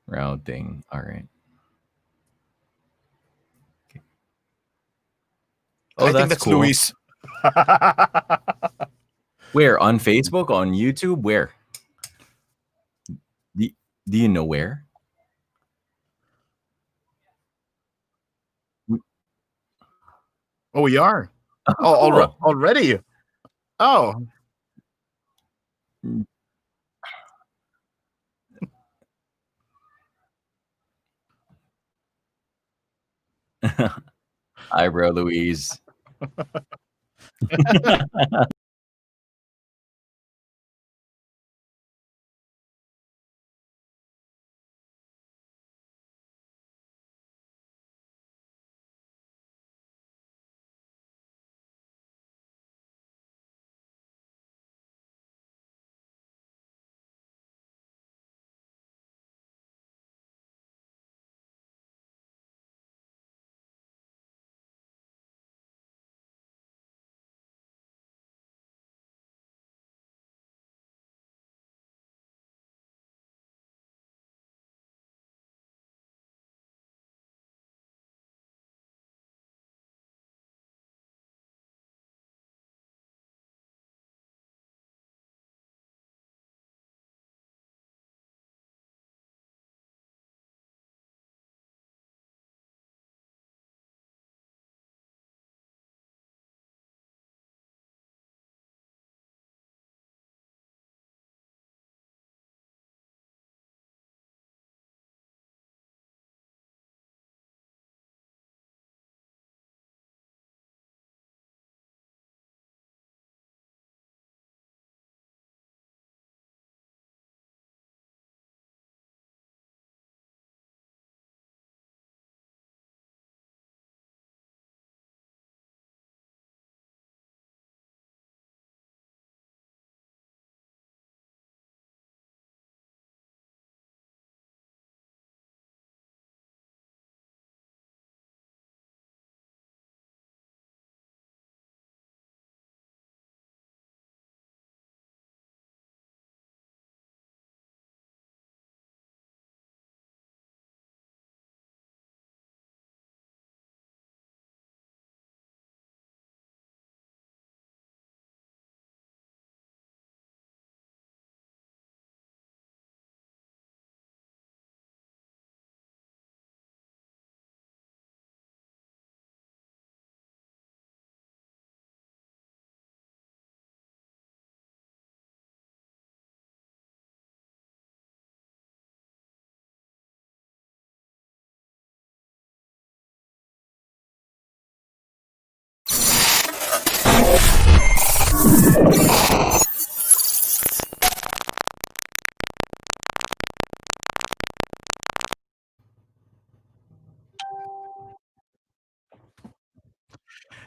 Routing. All right. Oh, I think that's that's cool. Luis. Where? On Facebook? On YouTube? Where? Do, do you know where? Oh, we are. Oh, cool. Already. Oh, Eyebrow Louise.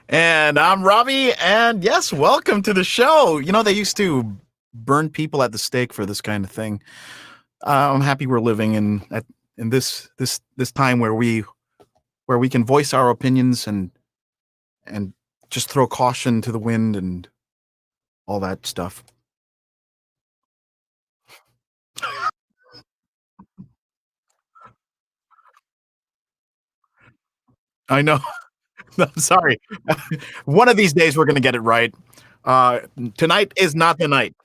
and I'm Robbie, and yes, welcome to the show. You know, they used to burn people at the stake for this kind of thing. I'm happy we're living in this time where we can voice our opinions and just throw caution to the wind and all that stuff. I know. I'm sorry. One of these days we're gonna get it right. Uh, Tonight is not the night.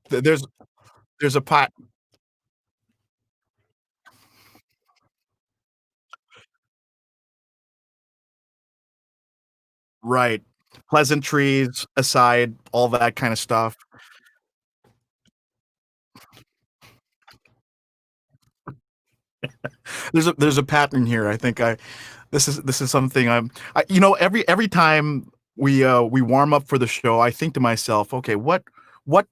There's a pot. Right. Pleasantries aside, all that kind of stuff. There's a pattern here. I think I this is something you know, every time we warm up for the show, I think to myself, okay, what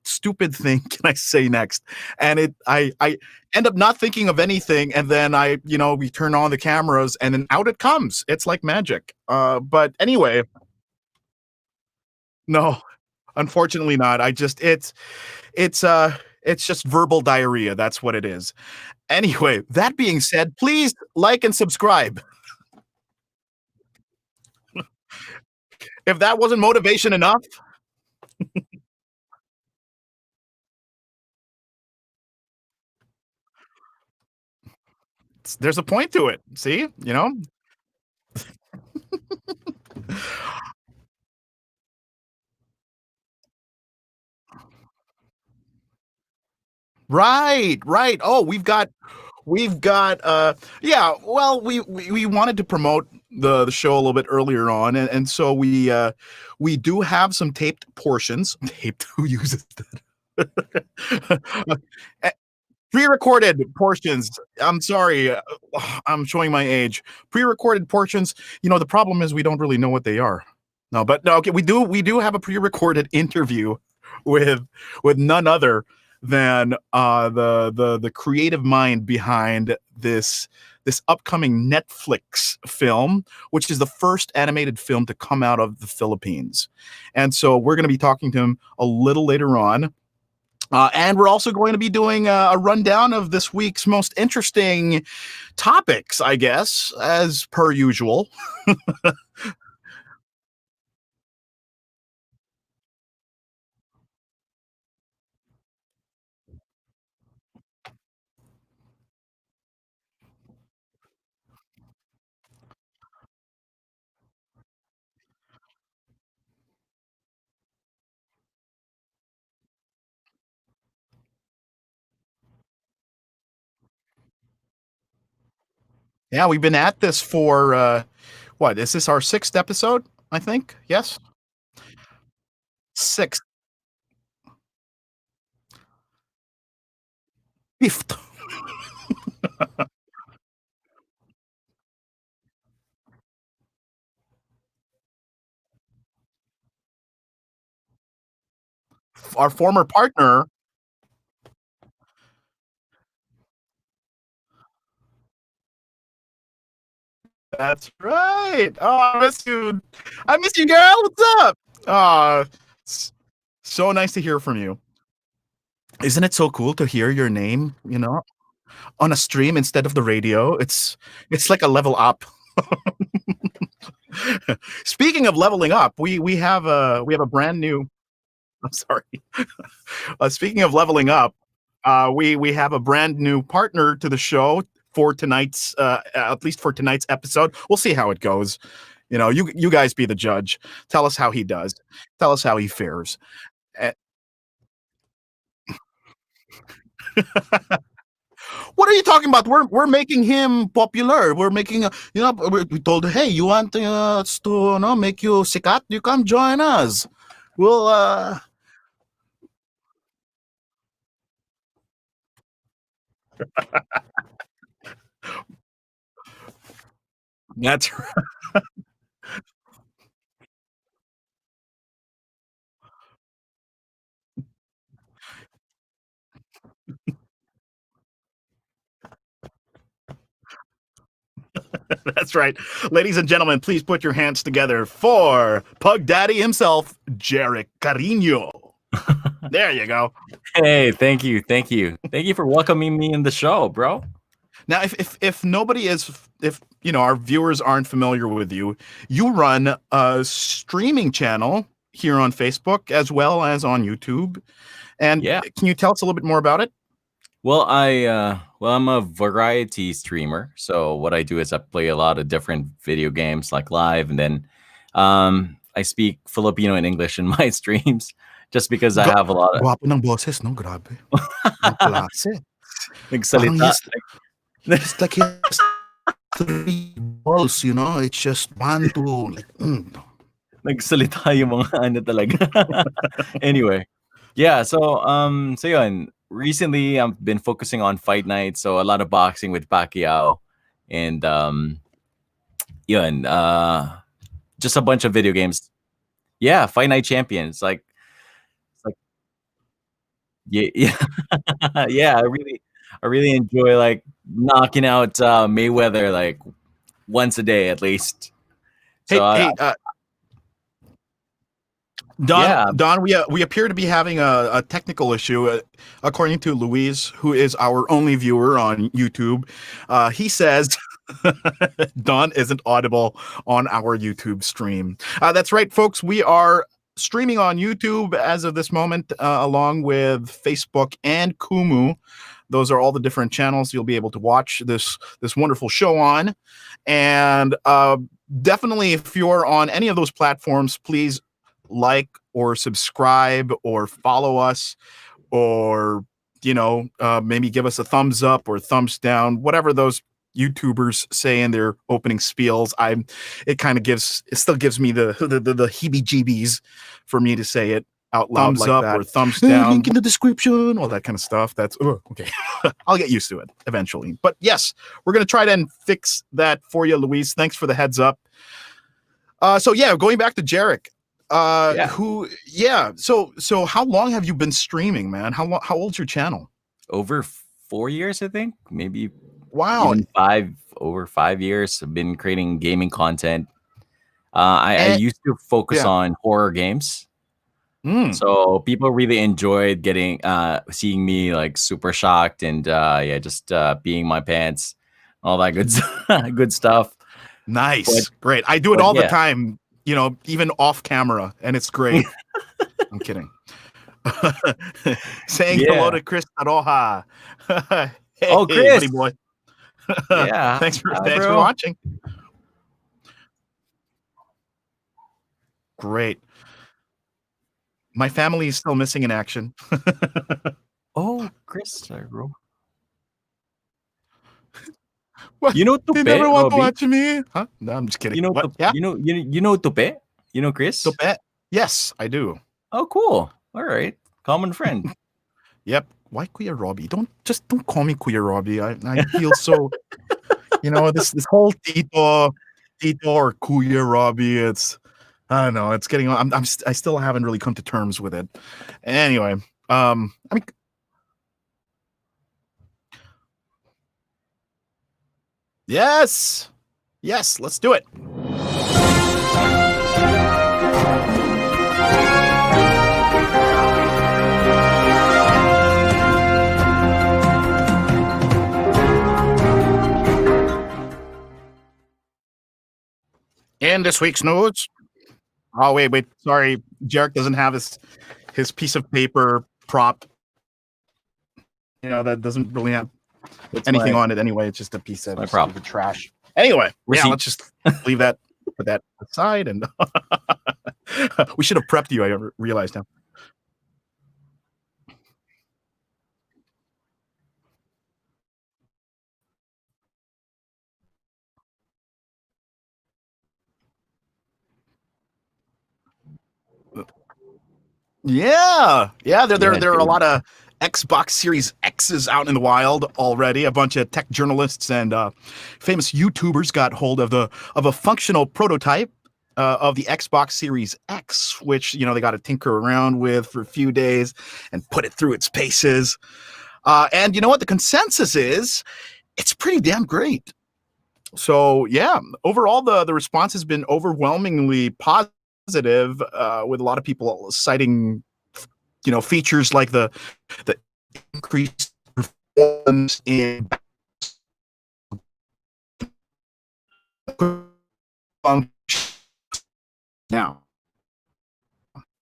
stupid thing can I say next? And I end up not thinking of anything, and then we turn on the cameras and then out it comes. It's like magic. But anyway, no, unfortunately not. It's just verbal diarrhea. That's what it is. Anyway, that being said, please like and subscribe. If that wasn't motivation enough, there's a point to it. See, right, right. Oh, we've got yeah, well, we wanted to promote the show a little bit earlier on, and so we do have some taped portions. Taped, who uses that? Pre-recorded portions. I'm sorry, I'm showing my age. Pre-recorded portions. The problem is we don't really know what they are. No, but no, okay, we do have a pre-recorded interview with none other than the creative mind behind this upcoming Netflix film, which is the first animated film to come out of the Philippines. And so we're going to be talking to him a little later on. And we're also going to be doing a rundown of this week's most interesting topics, I guess, as per usual. Yeah, we've been at this for what is this our sixth episode? I think yes, sixth, fifth. Our former partner. That's right. Oh, I miss you, girl. What's up? Uh, s- so nice to hear from you. Isn't it so cool to hear your name? On a stream instead of the radio. It's like a level up. Speaking of leveling up, we have a brand new. I'm sorry. Speaking of leveling up, we have a brand new partner to the show for tonight's at least for tonight's episode. We'll see how it goes. You guys be the judge. Tell us how he does. Tell us how he fares. Eh, what are you talking about? We're making him popular. We're making we told hey, you want us to make you sikat? You come join us. We'll That's That's right. Ladies and gentlemen, please put your hands together for Pug Daddy himself, Jarek Carino. There you go. Hey, thank you, thank you, thank you for welcoming me in the show, bro. Now, if nobody is, if our viewers aren't familiar with you, you run a streaming channel here on Facebook as well as on YouTube. And Yeah. can you tell us a little bit more about it? Well, I'm a variety streamer. So what I do is I play a lot of different video games like live, and then I speak Filipino and English in my streams just because I have a lot of Guwapo ng boses, no? Grabe. Ang klase. Parang nagsalita. he's like he has three balls, It's just one, two, like, Nagsalita yung mga ano talaga. Anyway, yeah, so yun. Recently I've been focusing on fight nights, so a lot of boxing with Pacquiao and yun, just a bunch of video games. Yeah, Fight Night Champions. Like yeah, yeah. Yeah, I really enjoy like knocking out Mayweather like once a day at least. hey, So hey, Don, yeah. Don, we appear to be having a technical issue. According to Louise, who is our only viewer on YouTube, he says Don isn't audible on our YouTube stream. That's right, folks. We are streaming on YouTube as of this moment, along with Facebook and Kumu. Those are all the different channels you'll be able to watch this wonderful show on. And definitely, if you're on any of those platforms, please like or subscribe or follow us, or maybe give us a thumbs up or thumbs down, whatever those YouTubers say in their opening spiels. It still gives me the heebie-jeebies for me to say it out loud, thumbs like up that. Or thumbs down, link in the description, all that kind of stuff. That's okay. I'll get used to it eventually. But yes, we're gonna try to fix that for you, Luis. Thanks for the heads up. So yeah, going back to Jarek. So how long have you been streaming, man? How old's your channel? Over 4 years, I think. Maybe. Wow. Even over 5 years. I've been creating gaming content. I used to focus on horror games. So people really enjoyed seeing me like super shocked and just peeing my pants, all that good stuff. Nice. Great. I do it all the time, even off camera, and it's great. I'm kidding. Saying hello to Chris Aroha. Hey, Chris. Buddy boy. Yeah. Thanks for watching. Great. My family is still missing in action. Chris, bro. What? You never want to watch me? Huh? No, I'm just kidding. You know what? You know Tupe? You know Chris? Tupe? Yes, I do. Oh, cool. All right. Common friend. Yep. Why Kuya Robbie? Don't call me Kuya Robbie. I feel so this whole Tito or Kuya Robbie, I don't know, it's getting on. I still haven't really come to terms with it. Anyway, yes, let's do it. In this week's news. Oh, wait. Sorry. Jarek doesn't have his piece of paper prop. That doesn't really have anything on it anyway. It's just a piece of trash. Anyway, let's just leave that, put that aside. And we should have prepped you, I realized now. Yeah. There are a lot of Xbox Series X's out in the wild already. A bunch of tech journalists and famous YouTubers got hold of a functional prototype of the Xbox Series X, which they got to tinker around with for a few days and put it through its paces. And you know what? The consensus is it's pretty damn great. So yeah, overall the response has been overwhelmingly positive. With a lot of people citing, features like the increased performance in now.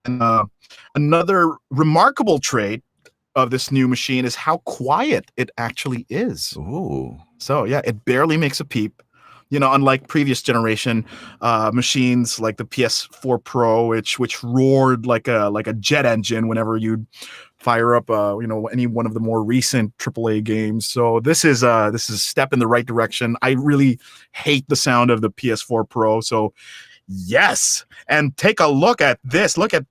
And another remarkable trait of this new machine is how quiet it actually is. Ooh. So yeah, it barely makes a peep. Unlike previous generation machines like the PS4 Pro, which roared like a jet engine whenever you'd fire up any one of the more recent AAA games. So this is a step in the right direction. I really hate the sound of the PS4 Pro. So yes, and take a look at this. Look at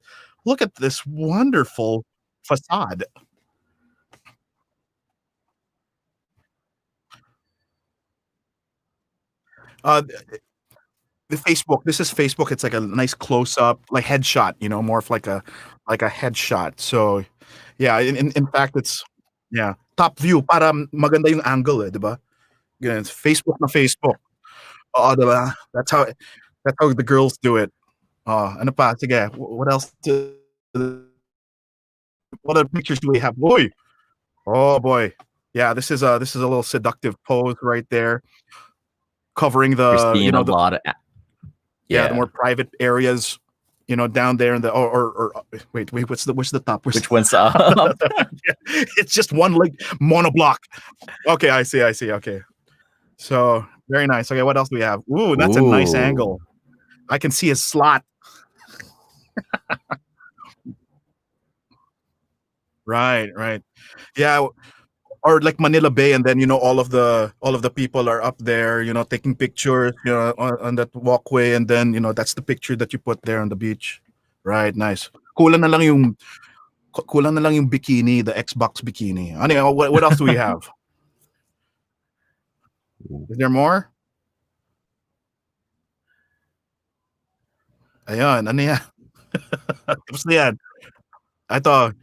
this wonderful facade. The Facebook. This is Facebook. It's like a nice close up, like headshot. More of like a headshot. So, yeah. In fact, it's top view para maganda yung angle, diba? It's Facebook na Facebook. Oh, diba? That's how the girls do it. Ano pa? Sige. What else? What other pictures do we have? Boy. Oh boy. Yeah. This is a little seductive pose right there. Covering the a lot of the more private areas down there in the or wait, what's the top? Which one's up? It's just one like monoblock. Okay, I see. Okay, so very nice. Okay, what else do we have? Ooh, that's a nice angle. I can see a slot. Right. Yeah, or like Manila Bay, and then all of the people are up there, taking pictures, on that walkway, and then that's the picture that you put there on the beach. Right, nice. Kulang na lang yung bikini, the Xbox bikini. Ano, what else do we have? Is there more? Ayan, ano yan? Tapos na yan. Ito.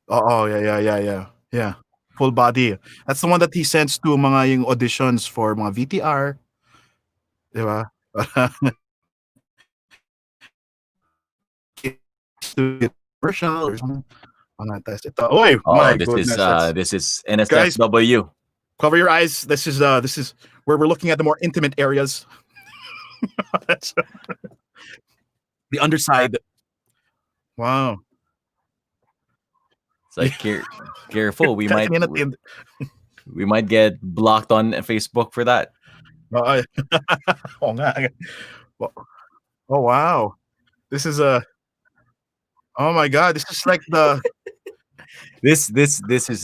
Oh, yeah. Full body. That's the one that he sends to mga yung auditions for mga VTR. Di ba? Commercial or something. Oy, my goodness. This is NSFW. Cover your eyes. This is where we're looking at the more intimate areas. The underside. Wow. It's like careful. We might get blocked on Facebook for that. Oh wow. This is oh my god, this is like the This is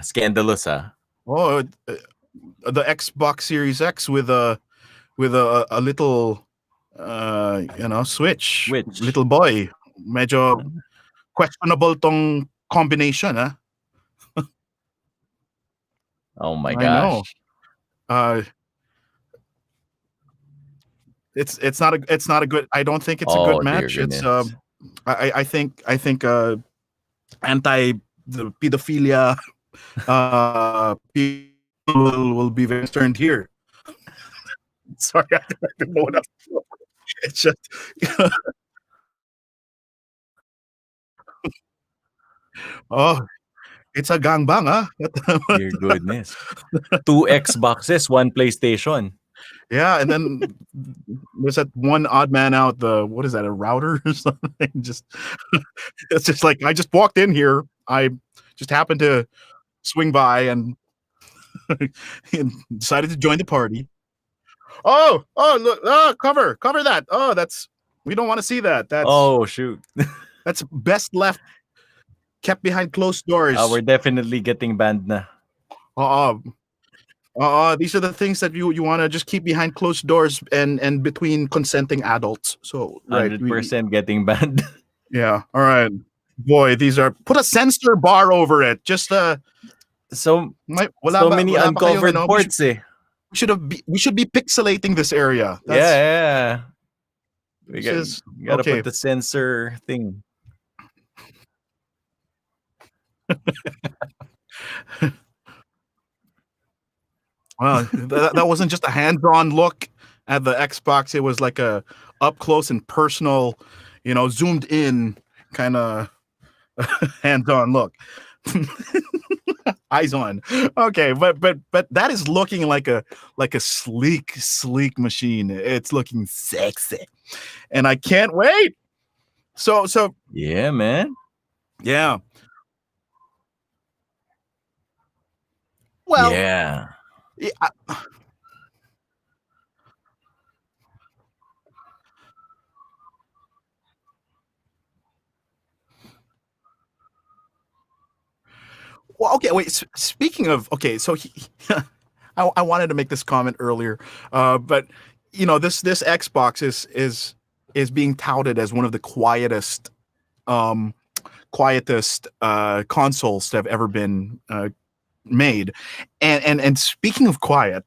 scandalous, huh? Oh, the Xbox Series X with a little switch. Little boy. Medyo questionable tong combination, huh? Oh my gosh. I know. It's not a good. I don't think it's a good match. It's I think anti the pedophilia people will be very concerned here. Sorry, I don't know what else. It's just oh, it's a gangbang, huh? Dear goodness. 2 Xboxes, 1 PlayStation. Yeah, and then there's that one odd man out. What is that? A router or something? It's just like I just walked in here. I just happened to swing by and decided to join the party. Oh, look! Cover that! Oh, we don't want to see that. Oh shoot! That's best left kept behind closed doors. We're definitely getting banned na. These are the things that you want to just keep behind closed doors and between consenting adults. So 100% getting banned. Yeah. All right. Boy, these are put a censor bar over it. Just so many uncovered ports. We should be pixelating this area. Yeah. We gotta put the censor thing. Well, that wasn't just a hands-on look at the Xbox. It was like a up close and personal, zoomed in kind of hands-on look. Eyes on. Okay, but that is looking like a sleek machine. It's looking sexy, and I can't wait. So yeah, man. Yeah. Well, yeah. Well, okay, wait. Speaking of, so I wanted to make this comment earlier, but this Xbox is being touted as one of the quietest consoles to have ever been made, and speaking of quiet,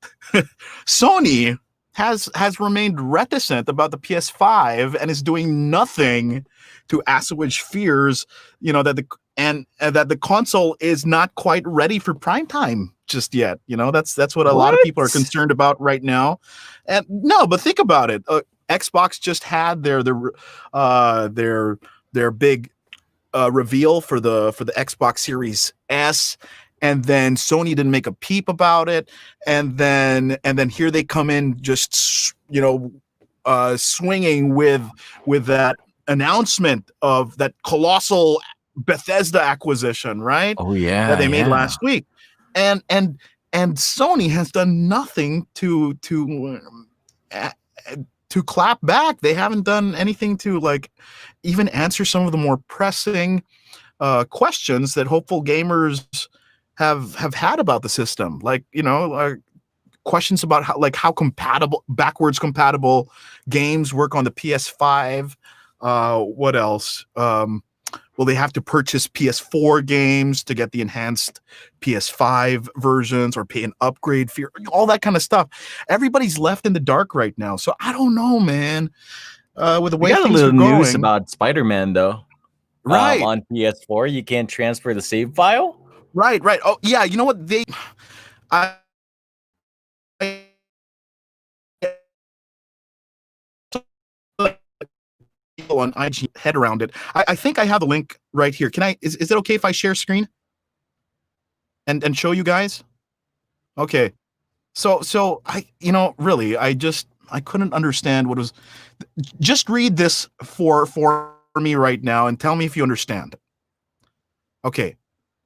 Sony has remained reticent about the PS5 and is doing nothing to assuage fears, that the console is not quite ready for prime time just yet. That's what a lot of people are concerned about right now. And no, but think about it. Xbox just had their big reveal for the Xbox Series S. and then Sony didn't make a peep about it, and then here they come in just swinging with that announcement of that colossal Bethesda acquisition, right? Oh yeah, That they made yeah. last week, and Sony has done nothing to clap back. They haven't done anything to like even answer some of the more pressing questions that hopeful gamers have had about the system, like questions about how backwards compatible games work on the PS5. What else? Will they have to purchase PS4 games to get the enhanced PS5 versions, or pay an upgrade fee? All that kind of stuff. Everybody's left in the dark right now, so I don't know, man. With the way got a things little are news going, about Spider-Man though. right? On PS4, you can't transfer the save file. Right. Oh, yeah. You know what? I on IG head around it. I think I have a link right here. Is it okay if I share screen and show you guys? Okay. So I really I couldn't understand what was. Just read this for me right now and tell me if you understand. Okay.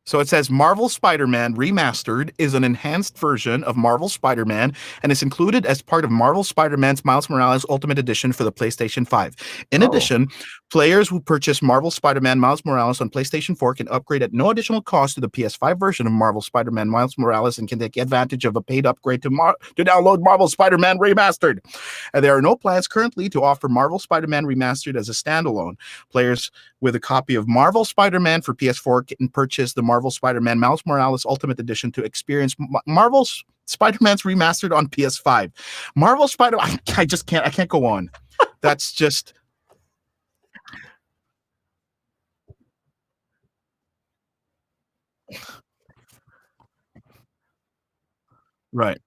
So it says Marvel Spider-Man Remastered is an enhanced version of Marvel Spider-Man and is included as part of Marvel Spider-Man's Miles Morales Ultimate Edition for the PlayStation 5. In addition, players who purchase Marvel Spider-Man Miles Morales on PlayStation 4 can upgrade at no additional cost to the PS5 version of Marvel Spider-Man Miles Morales and can take advantage of a paid upgrade to download Marvel Spider-Man Remastered. There are no plans currently to offer Marvel Spider-Man Remastered as a standalone. Players with a copy of Marvel Spider-Man for PS4 can purchase the Marvel Spider-Man Miles Morales Ultimate Edition to experience Marvel's Spider-Man's Remastered on PS5. Marvel Spider, I can't go on. That's just right.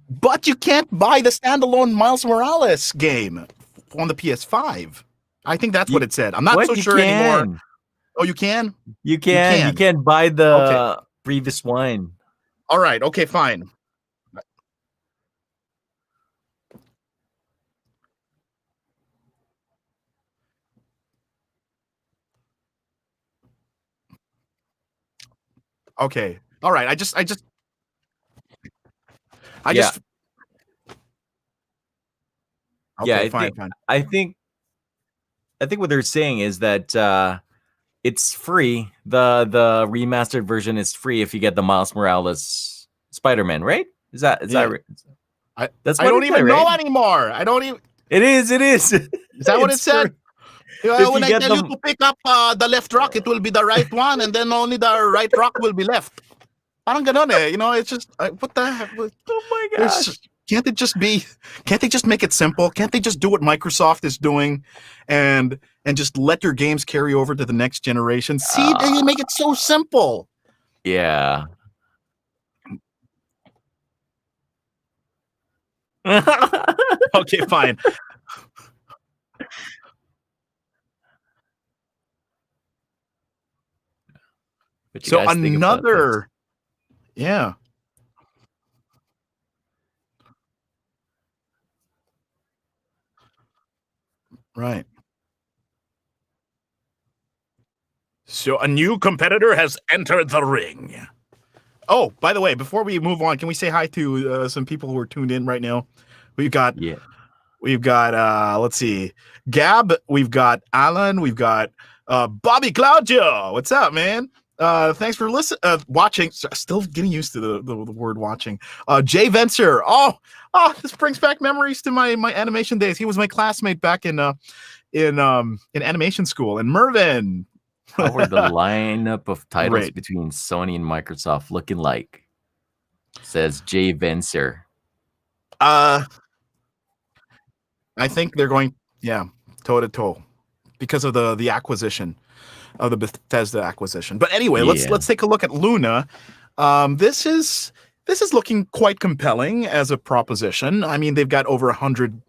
But you can't buy the standalone Miles Morales game on the PS5. I think that's what it said. I'm not so sure anymore. Oh, you can? You can buy the previous one. All right. Okay, fine. Okay. All right. I just okay, fine. I think what they're saying is that it's free. The remastered version is free if you get the Miles Morales Spider-Man, right? Is that right? That's what I don't even know anymore. I don't even. It is. Is that what it said? When I tell you to pick up the left rock, it will be the right one, and then only the right rock will be left. Parang ganon eh. It's just what the heck? Oh my gosh. Can't they just make it simple? Can't they just do what Microsoft is doing and just let your games carry over to the next generation? See, they make it so simple. Yeah. Okay, fine. So another, yeah. Right. So a new competitor has entered the ring. Oh, by the way, before we move on, can we say hi to some people who are tuned in right now? We've got, let's see, Gab, we've got Alan, we've got Bobby Claudio. What's up, man? Thanks for watching. Still getting used to the word watching. Jay Vencer. Oh, this brings back memories to my animation days. He was my classmate back in animation school. And Mervin. How are the lineup of titles Right. between Sony and Microsoft looking like? Says Jay Venser. I think they're going, yeah, toe to toe because of the acquisition of the Bethesda acquisition. But anyway, Yeah. let's take a look at Luna. This is looking quite compelling as a proposition. I mean, they've got over 100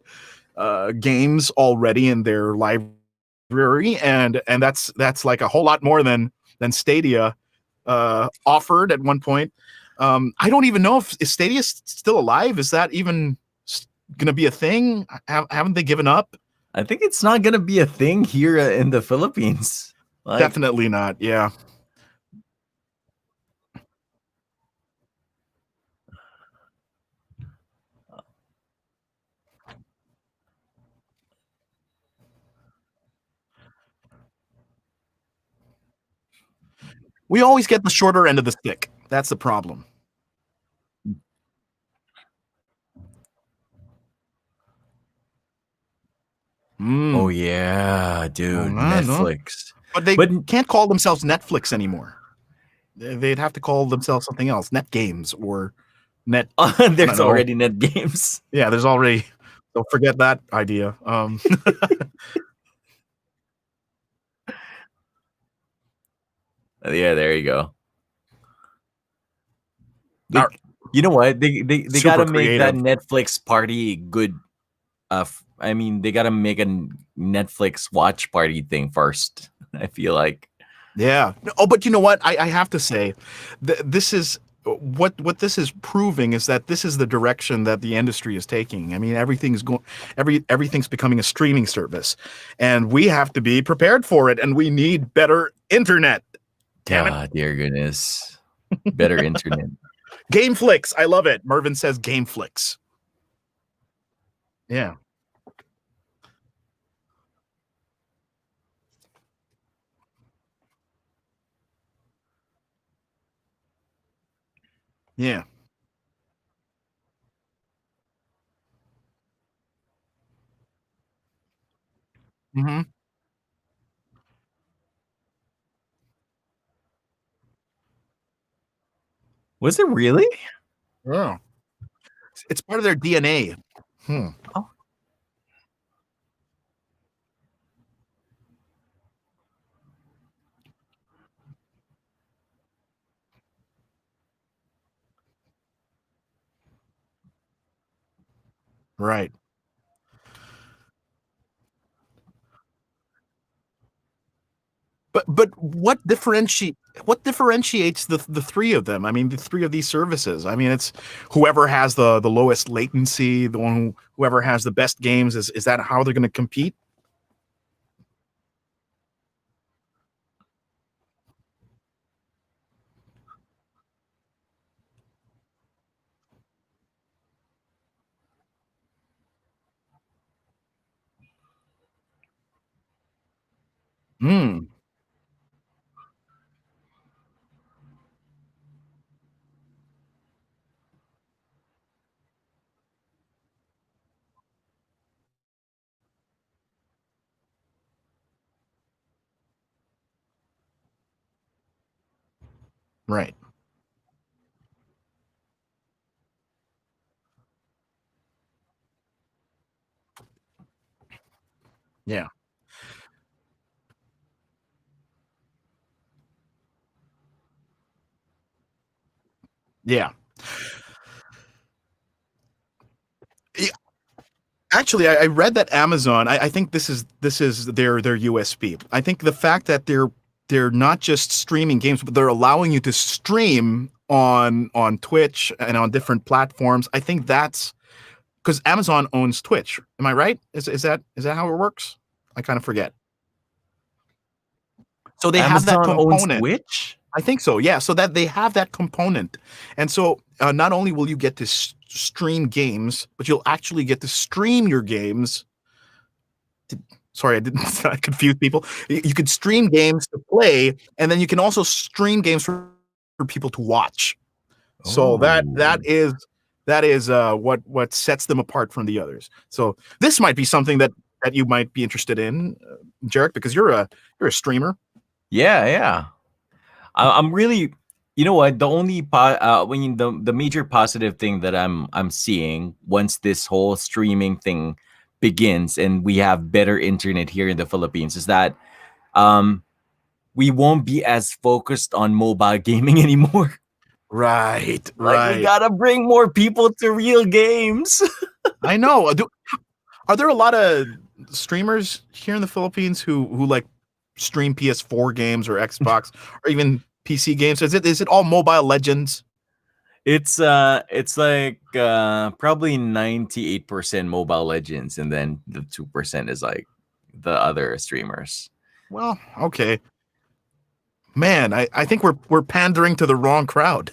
games already in their library, and that's like a whole lot more than Stadia offered at one point. I don't even know if Stadia is still alive. Is that even going to be a thing? Haven't they given up? I think it's not going to be a thing here in the Philippines. Like, Definitely not. Yeah. We always get the shorter end of the stick. That's the problem. Oh yeah, dude, Netflix. But they can't call themselves Netflix anymore. They'd have to call themselves something else, Net Games or Net. There's already Net Games. Yeah, there's already. Don't forget that idea. Yeah, there you go. You know what? They gotta make that Netflix party good. I mean, they gotta make a Netflix watch party thing first. I feel like. Yeah. Oh, but you know what? I have to say, this is what this is proving is that this is the direction that the industry is taking. I mean, everything's becoming a streaming service, and we have to be prepared for it, and we need better internet. Damn it. Dear goodness, better internet. Gameflix, I love it. Mervin says Gameflix. Yeah. Yeah. Mm-hmm. Was it really? Yeah. It's part of their DNA. Oh. Right. But what differentiates the three of them? I mean, the three of these services. I mean, it's whoever has the lowest latency, the one whoever has the best games. Is that how they're going to compete? Hmm. Right. Yeah. Yeah. Actually, I read that Amazon. I think this is their USP. I think the fact that they're not just streaming games, but they're allowing you to stream on Twitch and on different platforms. I think that's because Amazon owns Twitch. Am I right? Is that how it works? I kind of forget. So they have that Amazon owns component. Twitch? I think so. Yeah. So that they have that component, and so not only will you get to stream games, but you'll actually get to stream your games. Sorry, I didn't I confuse people. You could stream games to play, and then you can also stream games for people to watch. So that is what sets them apart from the others. So this might be something that you might be interested in, Jarek, because you're a streamer. Yeah. I'm really, you know what? The only the major positive thing that I'm seeing once this whole streaming thing begins and we have better internet here in the Philippines is that um we won't be as focused on mobile gaming anymore. Right, Like we right. gotta bring more people to real games. I know. Are there a lot of streamers here in the Philippines who like stream PS4 games or Xbox or even PC games? Is it all Mobile Legends? It's like probably 98% Mobile Legends, and then the 2% is like the other streamers. Well, okay. Man, I think we're pandering to the wrong crowd.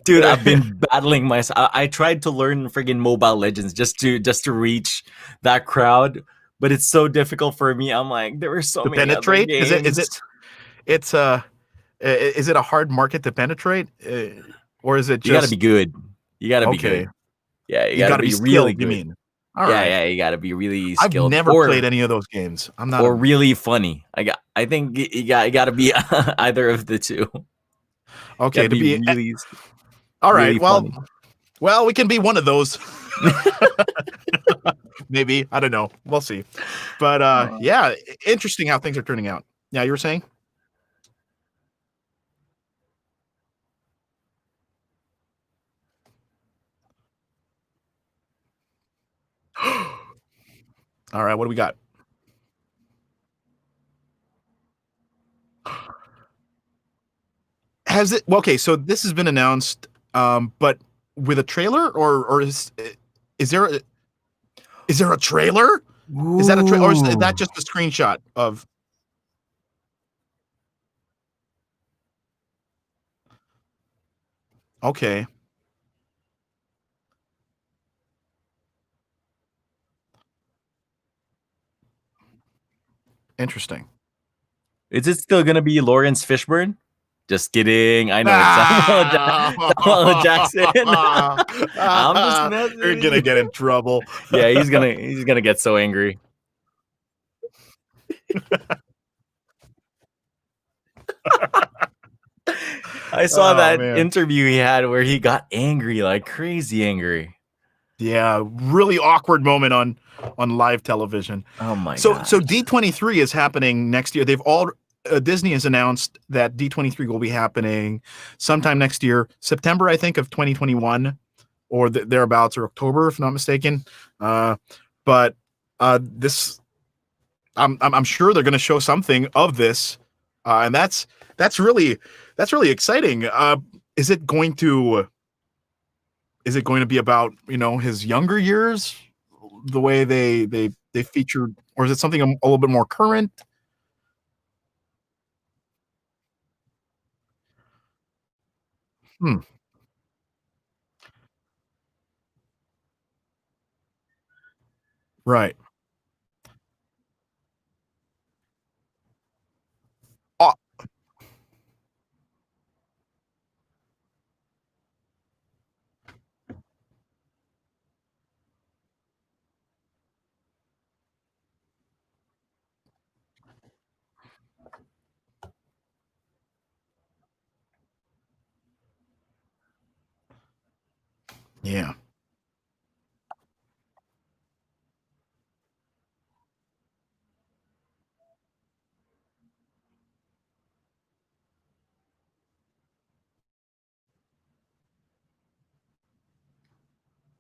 Dude, I've been battling myself. I tried to learn friggin' Mobile Legends just to reach that crowd, but it's so difficult for me. I'm like, there are so To many other penetrate? games. Is it a hard market to penetrate? Or is it You gotta just be good. You gotta be okay? good. Yeah, you You gotta got to be be really skilled, you good. mean? All Yeah, right. yeah, you gotta be really I've skilled never played any of those games. I'm not or a really funny. I think you gotta be either of the two. You okay gotta to be be. really, All right. really funny. Well, we can be one of those. Maybe. I don't know. We'll see. But yeah, interesting how things are turning out. Yeah, you were saying? All right, what do we got? Has it okay, so this has been announced but with a trailer or is there a is there a trailer? Is that a trailer or is Ooh. that just a screenshot of okay, interesting. Is it still gonna be Lawrence Fishburne? Just kidding. I know it's Samuel Jackson. I'm just messing You're with gonna you. get in trouble. Yeah, he's gonna get so angry. I saw Oh that man. interview he had where he got angry, like crazy angry. Yeah, really awkward moment on live television. Oh my So gosh. D23 is happening next year. They've all Disney has announced that D23 will be happening sometime next year, September I think of 2021 or thereabouts or October if not mistaken. But this I'm sure they're going to show something of this, and that's really exciting. Is it going to be about his younger years, the way they featured, or is it something a little bit more current? Hmm. Right. Oh, yeah.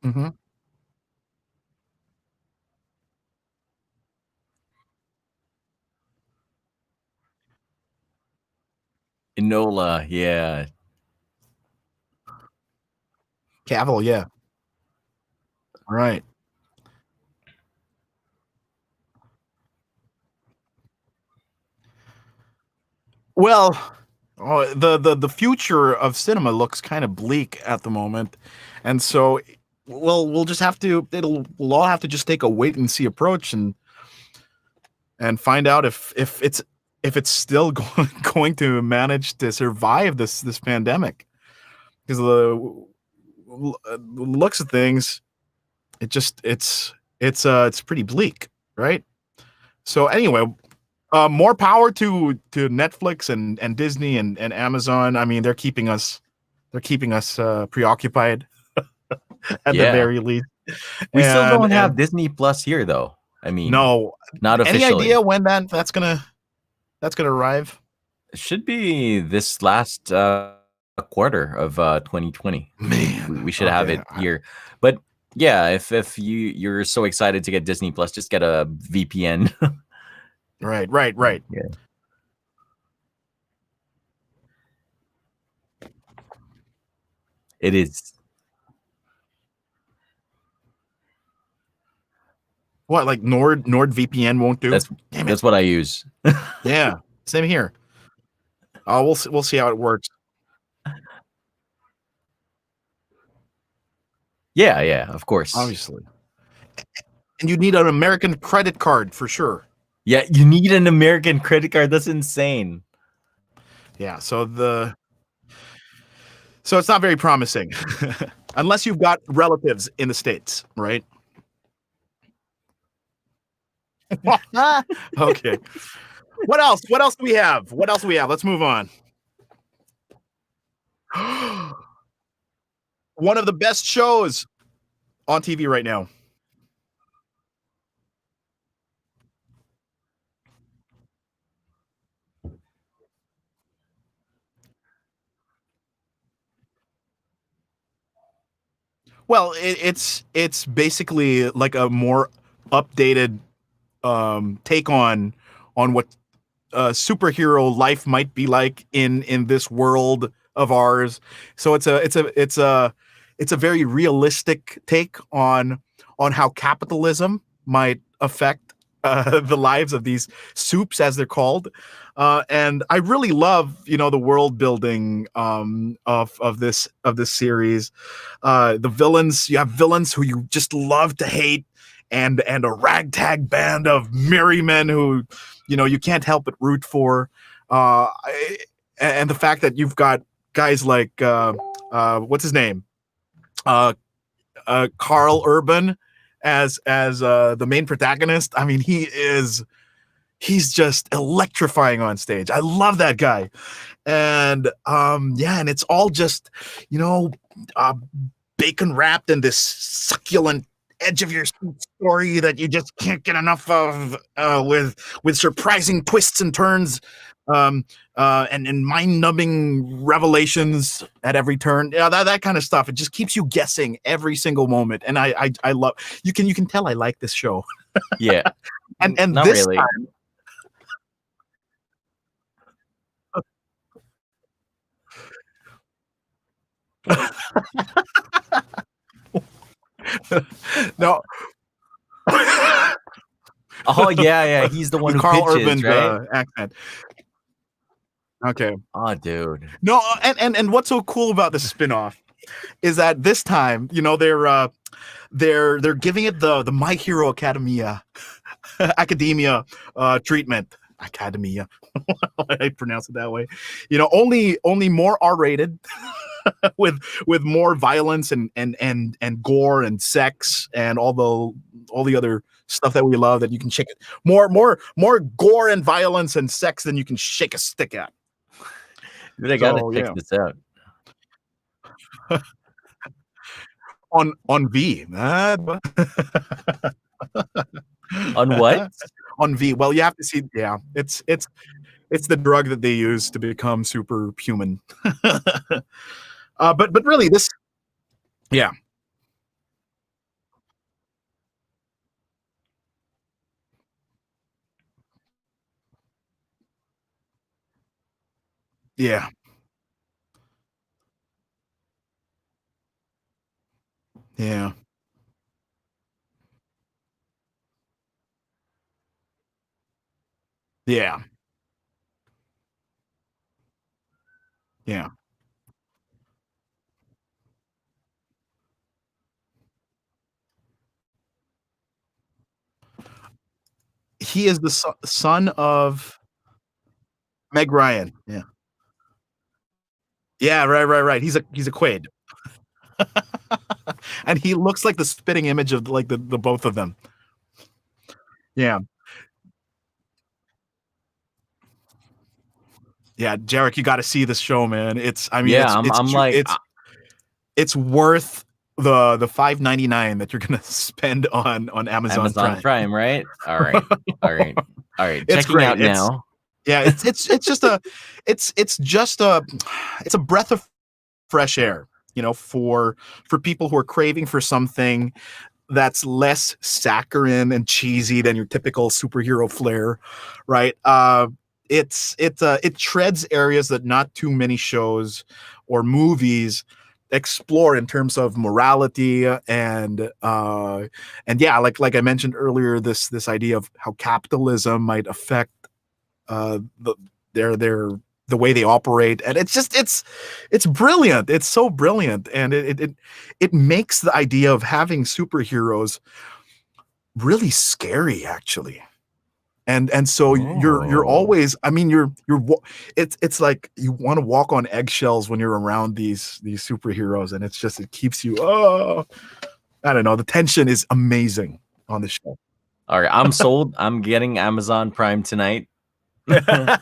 Hmm. Enola, yeah. Cavill, yeah. Right. Well, the future of cinema looks kind of bleak at the moment, and so we'll just have to we'll all have to just take a wait and see approach and find out if it's still going to manage to survive this pandemic because the looks of things it's pretty bleak, right? So anyway, More power to Netflix and Disney and Amazon. I mean, they're keeping us preoccupied at the Yeah. very least. We still don't And have Disney Plus here, though. I mean, no, not any officially. idea when that's gonna arrive? It should be this last quarter of 2020. Man, We should have okay. it here. But yeah, if you're so excited to get Disney Plus, just get a VPN. Right. Yeah. It is. What, like NordVPN won't do? Damn it. That's what I use. Yeah, same here. We'll see how it works. Yeah, of course. Obviously. And you need an American credit card for sure. Yeah, you need an American credit card. That's insane. Yeah, so it's not very promising. Unless you've got relatives in the States, right? Okay. What else do we have? Let's move on. One of the best shows on TV right now. Well, it's basically like a more updated take on what superhero life might be like in this world of ours. So it's a very realistic take on how capitalism might affect the lives of these soups, as they're called. And I really love, the world building of this series. The villains, you have villains who you just love to hate, and a ragtag band of merry men who, you can't help but root for. And the fact that you've got guys like what's his name, Carl Urban as the main protagonist. I mean, he's just electrifying on stage. I love that guy. And and it's all just, bacon wrapped in this succulent edge of your seat story that you just can't get enough of, with surprising twists and turns, and mind-numbing revelations at every turn. Yeah, that kind of stuff. It just keeps you guessing every single moment. And I love, you can tell I like this show. Yeah. and Not this really. time, no. Oh yeah, he's the one who Carl pitches, Urban right? accent. Okay. Oh, dude. No, and what's so cool about the spinoff is that this time, they're giving it the My Hero Academia treatment. Academia. I pronounce it that way. Only more R-rated, with more violence and gore and sex and all the other stuff that we love, that you can shake it. More gore and violence and sex than you can shake a stick at. Dude, I gotta check this out. On V. On what? On V. Well, you have to see. Yeah, it's the drug that they use to become superhuman. But really, this. Yeah. Yeah. Yeah. Yeah. Yeah. He is the son of Meg Ryan. Yeah. Yeah. Right. He's a Quaid. And he looks like the spitting image of like the both of them. Yeah. Yeah, Jarek, you got to see this show, man. I mean, Yeah, I'm like, it's worth the $5.99 that you're gonna spend on Amazon Amazon Prime. Prime, right? All right, all right, all right. It's Checking great. out now. It's just a it's a breath of fresh air, for people who are craving for something that's less saccharine and cheesy than your typical superhero flair, right? It treads areas that not too many shows or movies explore in terms of morality and yeah, like I mentioned earlier, this idea of how capitalism might affect the way they operate, and it's brilliant. It's so brilliant, and it makes the idea of having superheroes really scary, actually. And so you're always, I mean, it's like you want to walk on eggshells when you're around these superheroes, and it keeps you, I don't know, the tension is amazing on the show. All right, I'm sold. I'm getting Amazon Prime tonight. Yeah.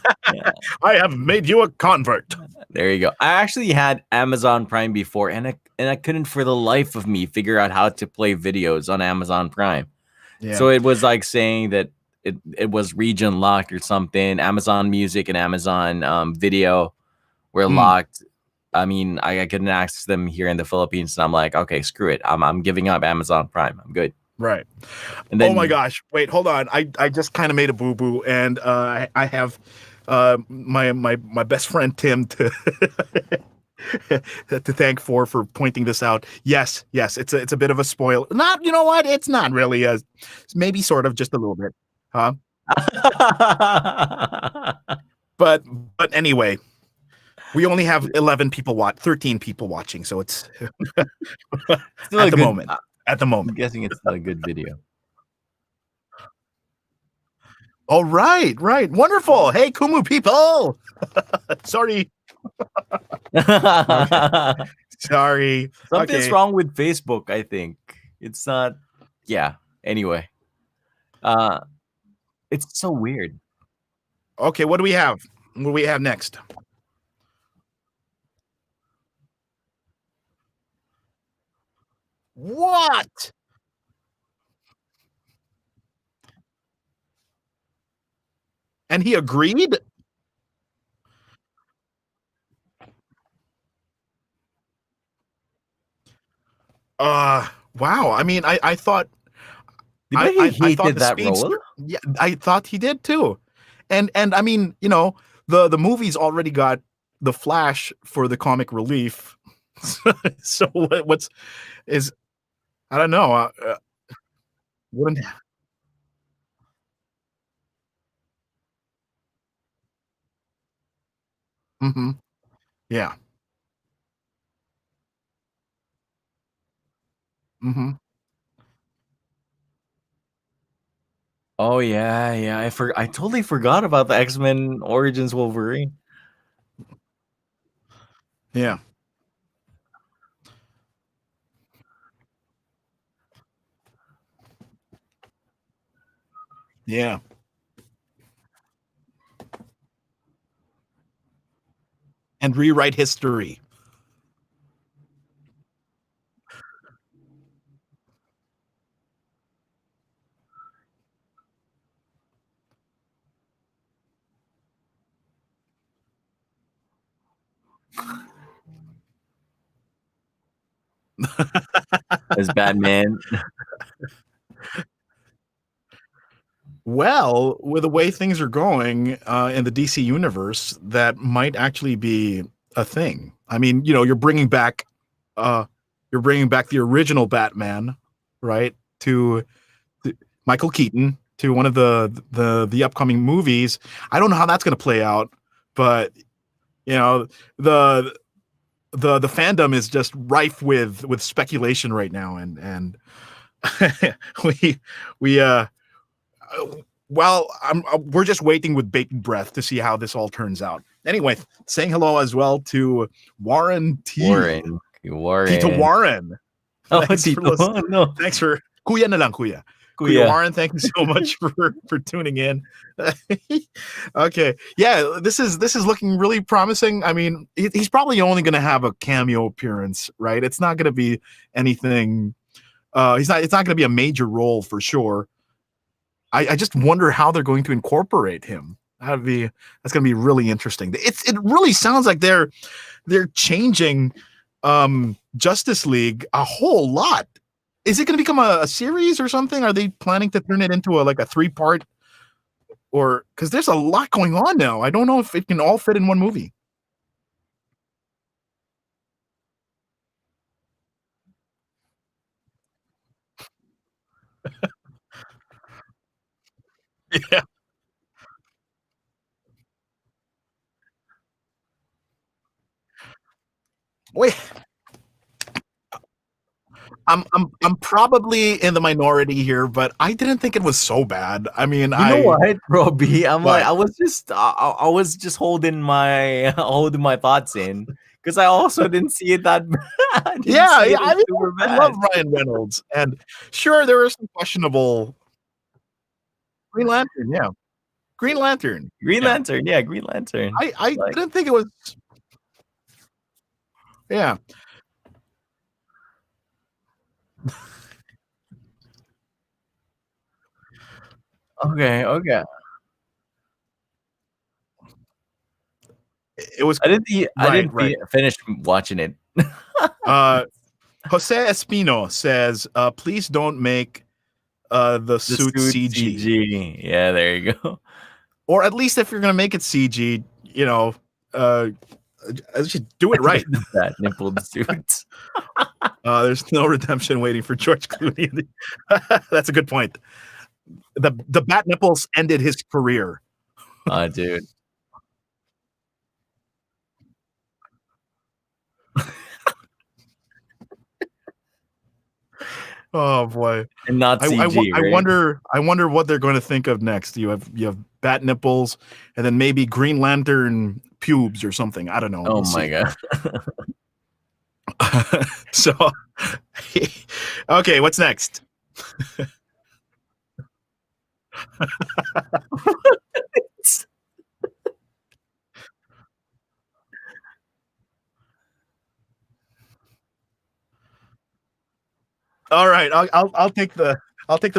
I have made you a convert. There you go. I actually had Amazon Prime before, and I couldn't for the life of me figure out how to play videos on Amazon Prime. Yeah. So it was like saying that it was region locked or something. Amazon Music and Amazon Video were locked. I mean, I couldn't access them here in the Philippines, and I'm like, okay, screw it. I'm giving up Amazon Prime. I'm good. Right. And then, oh my gosh! Wait, hold on. I just kind of made a boo boo, and I have my best friend Tim to to thank for pointing this out. Yes, it's a bit of a spoil. Not, you know what? It's not really maybe sort of just a little bit, huh? but anyway, we only have 13 people watching, so it's still at the moment. At the moment, I'm guessing it's not a good video. Oh, right. Wonderful. Hey, Kumu people. Sorry. Sorry. Something's wrong with Facebook, I think. It's not. Yeah. Anyway. It's so weird. Okay, what do we have? What do we have next? What? And he agreed? Wow. I mean, I thought I thought that role. Yeah, I thought he did too. And I mean, the movie's already got the Flash for the comic relief. So I don't know. Wouldn't Yeah. Oh yeah. I totally forgot about the X-Men Origins Wolverine. Yeah. Yeah. And rewrite history. As Batman. Well, with the way things are going in the DC universe, that might actually be a thing. I mean, you're bringing back the original Batman, right? To Michael Keaton, to one of the upcoming movies. I don't know how that's going to play out, but the fandom is just rife with speculation right now, and we're just waiting with bated breath to see how this all turns out. Anyway, saying hello as well to Warren T. Warren. Tito Warren. Oh, Thanks Tito. no. Thanks for Kuya na lang, Kuya. Kuya Kuya. Warren, thank you so much for tuning in. Okay, yeah, this is looking really promising. I mean, he's probably only going to have a cameo appearance, right? It's not going to be anything. He's not. It's not going to be a major role for sure. I just wonder how they're going to incorporate him. That's going to be really interesting. It really sounds like they're changing Justice League a whole lot. Is it going to become a series or something? Are they planning to turn it into a 3-part, or because there's a lot going on now? I don't know if it can all fit in one movie. Yeah. Wait, I'm probably in the minority here, but I didn't think it was so bad. I mean, You know what, Robbie? I'm like, what? I was just holding my holding my thoughts in because I also didn't see it that bad. I didn't Yeah, see yeah. it I as mean, super I love bad. Ryan Reynolds, and sure, there are some questionable Green Lantern. Yeah, Green Lantern. Green Yeah, Lantern, yeah, Green Lantern. I Like, didn't think it was. Yeah. okay, okay. It was I right, didn't right. finish watching it. Uh, Jose Espino says, "Please don't make the The suit suit CG, CG. Yeah, there you go. or at least if you're gonna make it CG, uh, just do it right." Get the fat nippled suits. There's no redemption waiting for George Clooney. That's a good point. The bat nipples ended his career. Dude. Oh boy. And not CG, right? I wonder what they're going to think of next. You have bat nipples, and then maybe Green Lantern pubes or something. I don't know. Oh We'll my see. god. So, okay, what's next? All right, I'll take the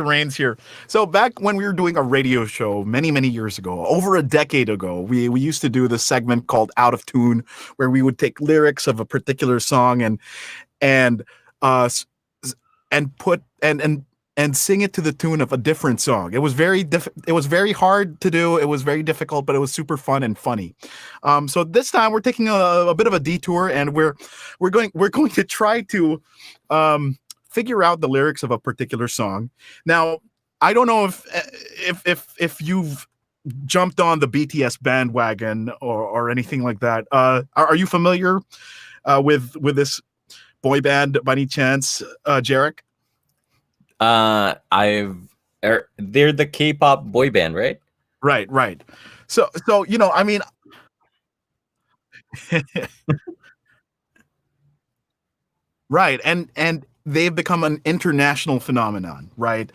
reins here. So back when we were doing a radio show many years ago, over a decade ago, we used to do this segment called Out of Tune, where we would take lyrics of a particular song and uh and put and sing it to the tune of a different song. It was it was very hard to do. It was very difficult, but it was super fun and funny. So this time we're taking a bit of a detour, and we're going to try to figure out the lyrics of a particular song. Now, I don't know if you've jumped on the BTS bandwagon or anything like that. Are you familiar with this boy band by any chance, Jarek? I've they're the K-pop boy band, right? Right, right. So I mean, right, and they've become an international phenomenon, right?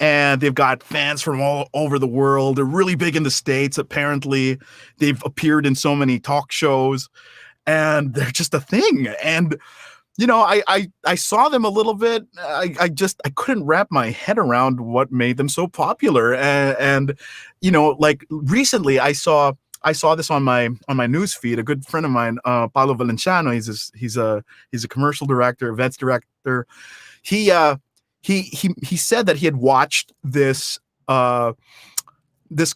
And they've got fans from all over the world. They're really big in the States, apparently. They've appeared in so many talk shows, and they're just a thing. And I saw them a little bit. I couldn't wrap my head around what made them so popular. And like recently, I saw this on my news feed. A good friend of mine, Paulo Valenciano, he's a commercial director, events director. He he said that he had watched this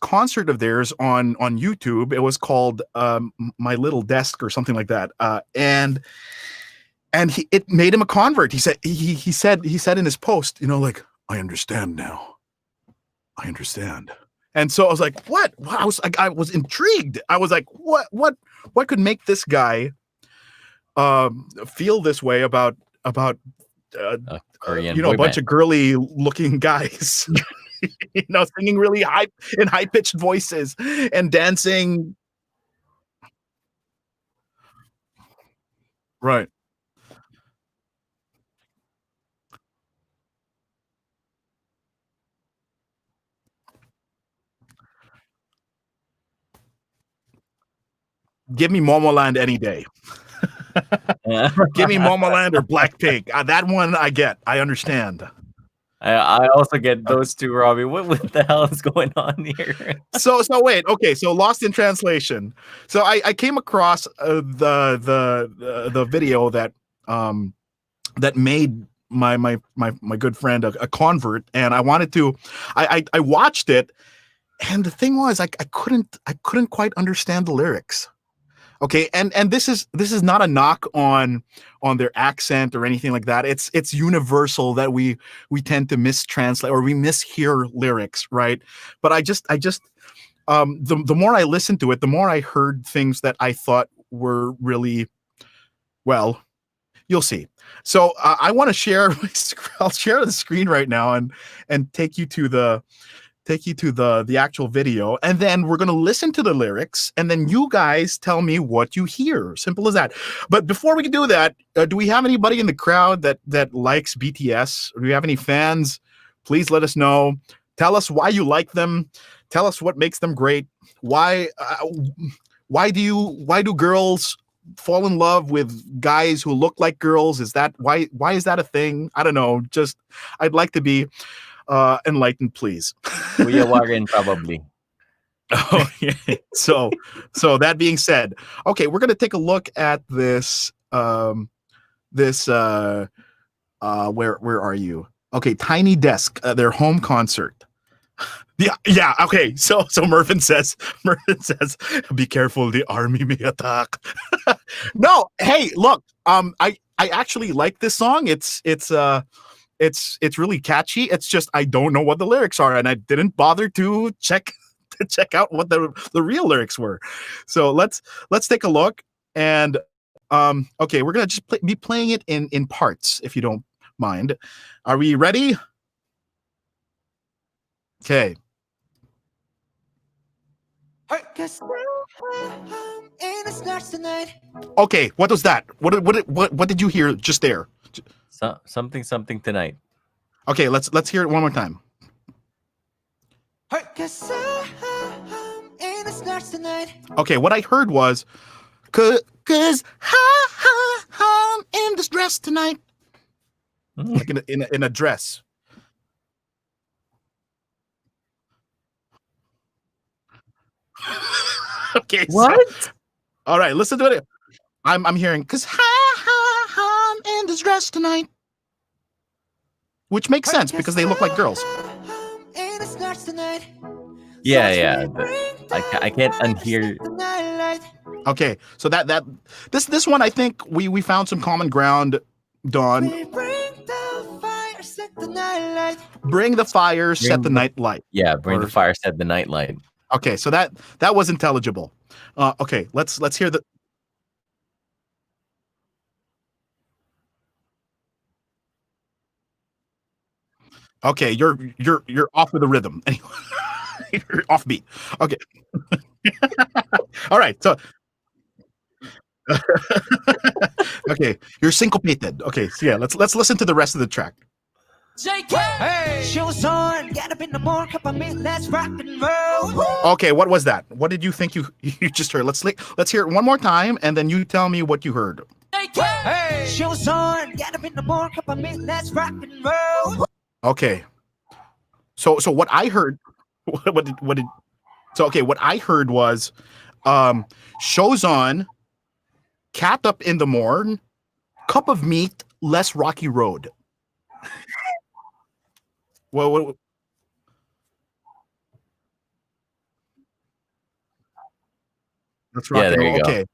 concert of theirs on YouTube. It was called My Little Desk or something like that. And it made him a convert. He said in his post, like, I understand now. I understand. And so I was like, what? I was intrigued. I was like, what could make this guy feel this way about Korean a boy bunch band. of girly looking guys, singing really high pitched voices and dancing. Right. Give me Momoland any day. Give me Momoland or Blackpink. That one I get. I understand. I also get those two, Robbie. What the hell is going on here? So wait. Okay, so lost in translation. So I came across the video that that made my good friend a convert, and I wanted to. I watched it, and the thing was I couldn't quite understand the lyrics. Okay, and this is not a knock on their accent or anything like that. It's universal that we tend to mistranslate or we mishear lyrics, right? But I just the more I listened to it, the more I heard things that I thought were really, well, you'll see. So I want to share. I'll share the screen right now and take you to the actual video, and then we're going to listen to the lyrics, and then you guys tell me what you hear. Simple as that. But before we can do that, do we have anybody in the crowd that likes BTS? Or do we have any fans? Please let us know. Tell us why you like them. Tell us what makes them great. Why do girls fall in love with guys who look like girls? Is that why is that a thing? I don't know. Just I'd like to be enlightened, please. Kuya Warren, probably. Oh, yeah. So that being said, okay, we're gonna take a look at this. Where are you? Okay, Tiny Desk, their home concert. Yeah. Okay. So Mervin says, be careful, the army may attack. No, hey, look, I actually like this song. It's really catchy. It's just I don't know what the lyrics are, and I didn't bother to check out what the real lyrics were. So let's take a look. And okay, we're gonna just be playing it in parts, if you don't mind. Are we ready? Okay. Okay, what was that? What did you hear just there? Something tonight. Okay, let's hear it one more time. Okay, what I heard was, cause I'm in this dress tonight, like in a dress. Okay, what? So, all right, listen to it. I'm hearing, cause I'm in this dress tonight, which makes sense because they look like girls. Yeah. I can't unhear. Okay, so this one, I think we found some common ground. Dawn, bring the fire, set the night light. Yeah, bring the fire, set the night light. Okay, so that was intelligible. Okay, let's hear the. Okay, you're off with the rhythm. Anyway, you're off beat. Okay. All right. So. Okay, you're syncopated. Okay, so yeah, let's listen to the rest of the track. Hey. Shoes on, get up in the morning, cup of meat, let's rock and roll. Okay, what was that? What did you think you just heard? Let's hear it one more time, and then you tell me what you heard. Hey. Shoes on, get up in the morning, cup of meat, let's rock and roll. Okay, so what I heard, what did? So okay, what I heard was, shows on, cat up in the morn, cup of meat, less rocky road. Well, that's rock and roll. Okay,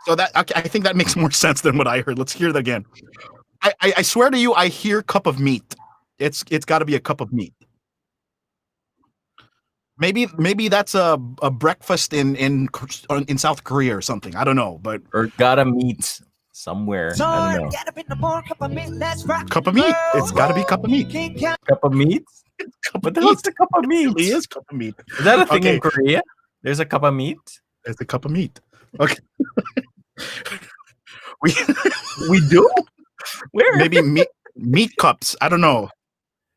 so that I think that makes more sense than what I heard. Let's hear that again. I swear to you, I hear cup of meat. It's got to be a cup of meat. Maybe that's a breakfast in South Korea or something. I don't know, but or gotta meet somewhere. I don't know. Cup of meat. It's got to be cup of meat. Cup of meat. What the hell's the cup of meat? It really is cup of meat. Is that a thing in Korea? There's a cup of meat. There's a cup of meat. Okay. we do. Where? Maybe meat cups. I don't know.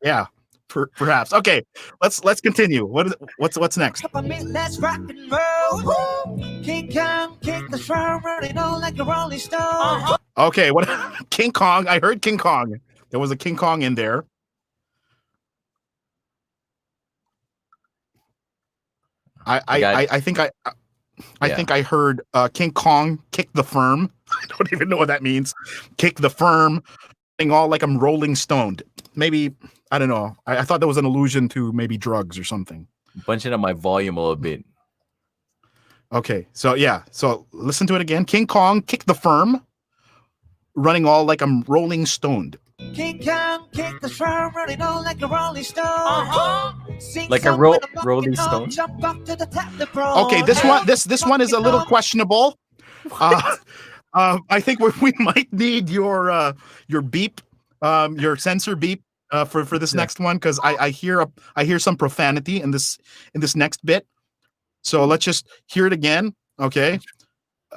Yeah. Perhaps. Okay, let's continue. What's next? Let's rock and roll. King Kong, kick the the show, running on like a rolling stone. Okay, what? King Kong. I heard King Kong. There was a King Kong in there. I think I heard King Kong kick the firm. I don't even know what that means. Kick the firm, thing all like I'm rolling stoned. Maybe I don't know. I thought that was an allusion to maybe drugs or something. Bunching up my volume a little bit. Okay, so yeah, so listen to it again. King Kong kick the firm, running all like I'm rolling stoned. King Kong kick the show, running on like a rolling stone. Like a rolling stone. Jump up to the top of the throne. Okay, this one is a little questionable. I think we might need your beep, your sensor beep for this next one, because I hear some profanity in this next bit. So let's just hear it again. Okay,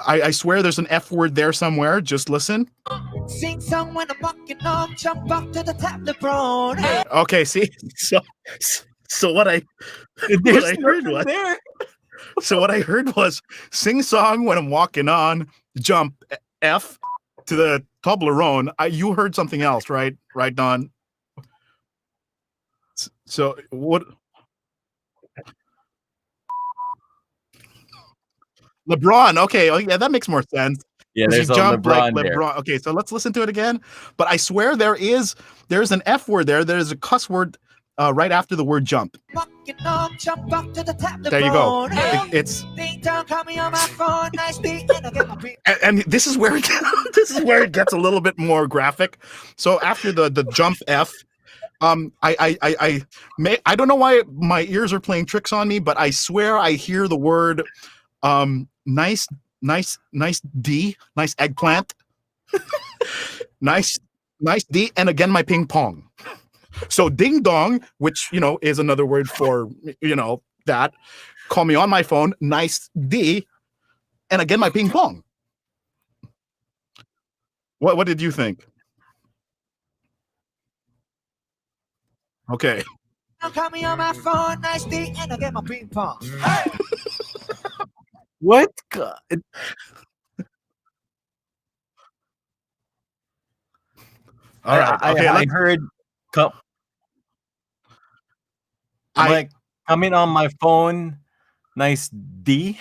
I swear there's an F word there somewhere. Just listen. Sing song when I'm walking on, jump up to the top of the throne. Okay, see, so what I heard was sing song when I'm walking on, jump F to the Toblerone. You heard something else, right, Don? So what? LeBron. Okay, oh, yeah, that makes more sense. Yeah, there's a jump LeBron like there. LeBron. Okay, so let's listen to it again. But I swear there's an F word there. There's a cuss word right after the word jump. Walking on, jump up to the top of the There you go. throne. It's Ding dong, call me on my phone, nice beat, and I get my beat. and this is where it gets a little bit more graphic. So after the jump F, I don't know why my ears are playing tricks on me, but I swear I hear the word nice D, nice eggplant, nice D, and again my ping pong. So ding dong, which is another word for that. Call me on my phone, nice D, and again my ping pong. What did you think? Okay. Call me on my phone, nice beat, and I get my ping pong. What? All right. Okay. I heard. Like coming on my phone, nice D.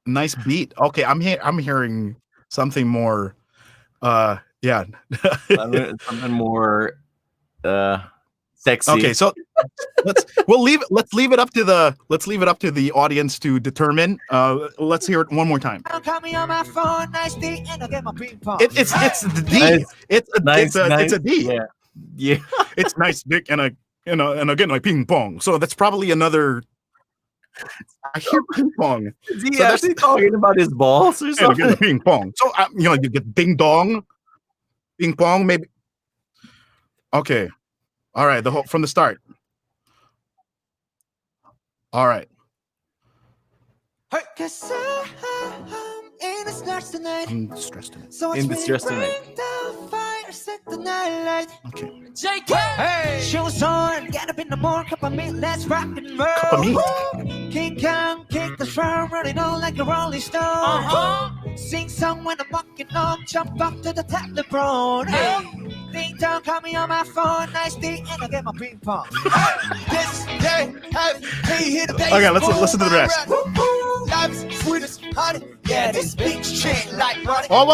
Nice beat. Okay, I'm hearing something more. Yeah. Something more sexy. Okay, so let's leave it up to the audience to determine. Let's hear it one more time. Call me on my phone, nice beat, and I get my ping pong. It's the D. Nice. It's a D. Yeah. It's nice dick and again like ping pong. So that's probably another. I hear ping pong. Is he So actually talking about his balls or And something? again ping pong. So you get ding dong, ping pong maybe. Okay, all right. From the start. All right. Cause I'm in the stars tonight. I'm stressed tonight. So In distress tonight. The fire, set the night light. Okay. JK! Hey! Shoes on, get up in the morning, cup of meat, let's rock and roll. Cup of meat. King Kong, kick the show, running on like a rolling stone. Sing song when I'm walking on, jump up to the top of the throne. Ding dong, call me on my phone, nice beat, and I get my ping pong. This day, Okay, let's listen to the rest. Life's sweet as honey. Yeah, this beach chain like running. Whoa,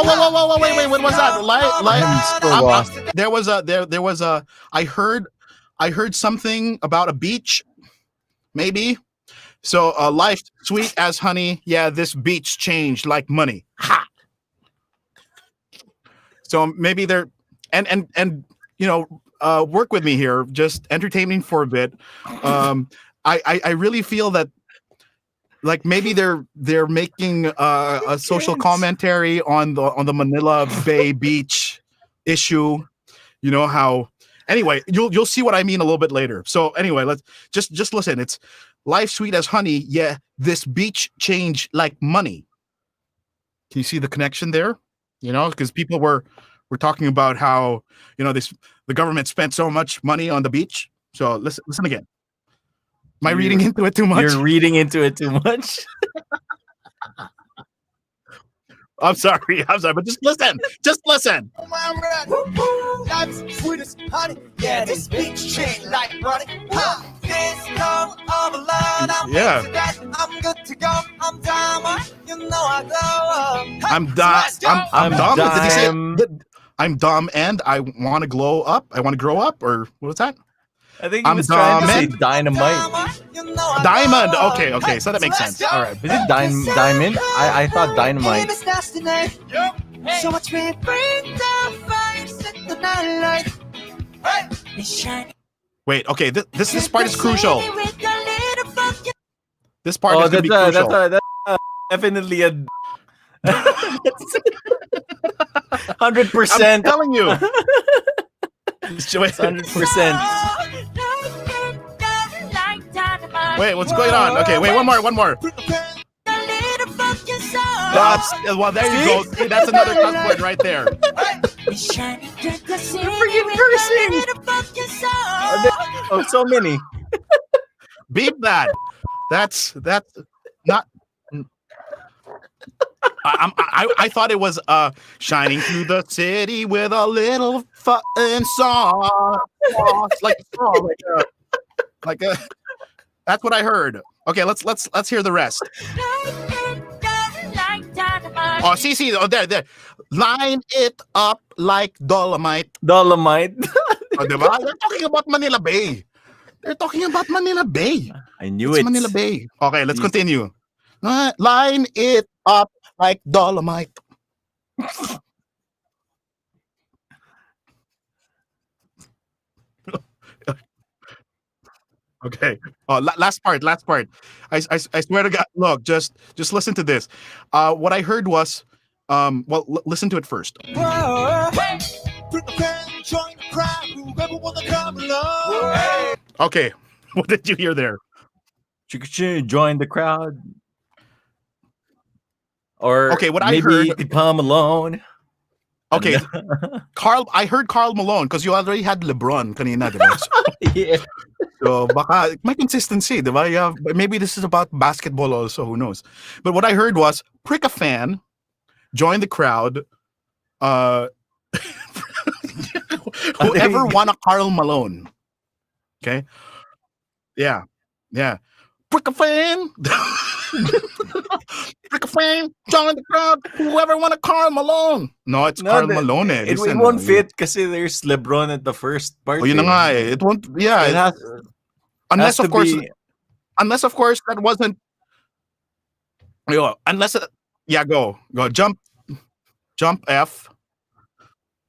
wait, what was that? I'm still lost. There was a I heard something about a beach, maybe. So life sweet as honey. Yeah, this beach changed like money. Ha. So maybe they're and work with me here, just entertaining for a bit. I really feel that like maybe they're making a social commentary on the Manila Bay Beach issue. You know how. Anyway, you'll see what I mean a little bit later. So anyway, let's just listen. It's life sweet as honey. Yeah, this beach change like money. Can you see the connection there? Because people were talking about how the government spent so much money on the beach. So listen again. Am I reading into it too much? You're reading into it too much. I'm sorry, but just listen. Just listen. Life's sweet as honey. Yeah, this beach chain like running. This love of a lot. I'm Yeah. into that. I'm good to go. I'm down. You know I go. I'm dumb. I'm dumb. Did he say Dime. I'm dumb and I want to glow up? I want to grow up, or what was that? I think he I'm was trying to say dumb. dynamite. Diamond. Okay, so that makes sense. All right, is it diamond? I thought dynamite. So much we bring the fire, set the night light. Hey, shine. Wait, okay, this part is crucial. This part Oh, is gonna be crucial. that's definitely a 100%. I'm telling you. 100%. Wait, what's going on? Okay, wait, one more. That's well, there you go. See, that's another cuss word right there. Freaking cursing. Oh, so many. Beep that. That's not. I thought it was shining through the city with a little fun song, like a. That's what I heard. Okay, let's hear the rest. Oh, see, oh, there. Line it up like dolomite. Dolomite. Oh, diba? They're talking about Manila Bay. I knew It's it. Manila Bay. Okay, let's continue. Line it up like dolomite. Okay. Oh, last part. I swear to God. Look, just listen to this. What I heard was, well, listen to it first. Okay. What did you hear there? Join the crowd. Or Okay, what I maybe heard- you could come alone. Okay, I heard Karl Malone because you already had LeBron kanina, diba? Yeah. So baka may consistency, diba? Yeah, but maybe this is about basketball also, who knows? But what I heard was prick a fan, join the crowd, whoever won a Karl Malone. Okay? Yeah. Prick a fan. Prick a fan, join the crowd, whoever won a Karl Malone. No, it's Karl Malone. It won't fit kasi there's LeBron at the first part. Oh, yun na nga eh. It won't, yeah. It has, unless has of to course be- that wasn't go jump F.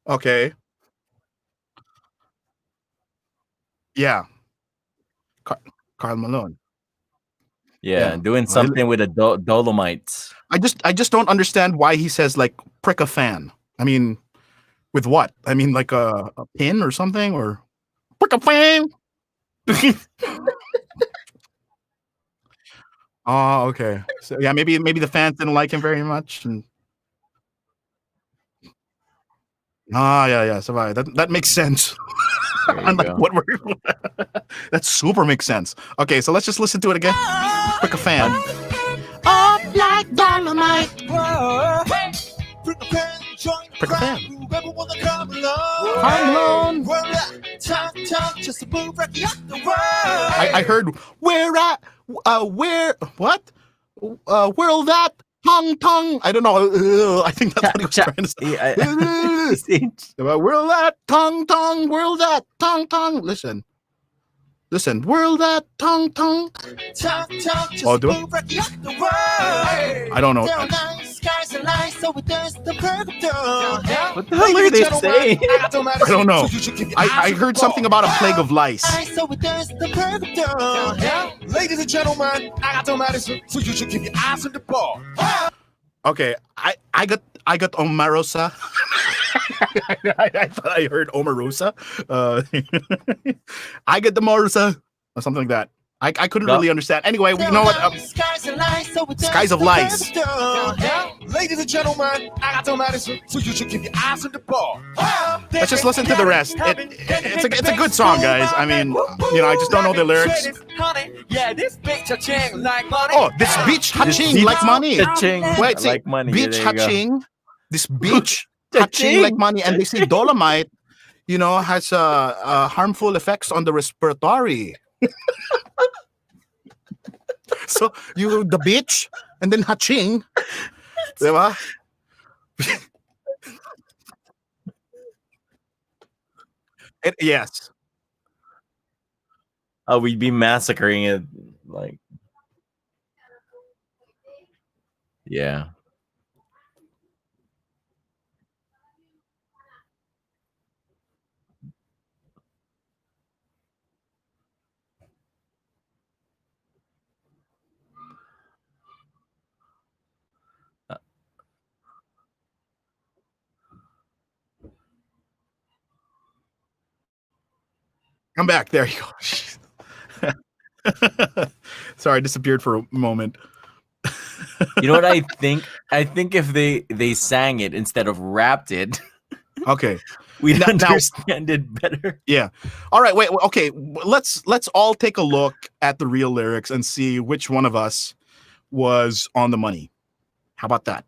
Okay, yeah, Karl Malone. yeah, Yeah. doing something with the Dolomites. I just don't understand why he says like prick a fan. I mean, with what? I mean, like a pin or something, or prick a fan. Oh, okay. So yeah, maybe the fans didn't like him very much. And... yeah. So that makes sense. There you Unlike go. what we're that super makes sense. Okay, so let's just listen to it again. Prick a fan. Up like dynamite. Prick a fan. Karl Malone. I heard where what? Whirl that tongue. I don't know. I think that's what he was trying to say. Whirl that tongue. Whirl that tongue. Listen. Whirl that tongue. Oh, do it? I don't know. What the hell are they saying? I don't know. I heard something about a plague of lice. Ladies and gentlemen, I got no medicine, so you should keep your eyes on the ball. Okay, I got Omarosa. I thought I heard Omarosa. I get the Marosa or something like that. I couldn't really understand. Anyway, you know what? so we Skies of Lies. Ladies and gentlemen, I got some medicine, so you should keep your eyes on the ball. Let's just listen to the rest. It's a good song, guys. I mean, I just don't know the lyrics. Yeah, this bitch cha-ching like money. Oh, this beach hatching beach like money. Cha-ching. Wait, see, Like money. beach There you go. hatching. This beach hatching like money, and they say dolomite, has harmful effects on the respiratory. So the beach and then hatching, diba? Yes. Oh, we'd be massacring it. Like, yeah. Come back. There you go. Sorry, I disappeared for a moment. You know what I think? I think if they sang it instead of rapped it, Okay. we'd Now- understand it better. Yeah. All right. Wait. Okay. Let's all take a look at the real lyrics and see which one of us was on the money. How about that?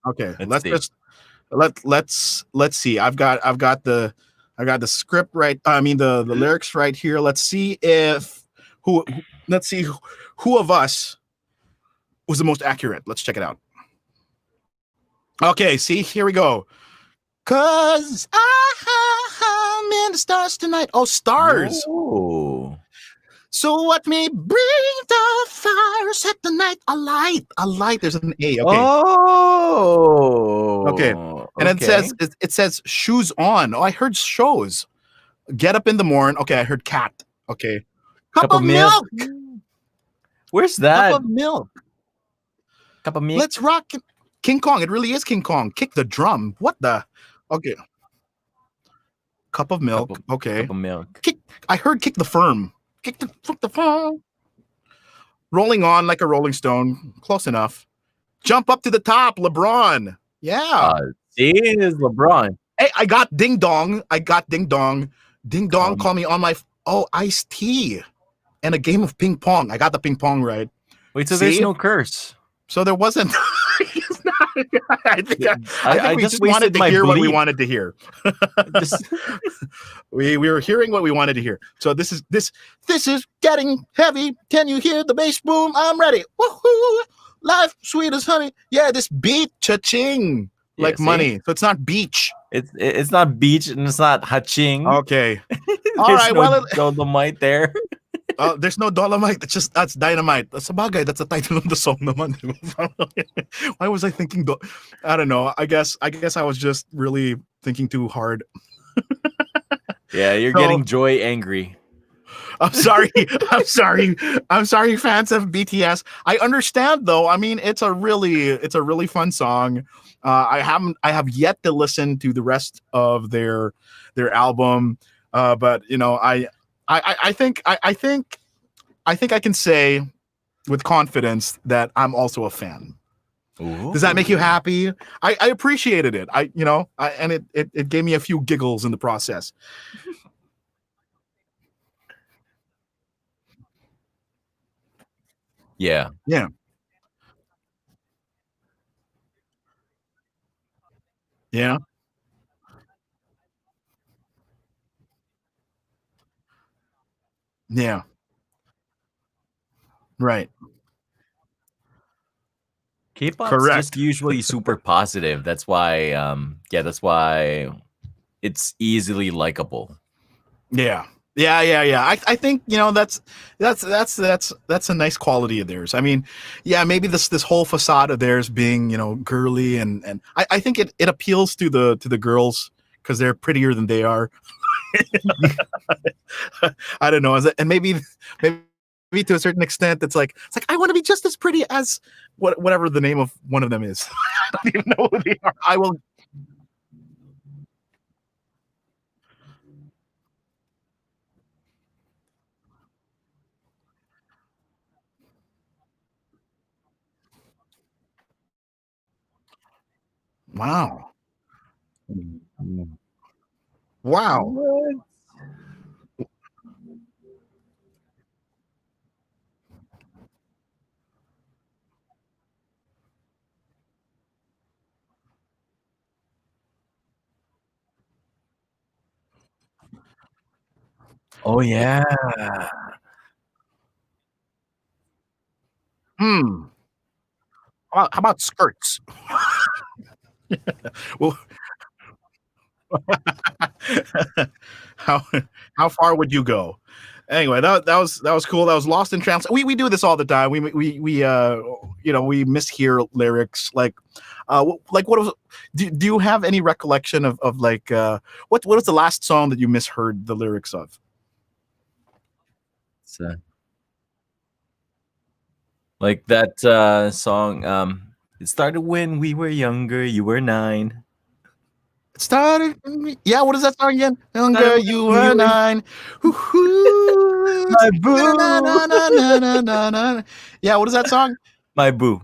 Okay. Let's see. Let's see. I've got the script right. I mean the lyrics right here. Let's see if let's see who of us was the most accurate. Let's check it out. Okay. See, here we go. 'Cause I'm in the stars tonight. Oh, stars. Ooh. So what me bring the fire, set the night alight. Alight. There's an A. Okay. Oh. Okay. And it says shoes on. Oh, I heard shows. Get up in the morning. Okay, I heard cat. Okay. Cup of milk. Where's that? Cup of milk. Cup of milk. Let's rock it. King Kong. It really is King Kong. Kick the drum. What the? Okay. Cup of milk. Okay. Cup of milk. I heard kick the firm. Kick the firm. Rolling on like a rolling stone. Close enough. Jump up to the top, LeBron. Yeah. See, it's LeBron. Hey, I got ding dong. Ding dong, call me on my iced tea. And a game of ping pong. I got the ping pong right. Wait, so there's See? no curse. So there wasn't. I think we just just wanted wasted to my hear what we bleep. wanted to hear. we were hearing what we wanted to hear. So this is getting heavy. Can you hear the bass boom? I'm ready. Woohoo! Life sweet as honey. Yeah, this beat cha-ching like see? money. So it's not beach. It's not beach and it's not hatching. Okay. All There's right. no Well, dolomite there. there's no dolomite. That's dynamite. That's a bagay. That's the title of the song naman. Why was I thinking? I don't know. I guess I was just really thinking too hard. Yeah, you're So- getting Joy angry. I'm sorry. I'm sorry, fans of BTS. I understand though. I mean, it's a really fun song. I have yet to listen to the rest of their album. But I think I can say with confidence that I'm also a fan. Does that make you happy? I appreciated it. And it gave me a few giggles in the process. Yeah. Yeah. Yeah. Yeah. Right. K-pop's Correct. just usually super positive. That's why that's why it's easily likable. Yeah. I think that's a nice quality of theirs. I mean, yeah, maybe this whole facade of theirs being girly and I think it appeals to the girls because they're prettier than they are. I don't know, and maybe to a certain extent, it's like I want to be just as pretty as whatever the name of one of them is. I don't even know who they are. I will. Wow. Mm. Wow. What? Oh yeah. Hmm. How about skirts? Well, how how far would you go? Anyway, that was cool. That was lost in trance. We do this all the time. We mishear lyrics. Like what was? Do you have any recollection of like what was the last song that you misheard the lyrics of? So, like that song. It started when we were younger. You were 9. It started. Yeah, what is that song again? Started Younger, when you we were were 9. Hoo-hoo. my Na, boo. na, na, na, na, na, na. Yeah, what is that song? My boo.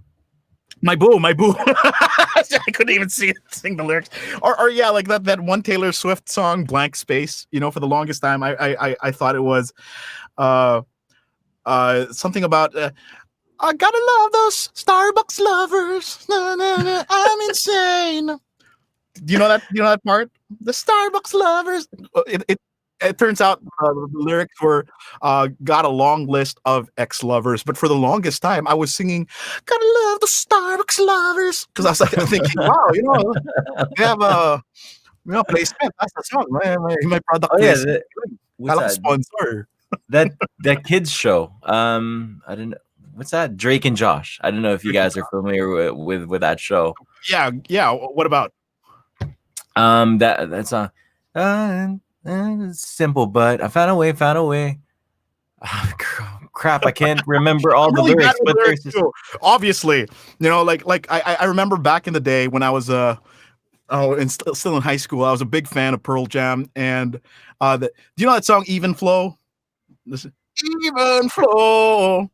My boo, my boo. I couldn't even sing the lyrics. Or yeah, like that one Taylor Swift song, Blank Space. For the longest time, I thought it was uh something about I gotta love those Starbucks lovers. Na, na, na, I'm insane. Do you know that? Do you know that part? The Starbucks lovers. It turns out the lyrics were got a long list of ex-lovers, but for the longest time I was singing "Gotta love the Starbucks lovers" because I was like thinking, wow, they have a placement. That's the song, right? My product Oh yeah. placement. What's Alam that? sponsor. That kids show. I don't know. What's that? Drake and Josh. I don't know if you guys are familiar with that show. Yeah. What about? That song. Simple, but I found a way. Found a way. Crap, I can't remember all the Really bad lyrics, with but lyrics there's too. Obviously, like I remember back in the day when I was still in high school, I was a big fan of Pearl Jam, and do you know that song "Even Flow"? Listen, "Even Flow,"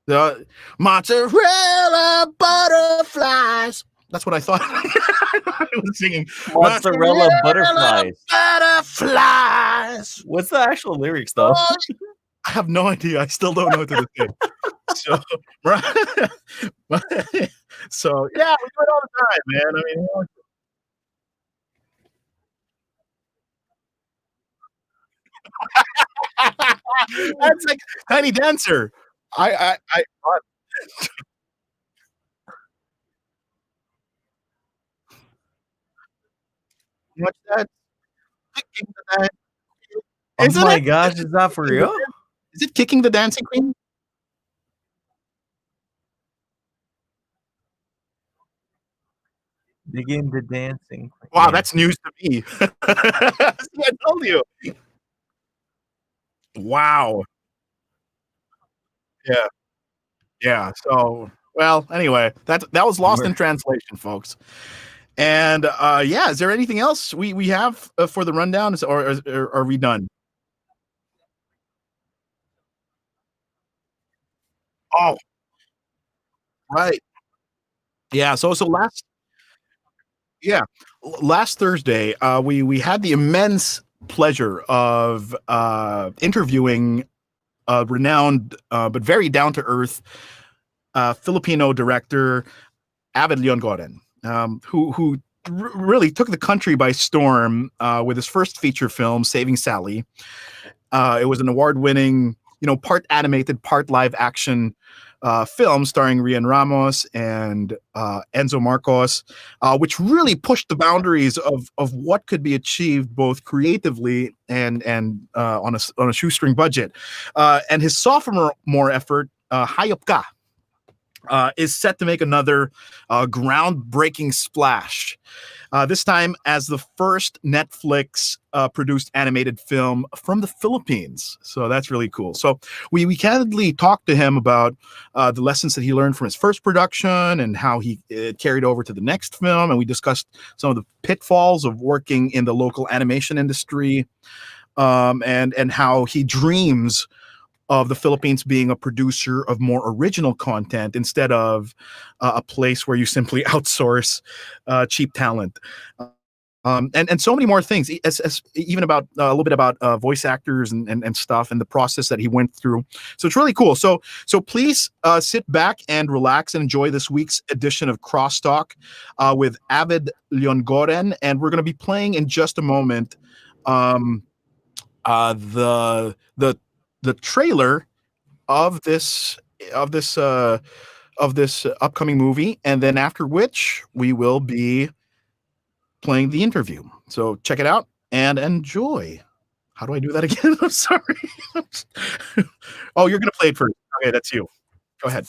the mozzarella butterflies. That's what I thought I was singing. mozzarella butterflies. Butterflies. What's the actual lyrics though? Oh, I have no idea. I still don't know to this day. So, right. So yeah, we do it all the time, man. I mean, that's like Tiny Dancer. I what's that? Kicking the Dan- Oh Isn't my it? gosh, is that for real? Is it Kicking the Dancing Queen? Begin the dancing. Wow, Yeah. that's news to me. See, I told you. Wow. Yeah. Yeah. So, well, anyway, that was lost in translation, folks. And yeah, is there anything else we have for the rundown, or are we done? Oh, right. Yeah. So last Thursday, we had the immense pleasure of interviewing a renowned but very down to earth Filipino director, Avid Liongoren, who really took the country by storm with his first feature film, Saving Sally. It was an award-winning, part animated, part live action film starring Rian Ramos and Enzo Marcos, which really pushed the boundaries of what could be achieved both creatively and on a shoestring budget. And his sophomore effort, Hayop Ka, is set to make another groundbreaking splash. This time as the first Netflix produced animated film from the Philippines. So that's really cool. So we candidly talked to him about the lessons that he learned from his first production and how he carried over to the next film. And we discussed some of the pitfalls of working in the local animation industry, and how he dreams of the Philippines being a producer of more original content instead of a place where you simply outsource cheap talent. And so many more things, as even about a little bit about voice actors and stuff and the process that he went through. So it's really cool. So please sit back and relax and enjoy this week's edition of Crosstalk with Avid Liongoren, and we're going to be playing in just a moment the trailer of this upcoming movie, and then after which we will be playing the interview. So check it out and enjoy. How do I do that again? I'm sorry. Oh, you're gonna play it first. Okay, that's you. Go ahead.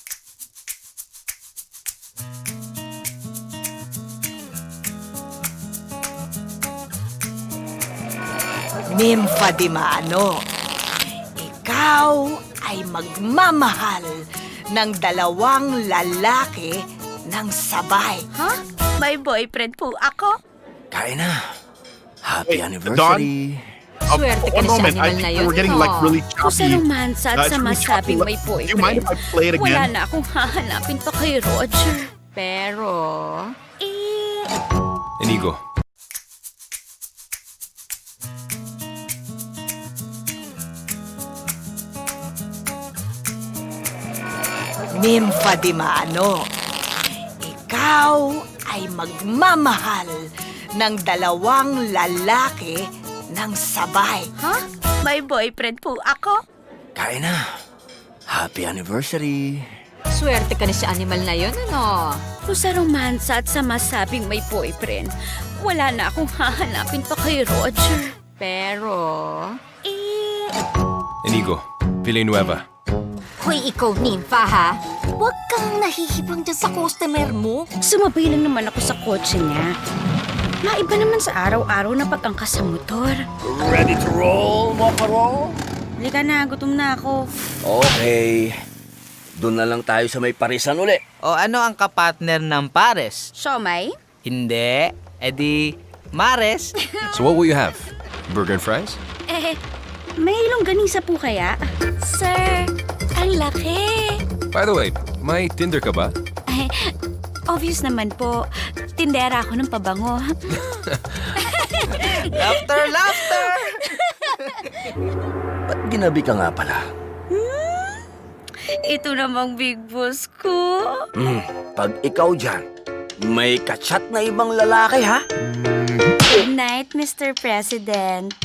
Nympha di Mano, ikaw ay magmamahal ng dalawang lalaki ng sabay. Ha? May boyfriend po ako? Kain na. Happy Wait, anniversary. Swerte ka One na sa moment. I animal think na yun. we're getting like really Kung sa choppy. romansa at It's sa really choppy. masabing may Do you mind boyfriend, if I play it wala again? na akong hahanapin pa kay Roger. Pero, Inigo. Nympha di Mano, ikaw ay magmamahal ng dalawang lalaki ng sabay. ha? May boyfriend po ako? Kain na. Happy anniversary. Swerte ka na sa animal na yun, ano? Kung sa romansa at sa masabing may boyfriend, wala na akong hahanapin pa kay Roger. Pero... Inigo. Villanueva. Hoy, ikaw, Nympha, ha? Huwag kang nahihibang dyan sa customer mo. Sumabay lang naman ako sa kotse niya. Maiba naman sa araw-araw na pag-angkas sa motor. Ready to roll, mga parol? Halika na, gutom na ako. Okay. Doon na lang tayo sa may parisan uli. O ano ang kapartner ng pares? Siomay? Hindi. Edi, Mares. So what will you have? Burger and fries? May longganisa po kaya? Sir, ang laki. By the way, may Tinder ka ba? Obvious naman po. Tindera ako ng pabango. Laughter, laughter! Ba't ginabi ka nga pala? Ito namang big boss ko. Pag ikaw dyan, may kachat na ibang lalaki, ha? Good night, Mr. President.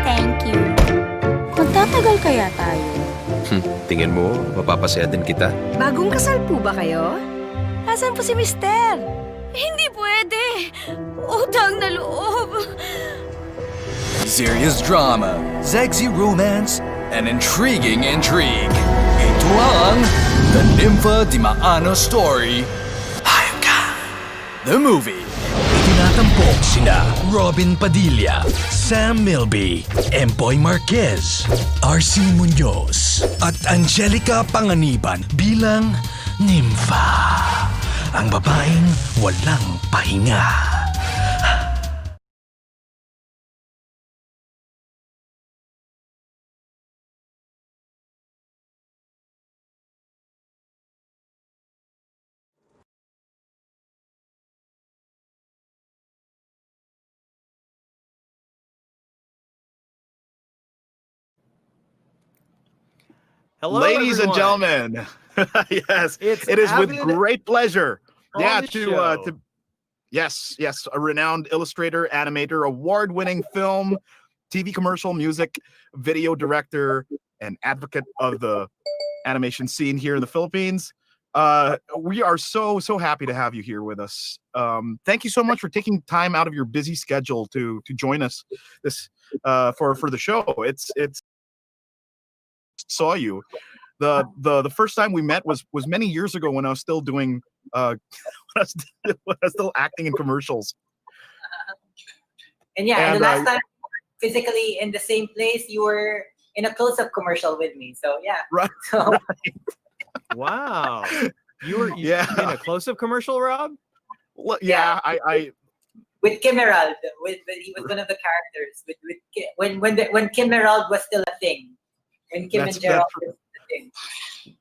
Thank you. Magtatagal kaya tayo? Tingin mo, mapapasaya din kita. Bagong kasal po ba kayo? Asan po si Mister? Hindi pwede. Utang na loob. Serious drama, sexy romance, and intriguing intrigue. Ito ang The Nympha Di Maano Story, Hayop Ka, the movie. Itinatampok sina Robin Padilla, Sam Milby, Empoy Marquez, RC Muñoz, at Angelica Panganiban bilang Nympha, ang babaeng walang pahinga. Hello, Ladies and everyone. gentlemen, yes, It's it is with Avid great pleasure. on Yeah, the to show. yes, a renowned illustrator, animator, award-winning film, TV commercial, music, video director, and advocate of the animation scene here in the Philippines. We are so happy to have you here with us. Thank you so much for taking time out of your busy schedule to join us this for the show. It's saw you. The first time we met was many years ago when I was still doing when I was still acting in commercials. And the last time physically in the same place, you were in a close-up commercial with me. So yeah. Right. So, Wow. You were Yeah. in a close-up commercial, Rob? Well, yeah, I with Kim Herald, he was one of the characters. When Kim Herald was still a thing. And Kim That's- and Gerald.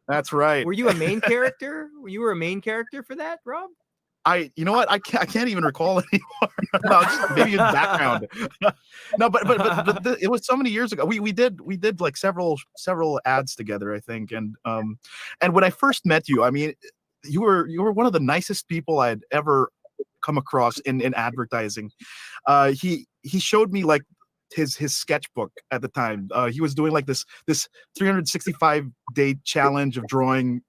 That's right. Were you a main character? You were a main character for that, Rob? You know what? I can't even recall anymore. No, just maybe in the background. No, but it was so many years ago. We did like several ads together, I think. And when I first met you, I mean, you were one of the nicest people I'd ever come across in advertising. He showed me like his sketchbook at the time. He was doing like this 365-day challenge of drawing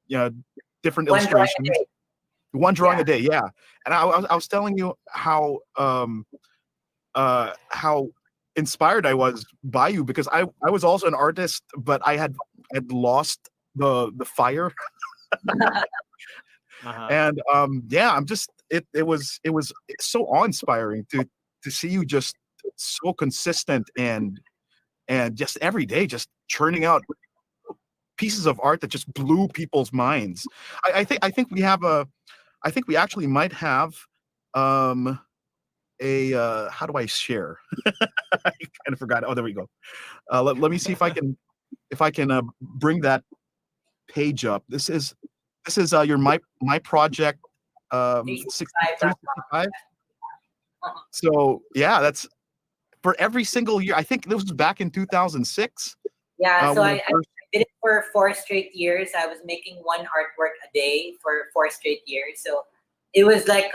different illustrations. One drawing a day, yeah. And I was telling you how inspired I was by you, because I was also an artist, but I had lost the fire. And yeah, it was so awe-inspiring to see you just so consistent and just every day just churning out pieces of art that just blew people's minds. I think we actually might have a how do I share? I kind of forgot. Oh, there we go. Let me see if I can bring that page up. This is your my project 365. So yeah, that's for every single year. I think this was back in 2006. Yeah, so I did it for 4 straight years. I was making one artwork a day for 4 straight years. So it was like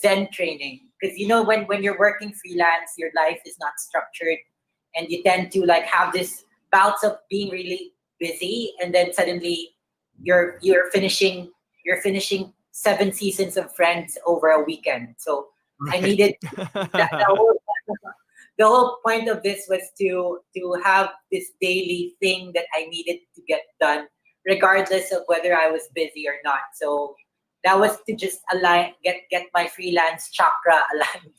Zen training, because you know when you're working freelance, your life is not structured, and you tend to like have this bouts of being really busy, and then suddenly you're finishing 7 seasons of Friends over a weekend. So I needed the whole point of this was to have this daily thing that I needed to get done, regardless of whether I was busy or not. So that was to just get my freelance chakra aligned.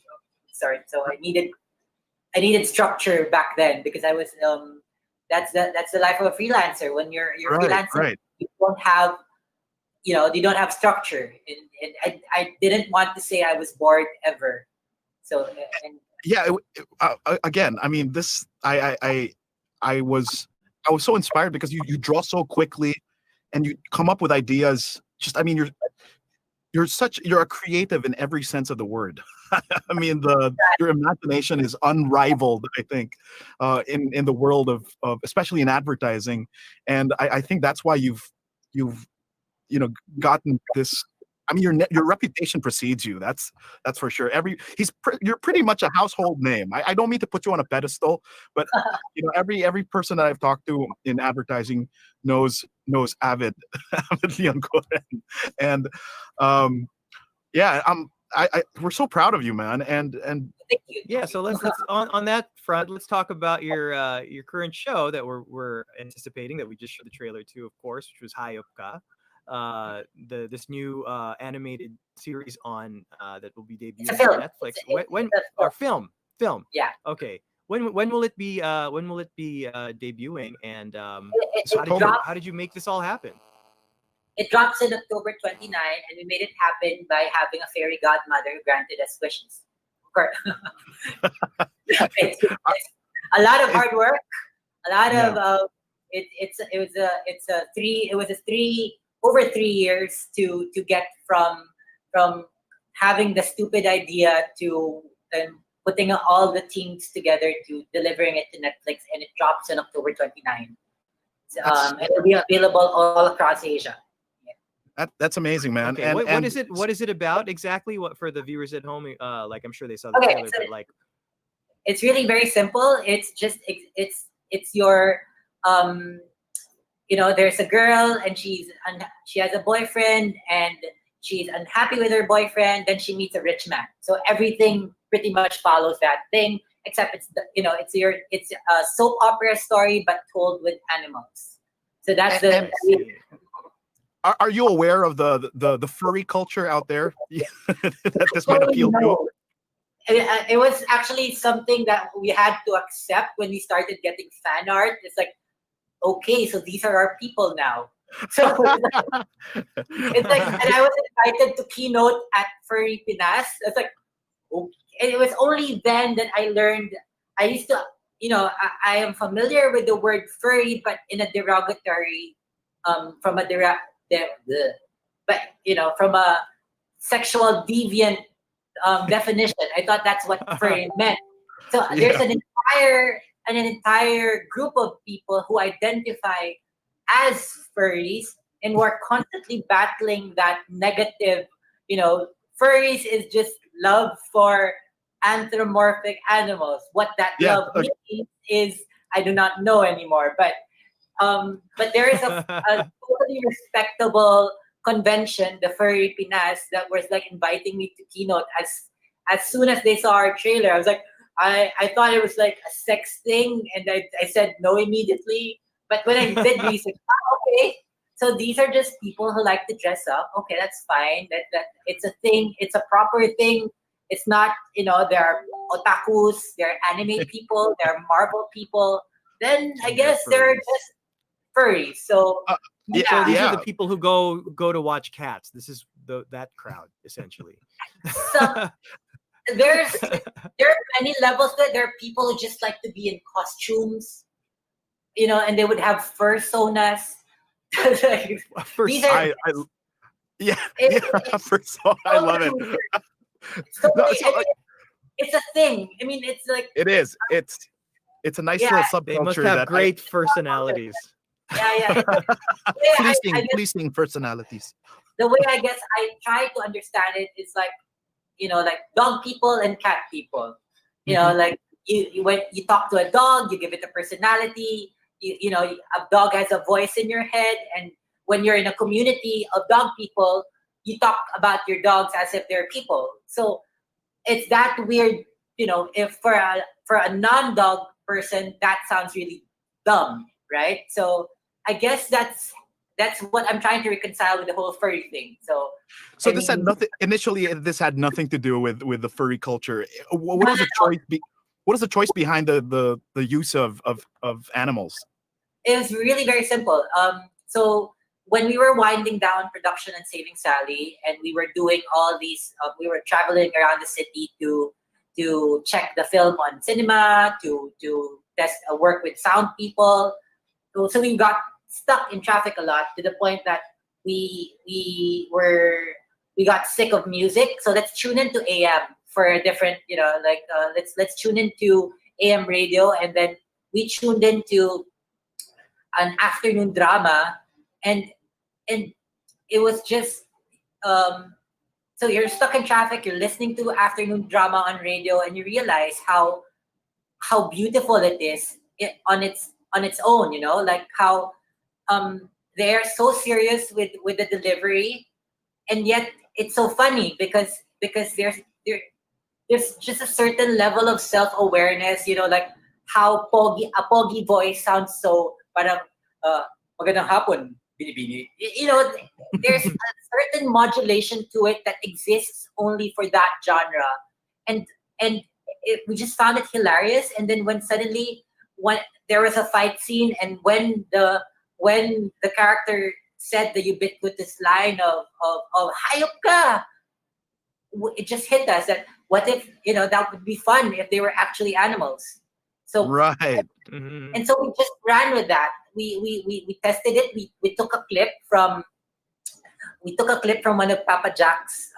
Sorry. So I needed structure back then, because I was that's the life of a freelancer. When you're freelancer, right. you don't have structure, and I didn't want to say I was bored ever. So yeah, again, I mean, this I was so inspired because you draw so quickly and you come up with ideas. Just, I mean, you're a creative in every sense of the word. I mean, your imagination is unrivaled, I think, in the world of especially in advertising. And I think that's why you've gotten this. I mean, your reputation precedes you. That's for sure. You're pretty much a household name. I don't mean to put you on a pedestal, but every person that I've talked to in advertising knows Avid Liongoren, and yeah, we're so proud of you, man. And yeah, so let's on that front, let's talk about your current show that we're anticipating, that we just showed the trailer to, of course, which was Hayop Ka. This new animated series on that will be debuting on Netflix. When or film? Yeah. Okay. When will it be debuting? And how did you make this all happen? It drops in October 29, and we made it happen by having a fairy godmother who granted us wishes. Of course. it's a lot of hard work. A lot of it was over 3 years to get from having the stupid idea to putting all the teams together to delivering it to Netflix, and it drops on October 29. It will be available all across Asia. That's amazing, man. Okay, and what is it about exactly? What, for the viewers at home, like I'm sure they saw the trailer, but like it's really very simple. It's just it's your there's a girl, and she has a boyfriend, and she's unhappy with her boyfriend. Then she meets a rich man. So everything pretty much follows that thing, except it's a soap opera story, but told with animals. So that's Are you aware of the furry culture out there that this might appeal to? It was actually something that we had to accept when we started getting fan art. It's like, okay, so these are our people now. So it's like, and I was invited to keynote at Furry Pinas. It's like, okay. And it was only then that I learned. I used to, I am familiar with the word furry, but in a derogatory, from a from a sexual deviant definition. I thought that's what furry meant. So there's an entire group of people who identify as furries and who are constantly battling that negative. Furries is just love for anthropomorphic animals. What that love means is I do not know anymore. But there is a totally respectable convention, the Furry Pinas, that was like inviting me to keynote. As soon as they saw our trailer, I was like, I thought it was like a sex thing, and I said no immediately. But when I did research, okay, so these are just people who like to dress up. Okay, that's fine. That it's a thing. It's a proper thing. It's not, there are otakus, there are anime people, there are Marvel people. Then I guess they're just furries. So so these are the people who go to watch cats. This is that crowd essentially. So there are many levels to it. There are people who just like to be in costumes, and they would have fursonas. These are, Fursona, I love it. So it's a thing. I mean, it's like it is. It's a nice little subculture. They must have great personalities. Yeah. Pleasing personalities. The way I guess I try to understand it is like, like dog people and cat people. Like when you talk to a dog, you give it a personality. A dog has a voice in your head, and when you're in a community of dog people, you talk about your dogs as if they're people. So it's that weird, if for a non-dog person, that sounds really dumb, right? So I guess that's what I'm trying to reconcile with the whole furry thing. So this had nothing initially. This had nothing to do with the furry culture. What is the choice? What is the choice behind the use of animals? It was really very simple. So when we were winding down production and Saving Sally, and we were doing all these, we were traveling around the city to check the film on cinema, to test work with sound people. So we got stuck in traffic a lot to the point that we got sick of music. So let's tune into AM for a different, let's tune into AM radio, and then we tuned into an afternoon drama, and it was just so you're stuck in traffic, you're listening to afternoon drama on radio, and you realize how beautiful it is on its own, like how they're so serious with the delivery, and yet it's so funny because there's just a certain level of self-awareness, like how a pogi voice sounds so parang magandang hapon, binibini. There's a certain modulation to it that exists only for that genre, and we just found it hilarious. And then when there was a fight scene, and when the character said the ubiquitous line of Hayop Ka, it just hit us that what if that would be fun if they were actually animals. So right. And so we just ran with that. We tested it. We took a clip from one of Papa Jack's.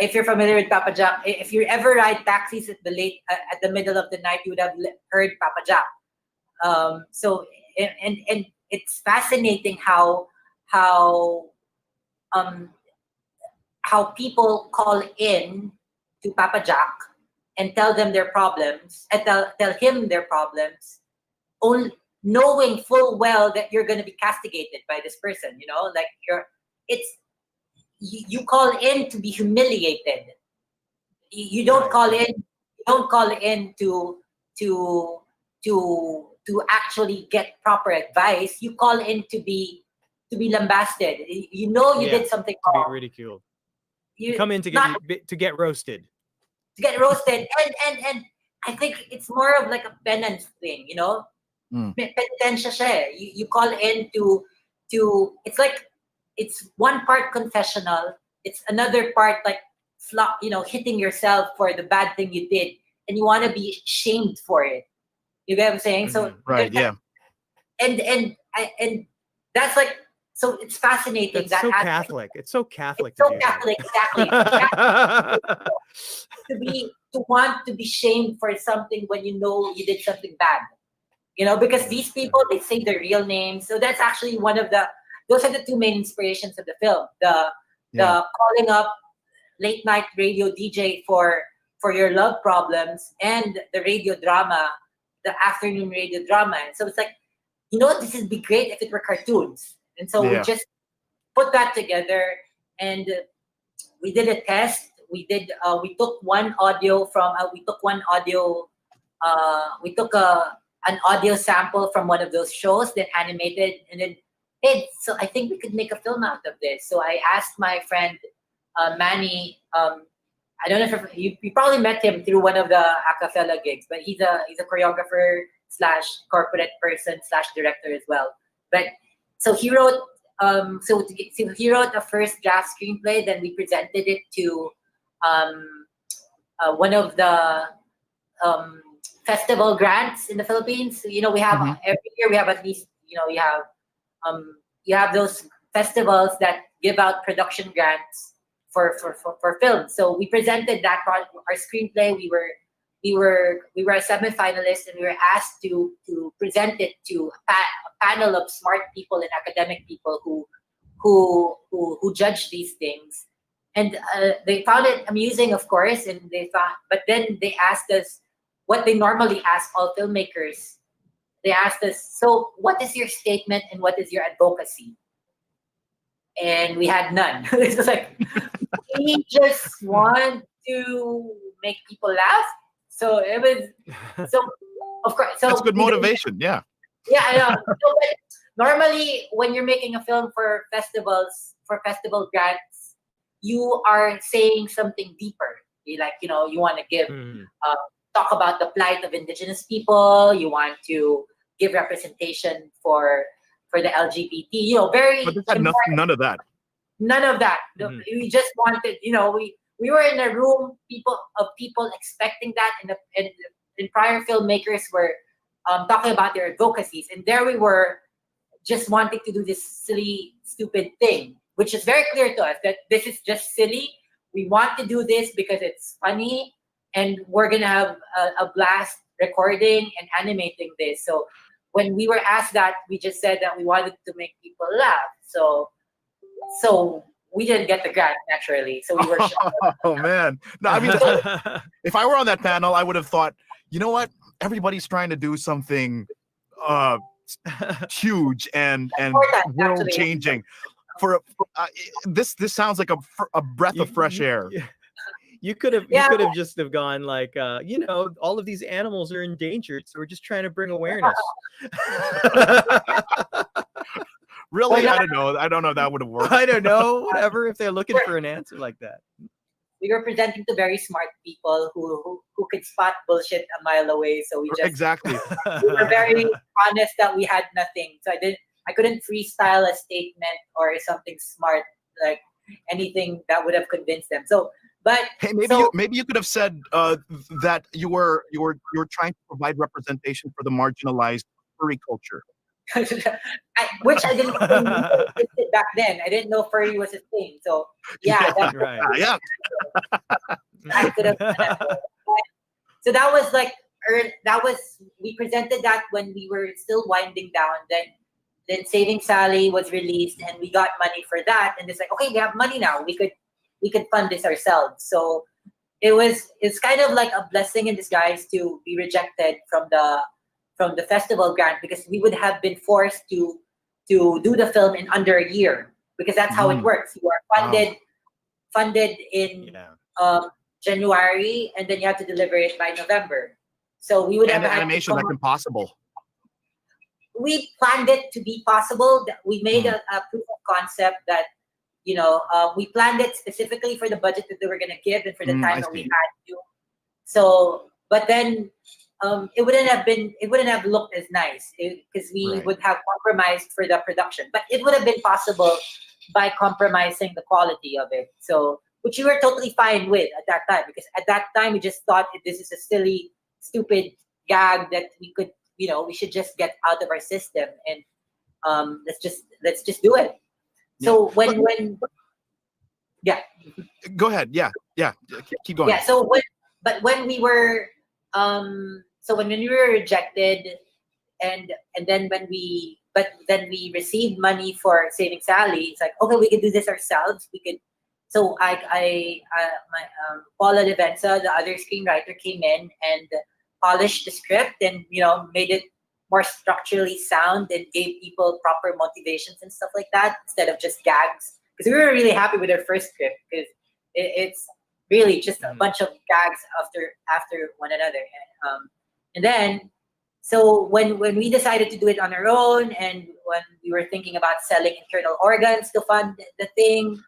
If you're familiar with Papa Jack, if you ever ride taxis at the middle of the night, you would have heard Papa Jack. So and it's fascinating how people call in to Papa Jack and tell them their problems, and tell him their problems, only knowing full well that you're going to be castigated by this person. Like you call in to be humiliated. You don't call in. You don't call in to actually get proper advice. You call in to be lambasted. You did something wrong. To be ridiculed. You come in to get roasted. To get roasted, and I think it's more of like a penance thing, Penitensya siya eh. You call in to it's like it's one part confessional, it's another part like hitting yourself for the bad thing you did, and you want to be shamed for it. You get what I'm saying? So Right, yeah. and that's like, so it's fascinating. That's that so aspect. Catholic. It's so Catholic It's so to do that. Catholic, exactly. to want to be shamed for something when you know you did something bad. You know, because these people, they say their real names. So that's actually those are the two main inspirations of the film. The calling up late night radio DJ for your love problems, and the radio drama, the afternoon radio drama. And so it's like, you know what, this would be great if it were cartoons. And so we just put that together, and we did a test. We took an audio sample from one of those shows, then animated, and then so I think we could make a film out of this. So I asked my friend Manny. I don't know if you probably met him through one of the Acapella gigs, but he's a choreographer / corporate person / director as well. But so he wrote he wrote a first draft screenplay. Then we presented it to one of the festival grants in the Philippines. So, you know, we have every year we have at least, you know, you have those festivals that give out production grants for films. So we presented our screenplay. We were a semi-finalist, and we were asked to present it to a panel of smart people and academic people who judge these things. And they found it amusing, of course, but then they asked us what they normally ask all filmmakers. They asked us, so what is your statement and what is your advocacy? And we had none. It was like, we just want to make people laugh. So it was, of course. So that's good motivation, yeah. Yeah, I know. So, but normally, when you're making a film for festivals, for festival grants, you are saying something deeper. You you want to give, talk about the plight of indigenous people. You want to give representation for the LGBT. You know, very. But none of that. None of that. We just wanted, you know, we were in a room of people expecting that, and prior filmmakers were talking about their advocacies, and there we were, just wanting to do this silly, stupid thing, which is very clear to us that this is just silly. We want to do this because it's funny, and we're gonna have a blast recording and animating this. So when we were asked that, we just said that we wanted to make people laugh. So we didn't get the grant, naturally. So we were shocked. Oh man. No, I mean, if I were on that panel, I would have thought, you know what? Everybody's trying to do something huge and world changing. This sounds like a breath of fresh air. You could have just have gone like, you know, all of these animals are endangered, so we're just trying to bring awareness. Really? I don't know. I don't know if that would have worked. I don't know. Whatever. If they're looking for an answer like that. We were presenting to very smart people who could spot bullshit a mile away. So we just exactly. We were very honest that we had nothing. So I couldn't freestyle a statement or something smart, like anything that would have convinced them. So, but hey, maybe you could have said that you were trying to provide representation for the marginalized furry culture. Which I didn't know back then. I didn't know furry was a thing. So yeah, right. Yeah. I could have. So that was we presented that when we were still winding down. Then Saving Sally was released, and we got money for that. And it's like, okay, we have money now. We could fund this ourselves. So it's kind of like a blessing in disguise to be rejected from the festival grant, because we would have been forced to do the film in under a year, because that's how it works. You are funded in January, and then you have to deliver it by November. So we would have had animation that's impossible. We planned it to be possible. We made a proof of concept that, you know, we planned it specifically for the budget that they were going to give and for the time that we had to. So, but then it wouldn't have looked as nice, because we would have compromised for the production. But it would have been possible by compromising the quality of it. So, which we were totally fine with at that time, because at that time we just thought this is a silly, stupid gag that we could, we should just get out of our system, and let's just do it. So when yeah, go ahead. Yeah, keep going. yeah. So when we were when we were rejected, and then when we received money for Saving Sally, it's like, okay, we can do this ourselves. We could. So Paula Levenza, the other screenwriter, came in and polished the script and made it more structurally sound and gave people proper motivations and stuff like that instead of just gags. Because we were really happy with our first script because it's really just a bunch of gags after one another. And then, so when we decided to do it on our own, and when we were thinking about selling internal organs to fund the thing,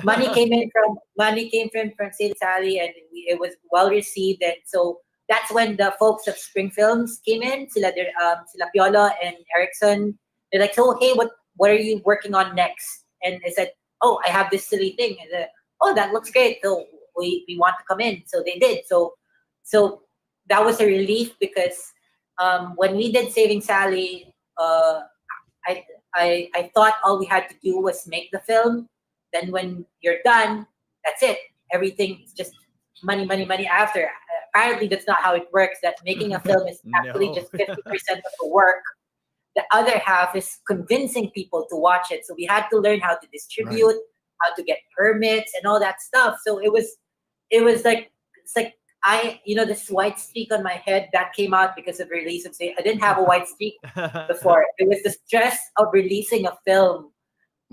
money came from St. Sally, and it was well received. And so that's when the folks of Spring Films came in, sila Piolo and Erickson. They're like, so hey, what are you working on next? And I said, oh, I have this silly thing. And said, oh, that looks great. So we want to come in. So they did. So that was a relief because when we did Saving Sally, I thought all we had to do was make the film. Then when you're done, that's it. Everything is just money after. Apparently, that's not how it works. That making a film is actually just 50% of the work. The other half is convincing people to watch it. So we had to learn how to distribute, how to get permits, and all that stuff. So it was like, it's like this white streak on my head that came out because of release of Say. I didn't have a white streak before. It was the stress of releasing a film,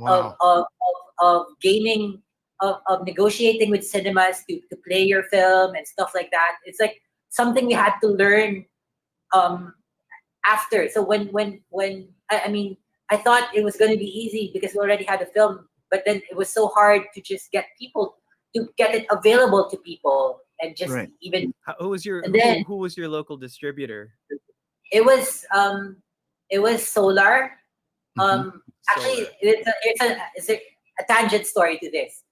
of gaining, of negotiating with cinemas to play your film and stuff like that. It's like something we had to learn after. So when I thought it was going to be easy because we already had a film, but then it was so hard to just get people to get it available to people and just even. Who was your local distributor? It was Solar. Actually, it's a tangent story to this.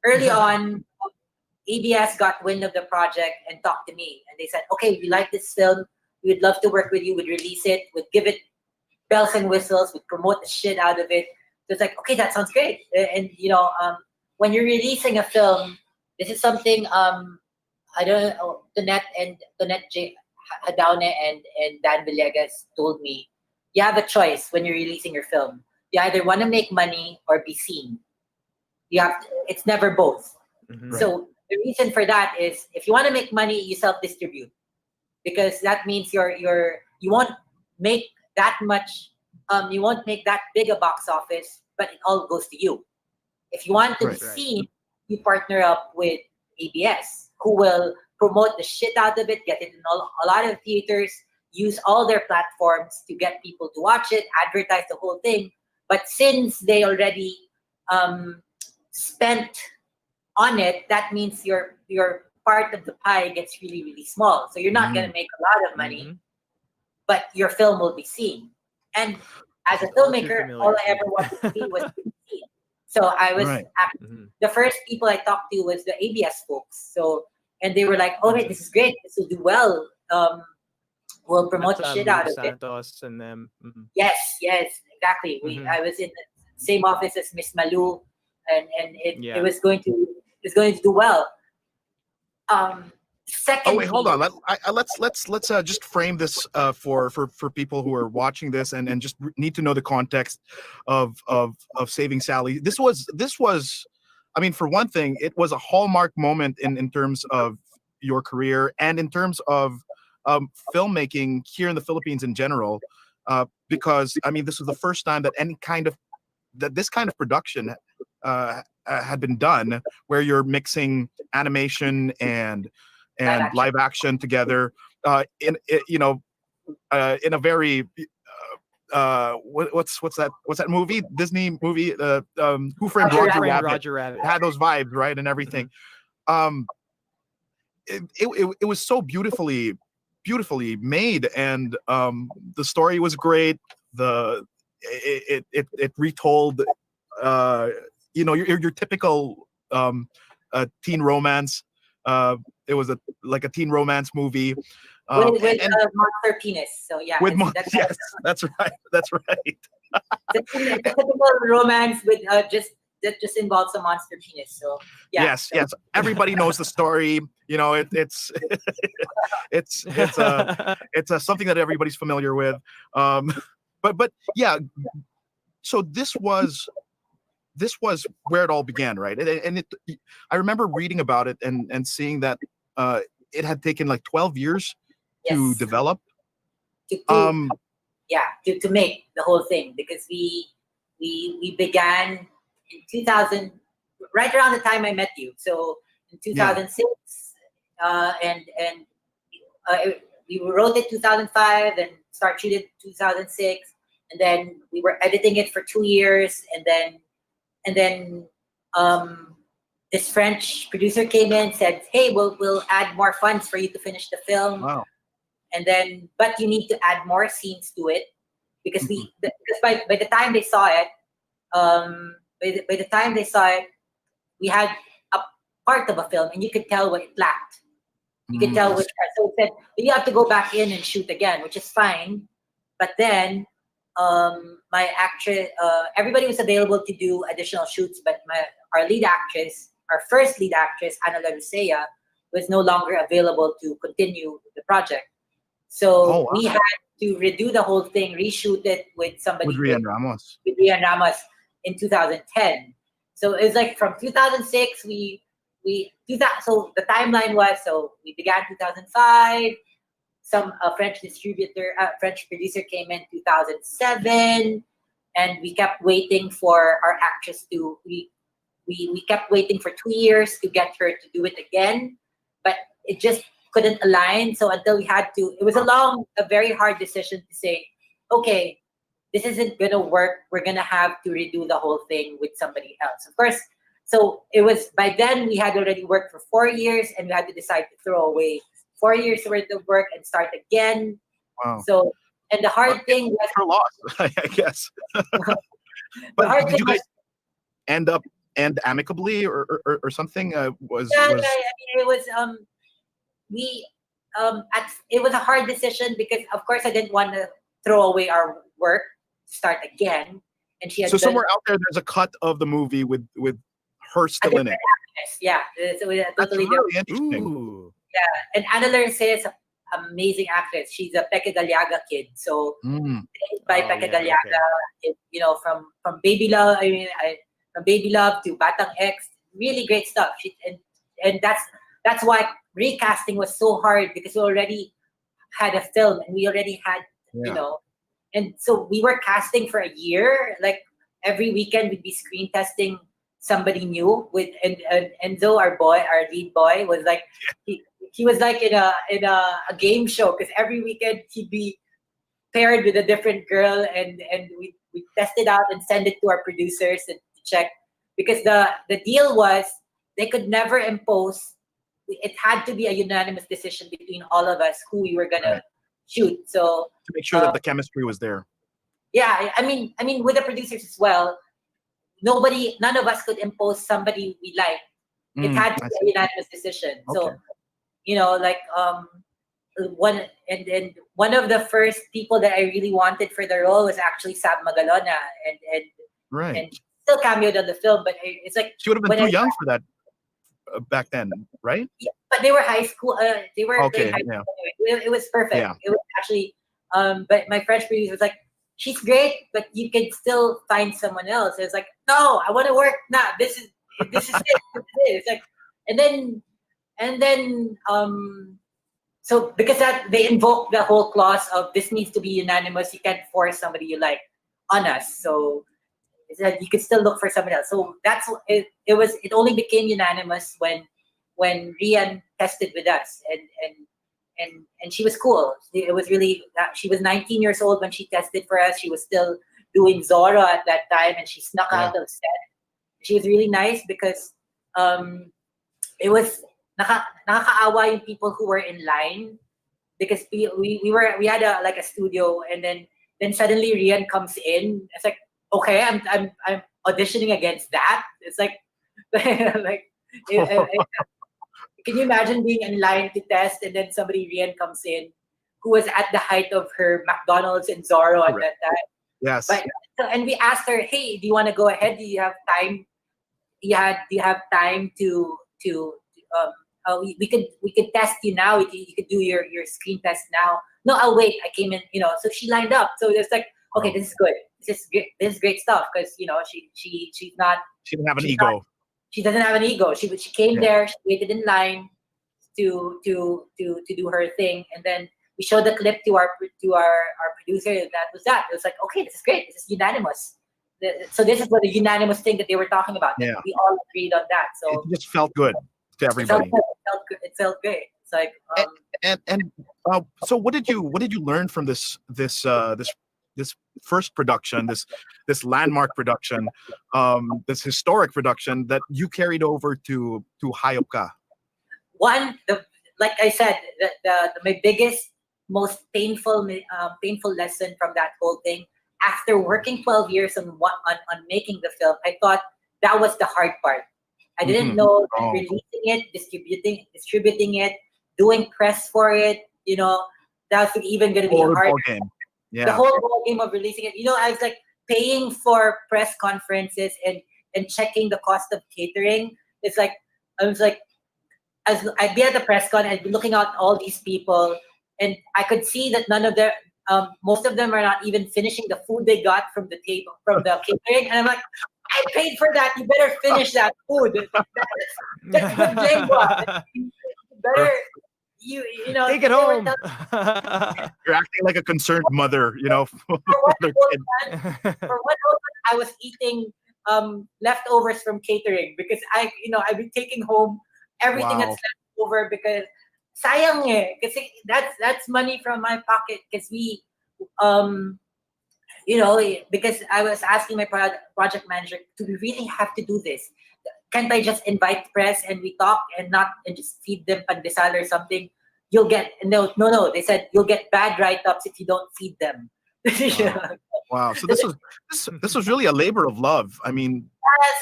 Early on, ABS got wind of the project and talked to me, and they said, "Okay, we like this film. We would love to work with you. We'd release it. We'd give it bells and whistles. We'd promote the shit out of it." So it's like, okay, that sounds great. And when you're releasing a film, this is something I don't know. Donette J. Hadaune and Dan Villegas told me. You have a choice when you're releasing your film. You either want to make money or be seen. It's never both. So the reason for that is if you want to make money, you self-distribute, because that means you won't make that much. You won't make that big a box office, but it all goes to you. If you want to be seen, you partner up with ABS, who will promote the shit out of it, get it in a lot of theaters, use all their platforms to get people to watch it, advertise the whole thing. But since they already spent on it, that means your part of the pie gets really, really small. So you're not going to make a lot of money, but your film will be seen. And as a filmmaker, all I ever wanted to be was to be seen. So I was the first people I talked to was the ABS folks. So, and they were like, "Oh, wait, this is great. This will do well. We'll promote the shit out of it." Santos and them. Yes, exactly. I was in the same office as Miss Malu, and it was going to do well. Second. Oh wait, hold on. Let's just frame this for people who are watching this and just need to know the context of Saving Sally. This was, I mean, for one thing, it was a hallmark moment in terms of your career and in terms of filmmaking here in the Philippines in general, because I mean, this was the first time that this kind of production had been done, where you're mixing animation and live action together in a very what's that movie, Disney movie, Who Framed Roger Rabbit. Had those vibes, right, and everything. It was so beautifully made, and the story was great. It retold your typical teen romance. It was like a teen romance movie. With monster penis. So yeah. With yes, that's right. That's right. The typical romance with that just involves a monster penis. So yeah. Yes, yes. Everybody knows the story. You know, it's something that everybody's familiar with. But yeah. So this was where it all began, right? And I remember reading about it and seeing that it had taken like 12 years to develop. To make the whole thing, because we began in 2000, right around the time I met you. So in 2006, we wrote it 2005, and start shooting 2006, and then we were editing it for 2 years, and then this French producer came in, said, "Hey, we'll add more funds for you to finish the film." Wow. And then, but you need to add more scenes to it, because by the time they saw it, we had a part of a film, and you could tell what it lacked. You could tell which part. So we said, you have to go back in and shoot again, which is fine. But then my actress, everybody was available to do additional shoots, but our first lead actress, Ana Larusea, was no longer available to continue the project. So we had to redo the whole thing, reshoot it with somebody. With Rian Ramos. With Rian Ramos in 2010. So it was like from 2006, so the timeline was, so we began 2005. A French French producer came in 2007, and we kept waiting for our actress to. We kept waiting for 2 years to get her to do it again, but it just couldn't align. So until we had to, it was a very hard decision to say, okay, this isn't gonna work. We're gonna have to redo the whole thing with somebody else. Of course. So it was, by then we had already worked for 4 years, and we had to decide to throw away 4 years worth of work and start again. Wow. So, and the hard thing was for loss, I guess. But did you guys end amicably or something? I mean, it was it was a hard decision, because of course I didn't want to throw away our work, start again. And she had somewhere out there's a cut of the movie with her still in it. Actress. Yeah, so we totally really interesting. Yeah, and Ana Larusea is an amazing actress. She's a Peque Galiaga kid. So by Peque Galiaga, you know, from Baby Love. I mean, from Baby Love to Batang X, really great stuff. And that's why recasting was so hard, because we already had a film, and we already had you know, and so we were casting for a year. Like every weekend, we'd be screen testing somebody new with and Enzo, our lead boy, was like he was like in a game show, because every weekend he'd be paired with a different girl, and we test it out and send it to our producers and check, because the deal was they could never impose. It had to be a unanimous decision between all of us who we were gonna shoot. So to make sure that the chemistry was there. Yeah, I mean with the producers as well. None of us could impose somebody we like. It had to be a unanimous decision. Okay. So, you know, like one of the first people that I really wanted for the role was actually Sab Magalona, and she still cameoed on the film, but it's like she would have been too young for that back then, right? Yeah, but they were high school. They were okay. High school. It was perfect. Yeah. It was actually, but my French producer was like, she's great, but you can still find someone else. It's like, no, I want to work now. This is it. It's like, and then so because that they invoke the whole clause of this needs to be unanimous. You can't force somebody you like on us. So it's that you could still look for someone else. So that's it. It only became unanimous when Rian tested with us, and she was cool. It was really, she was 19 years old when she tested for us. She was still doing Zorro at that time, and she snuck out of set. She was really nice, because it was nakakaawa yung people who were in line, because we had a studio, and then suddenly Rian comes in. It's like, okay, I'm auditioning against that. It's like like can you imagine being in line to test and then somebody Rian comes in who was at the height of her McDonald's and Zorro at that time. Yes. But and we asked her, hey, do you want to go ahead? Do you have time? Do you have time to we could test you now. You could do your screen test now. No, I'll wait. I came in, so she lined up. So it's like, okay, this is good. This is great stuff because she's not. She didn't have an ego. She doesn't have an ego. She came there. She waited in line to do her thing, and then we showed the clip to our producer, and that was that. It was like, okay, this is great. This is unanimous. So this is what the unanimous thing that they were talking about. Yeah. We all agreed on that. So it just felt good to everybody. It felt great. It's like so what did you learn from this first production, this landmark production, this historic production that you carried over to Hayop Ka? One, like I said, my biggest, most painful lesson from that whole thing. After working 12 years on making the film, I thought that was the hard part. I didn't know that releasing it, distributing it, doing press for it, that's even going to be hard. Game. Yeah. The whole ball game of releasing it. I was like paying for press conferences and checking the cost of catering. It's like I was like, as I'd be at the press con, I'd be looking at all these people, and I could see that none of their most of them are not even finishing the food they got from the table, from the catering. And I'm like, I paid for that. You better finish that food. That's good blame. You better, take it home. You're acting like a concerned mother, For what I was eating leftovers from catering because I've been taking home everything that's left over because sayang kasi that's money from my pocket because we because I was asking my project manager, do we really have to do this? Can't I just invite press and we talk and just feed them pandesal or something? You'll get no. They said you'll get bad write-ups if you don't feed them. Wow. So this was really a labor of love. I mean,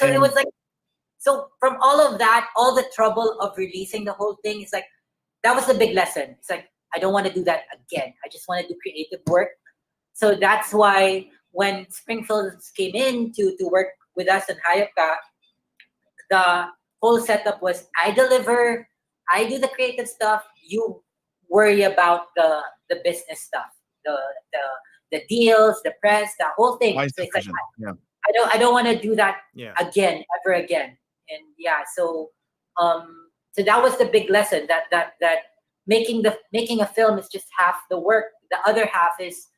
so it was like, so from all of that, all the trouble of releasing the whole thing, it's like that was the big lesson. It's like I don't want to do that again. I just want to do creative work. So that's why when Springfield came in to work with us in Hayop Ka, the whole setup was I deliver, I do the creative stuff, you worry about the business stuff, the deals, the press, the whole thing. So it's like, I don't want to do that again, ever again. And so that was the big lesson that making a film is just half the work. The other half is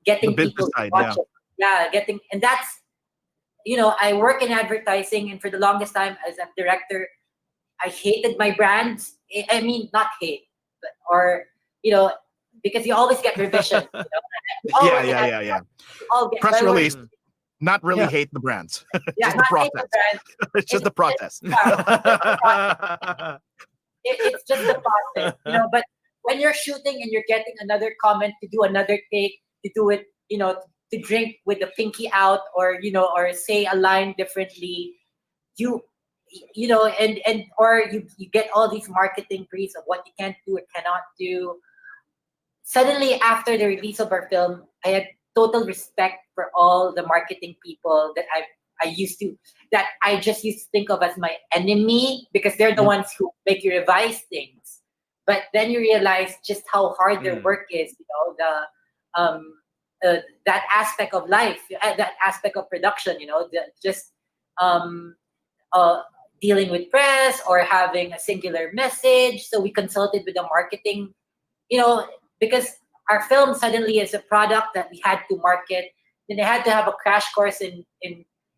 getting people to watch it. Yeah, and that's, I work in advertising, and for the longest time as a director, I hated my brands. I mean, not hate, but because you always get revision. Yeah. Press release. Not really hate the brands. Just the process. It's just the process. It's just the process, But when you're shooting and you're getting another comment to do another take, to do it, to drink with the pinky out, or say a line differently, you get all these marketing briefs of what you can't do or cannot do. Suddenly, after the release of our film, I had total respect for all the marketing people that I just used to think of as my enemy because they're the ones who make you revise things. But then you realize just how hard their work is, that aspect of life, that aspect of production, dealing with press or having a singular message. So we consulted with the marketing, because our film suddenly is a product that we had to market. Then I had to have a crash course in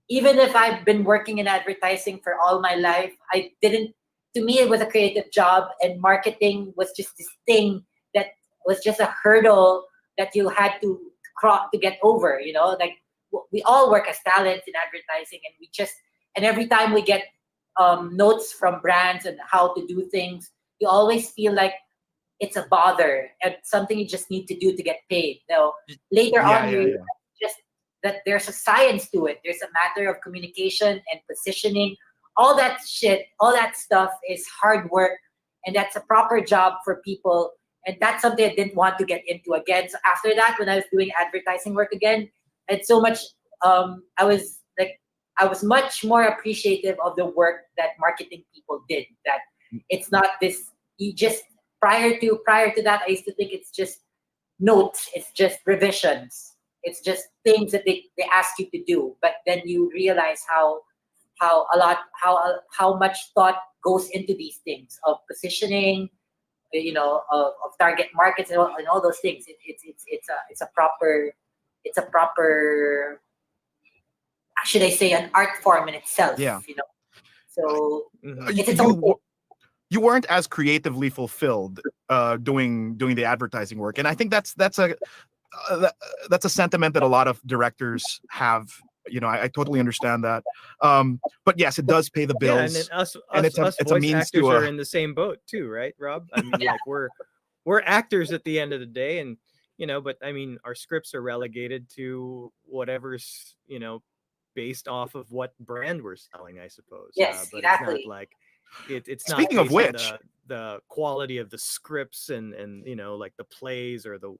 even if I've been working in advertising for all my life, to me, it was a creative job, and marketing was just this thing that was just a hurdle that you had to cross to get over, like we all work as talents in advertising, and every time we get notes from brands and how to do things, you always feel like it's a bother and something you just need to do to get paid. Later on, you realize just that there's a science to it. There's a matter of communication and positioning. All that shit, all that stuff is hard work and that's a proper job for people. And that's something I didn't want to get into again. So after that, when I was doing advertising work again, it's so much. I was much more appreciative of the work that marketing people did. That it's not this. You just prior to that, I used to think it's just notes. It's just revisions. It's just things that they ask you to do. But then you realize how much thought goes into these things of positioning, of target markets and all those things. It's a proper, should I say, an art form in itself. Yeah. So you weren't as creatively fulfilled doing the advertising work, and I think that's a sentiment that a lot of directors have. I totally understand that. But yes, it does pay the bills. Yeah, and us it's a voice means actors to are in the same boat too, right, Rob? I mean, like we're actors at the end of the day, and but I mean, our scripts are relegated to whatever's based off of what brand we're selling, I suppose. Yes, but exactly. It's not like it's not Speaking of based on which, the quality of the scripts and like the plays or the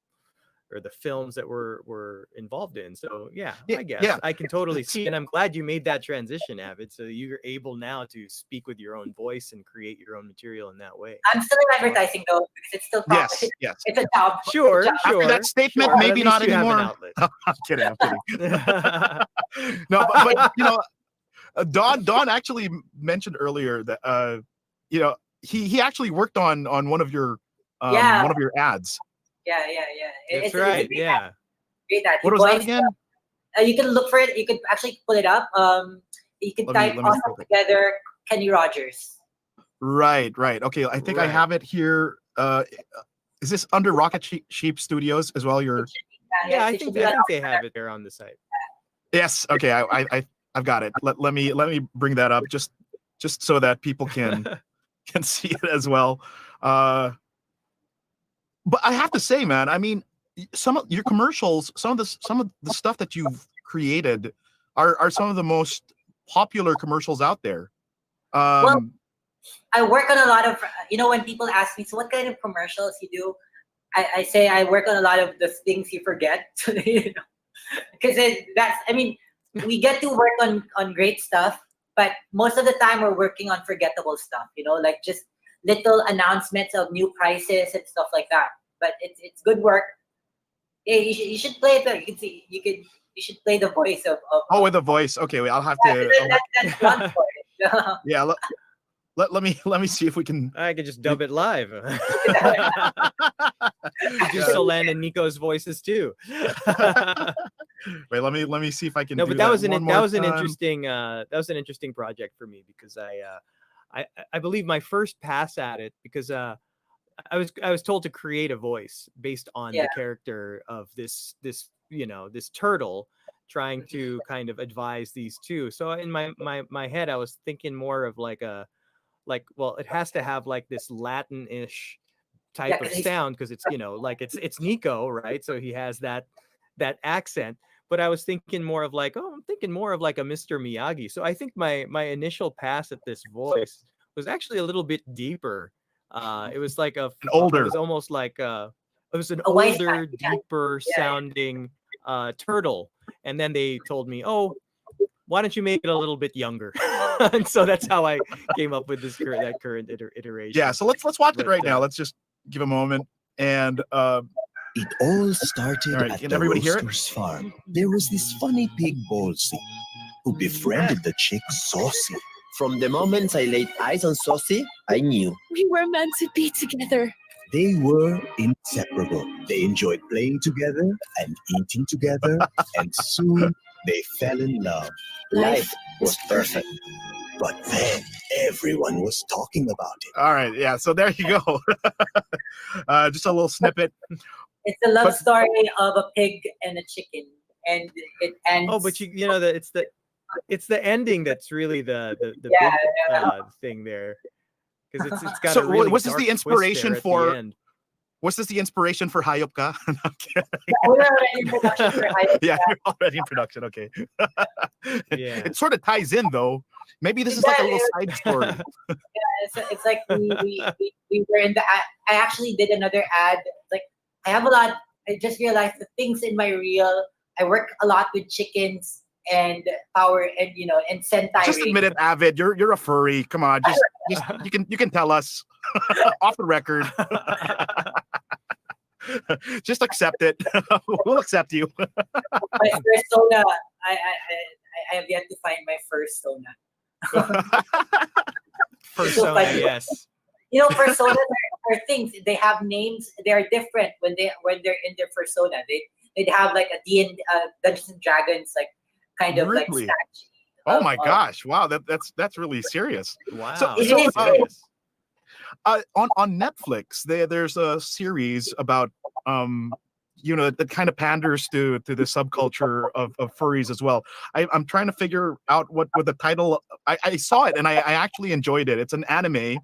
films that we're involved in. So I guess I can totally see, and I'm glad you made that transition, Avid, so you're able now to speak with your own voice and create your own material in that way. I'm still in advertising though, because it's still profit. Yes. It's a job. Sure. After that statement, sure. maybe not At least you have an anymore. outlet. I'm kidding. No, but Don actually mentioned earlier that he actually worked on one of your ads. Yeah. That's right. Great ad. What was that again? You can look for it. You can actually pull it up. You can type Awesome Together Kenny Rogers. Right. Okay, I think I have it here. Is this under Rocket Sheep Studios as well? I think they have it there on the site. Yes. Okay. I've got it. Let me bring that up just so that people can see it as well. But I have to say, man, I mean, some of your commercials, some of the stuff that you've created are some of the most popular commercials out there. Well, I work on a lot of, when people ask me, so what kind of commercials you do? I say I work on a lot of the things you forget, because we get to work on great stuff, but most of the time we're working on forgettable stuff, like just little announcements of new prices and stuff like that. But it's good work. Yeah, you should play it. You can see you should play the voice of with the voice. Okay, wait, I'll have to. That's one for it. Yeah, let me see if we can. I can just dub it live. Do Solan and Nico's voices too. Wait, let me see if I can. No, do but that was an interesting project for me, because I believe my first pass at it, because I was told to create a voice based on the character of this turtle trying to kind of advise these two. So in my head, I was thinking more of it has to have like this Latin-ish type of sound, because it's it's Nico, right? So he has that accent. But I was thinking more of like a Mr. Miyagi. So I think my initial pass at this voice was actually a little bit deeper. It was like an older. It was almost like it was an older, deeper sounding turtle. And then they told me, why don't you make it a little bit younger? And so that's how I came up with this current iteration. Yeah, so let's watch it right now. Let's just give a moment. And it all started right, at can the everybody hear it? Roaster's farm. There was this funny pig Ballsy who befriended the chick Saucy. From the moment I laid eyes on Saucy, I knew. We were meant to be together. They were inseparable. They enjoyed playing together and eating together, and soon they fell in love. Life was perfect. But then everyone was talking about it. All right, yeah, so there you go. Just a little snippet. It's a love story of a pig and a chicken, and it ends. Oh, but it's the ending that's really the big thing there, because it's got a really was this dark the inspiration twist there at the end. Was this the inspiration for Hayop Ka? We're already in production for Hayop Ka. Yeah, you're already in production. Okay. Yeah. It sort of ties in though. Maybe this is like a little side story. It's like we were in the ad. I actually did another ad. Like I have a lot. I just realized the things in my reel. I work a lot with chickens and power and and Sentai. Just admit it, Avid. You're a furry. Come on, just you can tell us off the record. Just accept it. We'll accept you. My persona. I have yet to find my persona. Persona, yes. Personas are things. They have names. They are different when they're in their persona. They'd have like a Dungeons and Dragons kind of like statue. Oh my gosh! Wow, that's really serious. Wow. On Netflix, there's a series about that kind of panders to the subculture of furries as well. I'm trying to figure out what the title. I saw it and I actually enjoyed it. It's an anime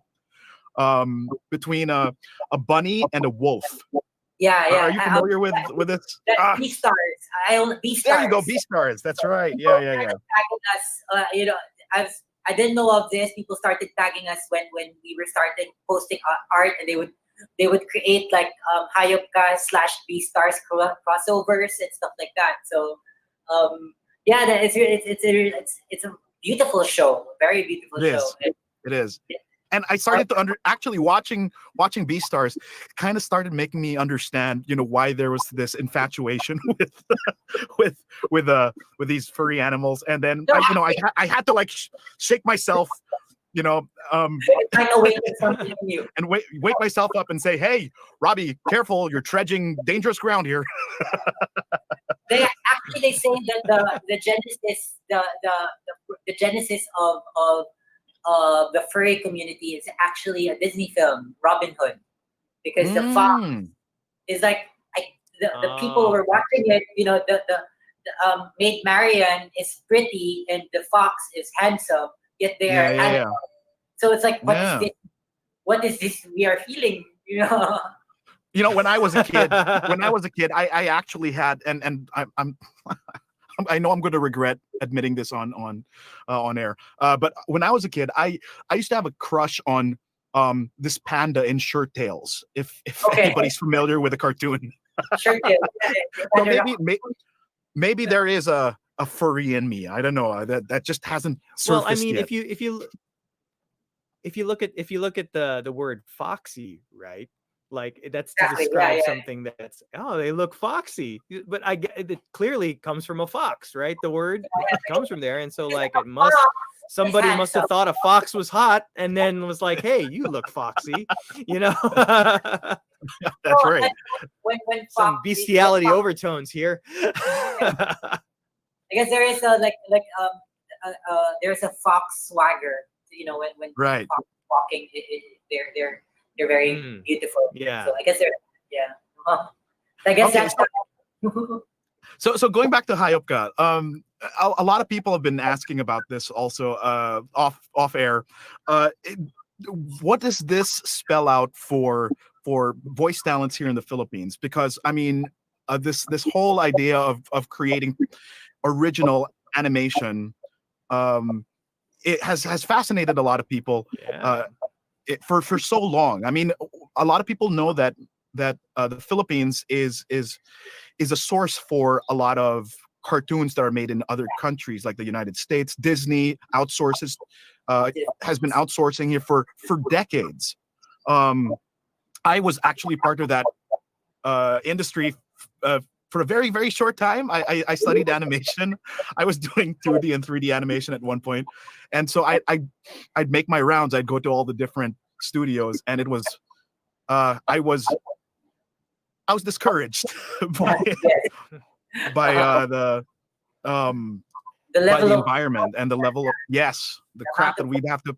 between a bunny and a wolf. Yeah. Are you familiar with this? Beastars. Beastars. There you go, Beastars. That's right. Yeah. Tagging us, I didn't know of this. People started tagging us when we were starting posting art, and they would create like Hayop Ka / Beastars crossovers and stuff like that. So it's a beautiful show, very beautiful show. It is. And I started to actually watching Beastars kind of started making me understand, why there was this infatuation with these furry animals. And then I had to like shake myself, and wake myself up and say, "Hey, Robbie, careful! You're treading dangerous ground here." They say that the genesis the genesis of the furry community is actually a Disney film, Robin Hood, because the fox is like the people who were watching it. The Maid Marian is pretty and the fox is handsome, yet they are animals. So it's like, what is this we are feeling? When I was a kid, I actually had, and I'm I know I'm going to regret admitting this on air. But when I was a kid, I used to have a crush on this panda in Shirt Tales. If anybody's familiar with the cartoon, Shirt Tales. So maybe there is a furry in me. I don't know. That just hasn't surfaced. Well, I mean, yet. if you look at the word foxy, right? Like that's to describe something that's they look foxy, but it clearly comes from a fox, right? The word comes from there, and so like somebody must have thought a fox was hot, and then was like, "Hey, you look foxy," That's right. When some bestiality overtones here. I guess there is there's a fox swagger, when right. fox walking, they're very beautiful. Yeah. So I guess I guess that's. So going back to Hayop Ka, a lot of people have been asking about this also off air. What does this spell out for voice talents here in the Philippines? Because I mean, this whole idea of creating original animation, it has fascinated a lot of people. For so long. I mean, a lot of people know that the Philippines is a source for a lot of cartoons that are made in other countries like the United States. Disney outsources has been outsourcing here for decades. I was actually part of that industry for a very, very short time. I studied animation. I was doing 2D and 3D animation at one point. And so I'd make my rounds. I'd go to all the different studios, and it was I was discouraged by the environment and the level of the crap that we'd have to.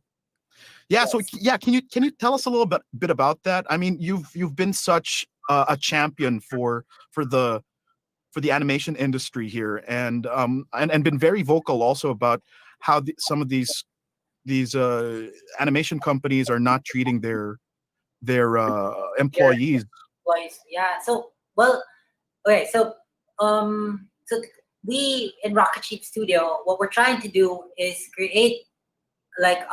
So can you tell us a little bit about that? I mean, you've been such a champion for the animation industry here, and been very vocal also about how some of these animation companies are not treating their employees. Yeah. So we in Rocket Sheep Studio, what we're trying to do is create like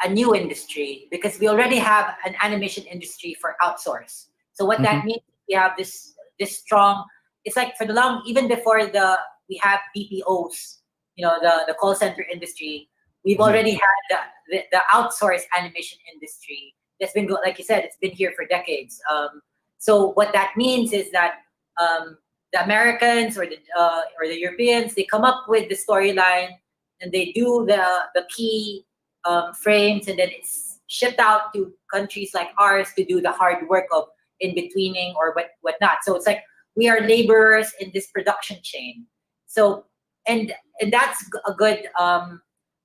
a new industry because we already have an animation industry for outsource. So what that means, we have this strong. It's like for the long, even before we have BPOs, the call center industry. We've already had the outsourced animation industry that's been like you said, it's been here for decades. So what that means is that the Americans or the Europeans, they come up with the storyline and they do the key frames, and then it's shipped out to countries like ours to do the hard work of in betweening or whatnot. So it's like we are laborers in this production chain. So and that's a good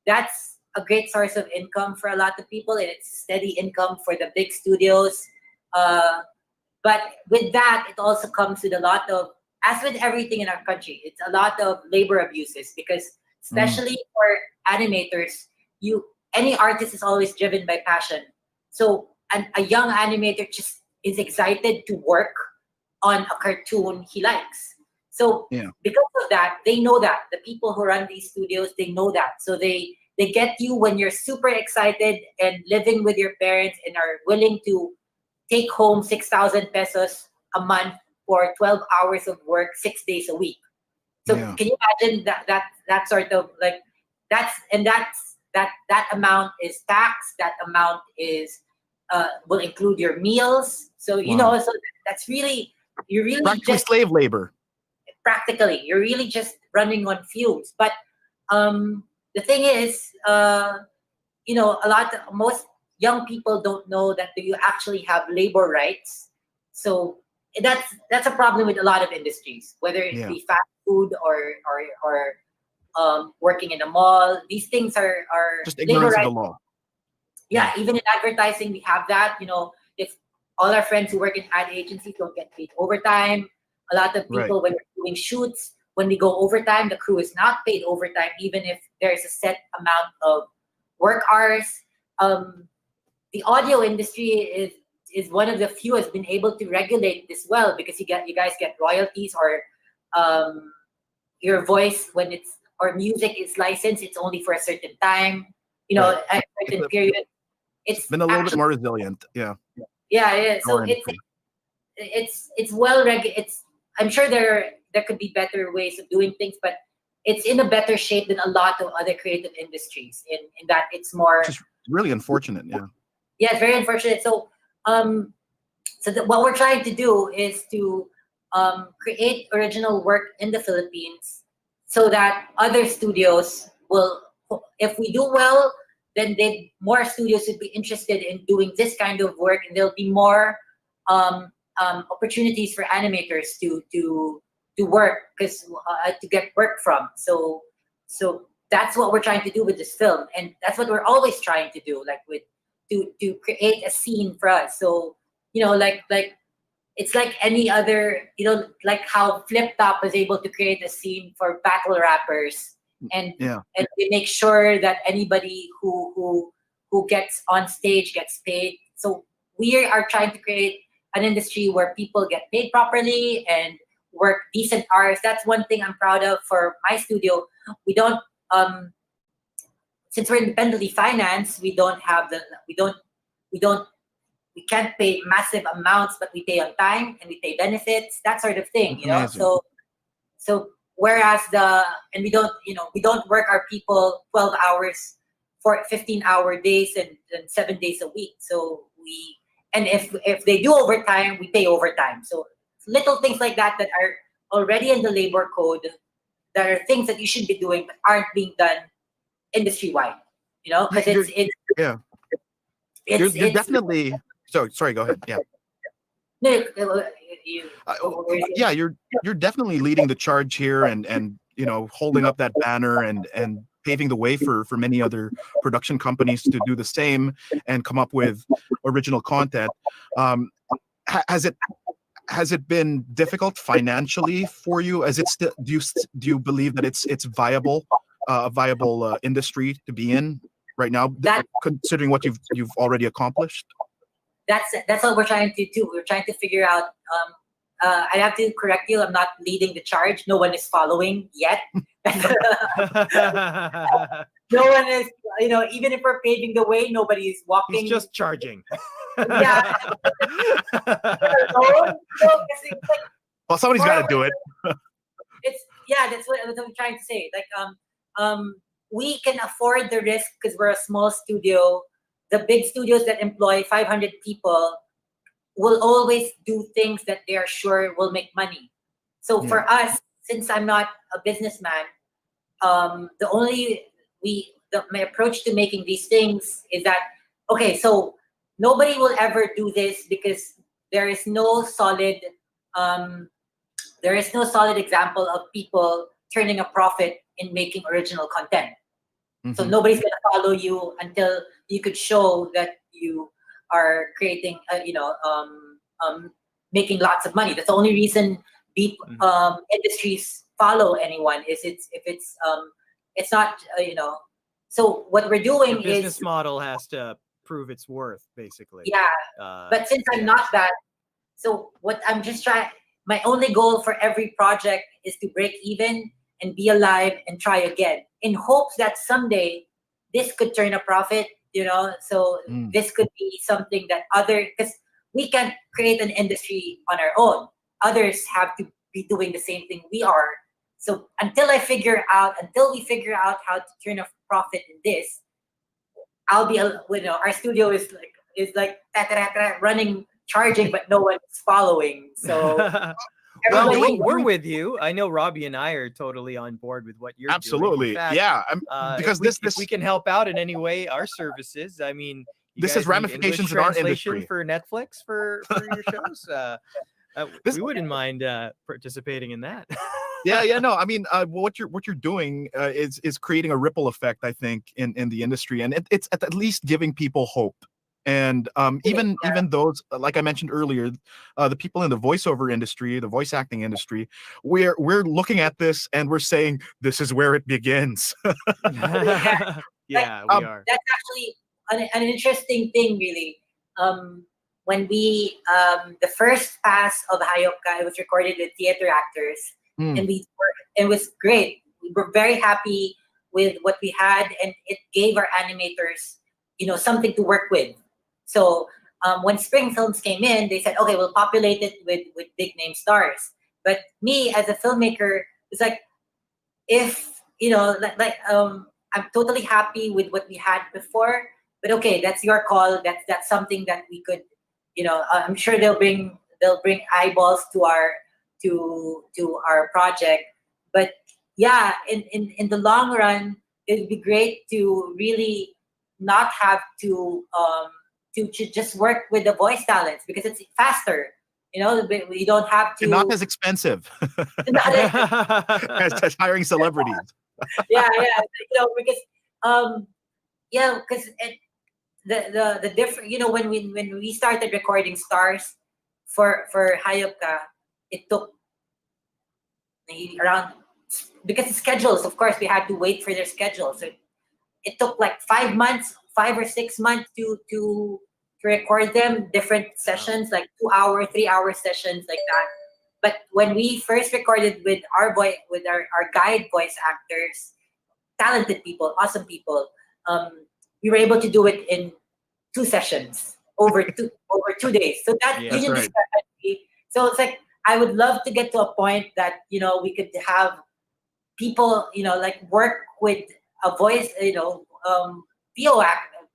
that's a great source of income for a lot of people, and it's steady income for the big studios. But with that, it also comes with a lot of, as with everything in our country, it's a lot of labor abuses because especially for animators, any artist is always driven by passion. So a young animator just is excited to work on a cartoon he likes. So because of that, they know that. The people who run these studios, they know that. So they get you when you're super excited and living with your parents and are willing to take home 6,000 pesos a month for 12 hours of work, 6 days a week. So can you imagine that sort of like that amount is taxed, that amount is will include your meals. So so that's really practically just slave labor. Practically, you're really just running on fumes. But the thing is, most young people don't know that you actually have labor rights. So that's a problem with a lot of industries, whether it be fast food or working in a mall. These things are just ignorance of the law. Yeah, even in advertising, we have that. If all our friends who work in ad agencies don't get paid overtime, a lot of people when we're doing shoots, when we go overtime, the crew is not paid overtime, even if there's a set amount of work hours. The audio industry is one of the few has been able to regulate this well because you guys get royalties or your voice when it's or music is licensed, it's only for a certain time. At a certain period. It's been a little bit more resilient. Yeah. So it's well regulated. I'm sure there could be better ways of doing things, but it's in a better shape than a lot of other creative industries in that it's more. Just really unfortunate. Yeah. Yeah, it's very unfortunate. So, what we're trying to do is to create original work in the Philippines, so that other studios will, if we do well, then more studios would be interested in doing this kind of work, and there'll be more opportunities for animators to work to get work from. So that's what we're trying to do with this film, and that's what we're always trying to do, like to create a scene for us. So like it's like any other, like how Flip Top was able to create a scene for battle rappers, and we make sure that anybody who gets on stage gets paid. So we are trying to create an industry where people get paid properly and work decent hours. That's one thing I'm proud of for my studio. We don't since we're independently financed, we can't pay massive amounts, but we pay on time and we pay benefits, that sort of thing, So whereas we don't work our people 12 hours for 15-hour days and 7 days a week. So if they do overtime, we pay overtime. So little things like that are already in the labor code, that are things that you should be doing but aren't being done industry-wide, because you're definitely. So sorry, go ahead. Yeah. You're definitely leading the charge here, and holding up that banner and paving the way for many other production companies to do the same and come up with original content. Has it been difficult financially for you? Do you believe that it's a viable industry to be in right now, considering what you've already accomplished? That's what we're trying to do. We're trying to figure out I have to correct you. I'm not leading the charge. No one is following yet. No one is, even if we're paving the way, nobody is walking. He's just charging. Yeah. Well, somebody's got to do it. That's what I'm trying to say. Like, we can afford the risk because we're a small studio. The big studios that employ 500 people will always do things that they are sure will make money. So for us, since I'm not a businessman, my approach to making these things is that, okay, so nobody will ever do this because there is no solid example of people turning a profit in making original content. So nobody's going to follow you until you could show that you are creating, making lots of money. That's the only reason industries follow anyone is it's not, So what we're doing the business model has to prove its worth, basically. Yeah, but since I'm not that, so what I'm just trying. My only goal for every project is to break even and be alive and try again, in hopes that someday this could turn a profit. So this could be something that because we can't create an industry on our own. Others have to be doing the same thing we are. So until we figure out how to turn a profit in this, I'll be, our studio is like running, charging, but no one's following. So well, we're with you. I know Robbie and I are totally on board with what you're Absolutely. doing. Absolutely. Yeah. Because if we can help out in any way, our services. I mean, this has ramifications in our industry for Netflix for your shows. We wouldn't mind participating in that. No, I mean, what you're doing is creating a ripple effect, I think, in the industry, and it's at least giving people hope. And even those, like I mentioned earlier, the people in the voiceover industry, the voice acting industry, we're looking at this and we're saying this is where it begins. Yeah, we are. That's actually an interesting thing, really. When we the first pass of Hayop Ka, it was recorded with theater actors, and it was great. We were very happy with what we had, and it gave our animators, something to work with. So when Spring Films came in, they said, okay, we'll populate it with big name stars. But me as a filmmaker, it's like, I'm totally happy with what we had before, but okay, that's your call. That's something that we could, I'm sure they'll bring eyeballs to our project. But yeah, in the long run, it'd be great to really not have to just work with the voice talents because it's faster. We don't have to. And not as expensive as hiring celebrities. Because the different. When we started recording stars for Hayop Ka, it took around, because the schedules. Of course, we had to wait for their schedules. So it took like 5 or 6 months to record them, different sessions, like 2-hour, 3-hour sessions like that. But when we first recorded with our guide voice actors, talented people, awesome people, we were able to do it in 2 sessions over 2 days. So that So it's like, I would love to get to a point that we could have people work with a voice, VO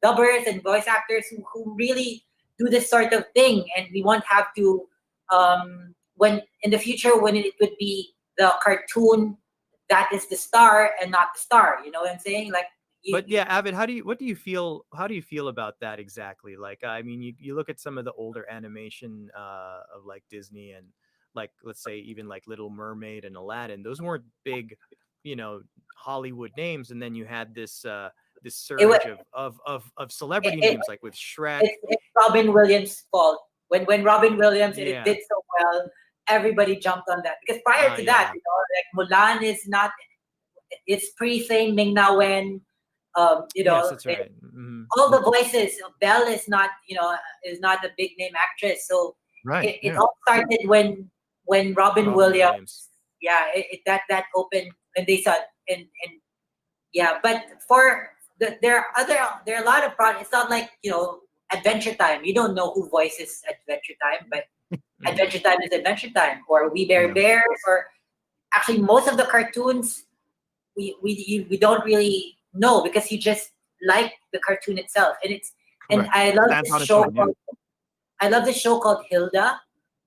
dubbers and voice actors who really do this sort of thing, and we won't have to when in the future when it would be the cartoon that is the star and not the star. You know what I'm saying? But yeah, Avid, what do you feel about that exactly? Like, I mean, you look at some of the older animation of like Disney and like, let's say even like Little Mermaid and Aladdin. Those weren't big, Hollywood names, and then you had this surge of celebrity names like with Shrek. It's Robin Williams' fault. When Robin Williams it did so well, everybody jumped on that, because prior to that, like Mulan is not. It's pre-Fame Ming Na Wen. Yes, that's right. All the voices. Belle is not, is not a big name actress. So it all started when when Robin Robin Williams, yeah, that opened and they saw and yeah, but there are a lot of products. It's not like Adventure Time. You don't know who voices Adventure Time, but Adventure Time is Adventure Time, or We Bare Bears, or actually most of the cartoons we don't really know because you just like the cartoon itself, and I love this show. I love this show called Hilda,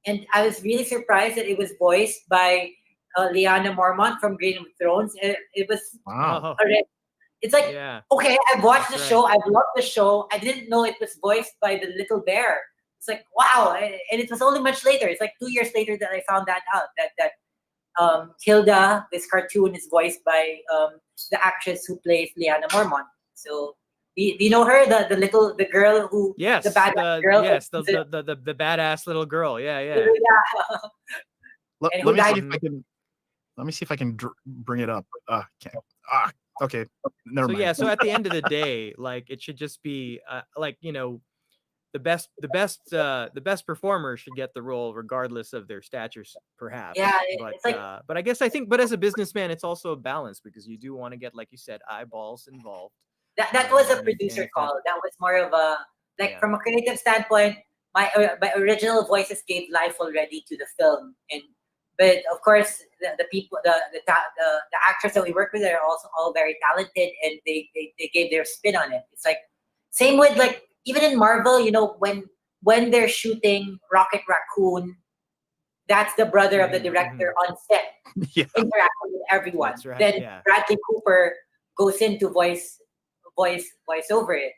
and I was really surprised that it was voiced by Lyanna Mormont from Game of Thrones. It was wow. It's like okay, I've watched the show, I've loved the show. I didn't know it was voiced by the little bear. It's like wow, and it was only much later. It's like 2 years later that I found that out that Hilda, this cartoon, is voiced by the actress who plays Lyanna Mormont. So do you know her, the girl who Yes, the badass girl? Yes, the badass little girl. Yeah. Let me see if I can bring it up. Okay, never mind. So yeah, so at the end of the day, like it should just be the best performer should get the role regardless of their statures, perhaps. Yeah, but I think as a businessman, it's also a balance because you do want to get, like you said, eyeballs involved. That was a producer call. That was more of a from a creative standpoint. My original voices gave life already to the film, but of course the people, the actors that we work with are also all very talented, and they gave their spin on it. It's like same with even in Marvel, when they're shooting Rocket Raccoon, that's the brother of the director on set, interacting with everyone. That's right, Then Bradley Cooper goes in to voice over it.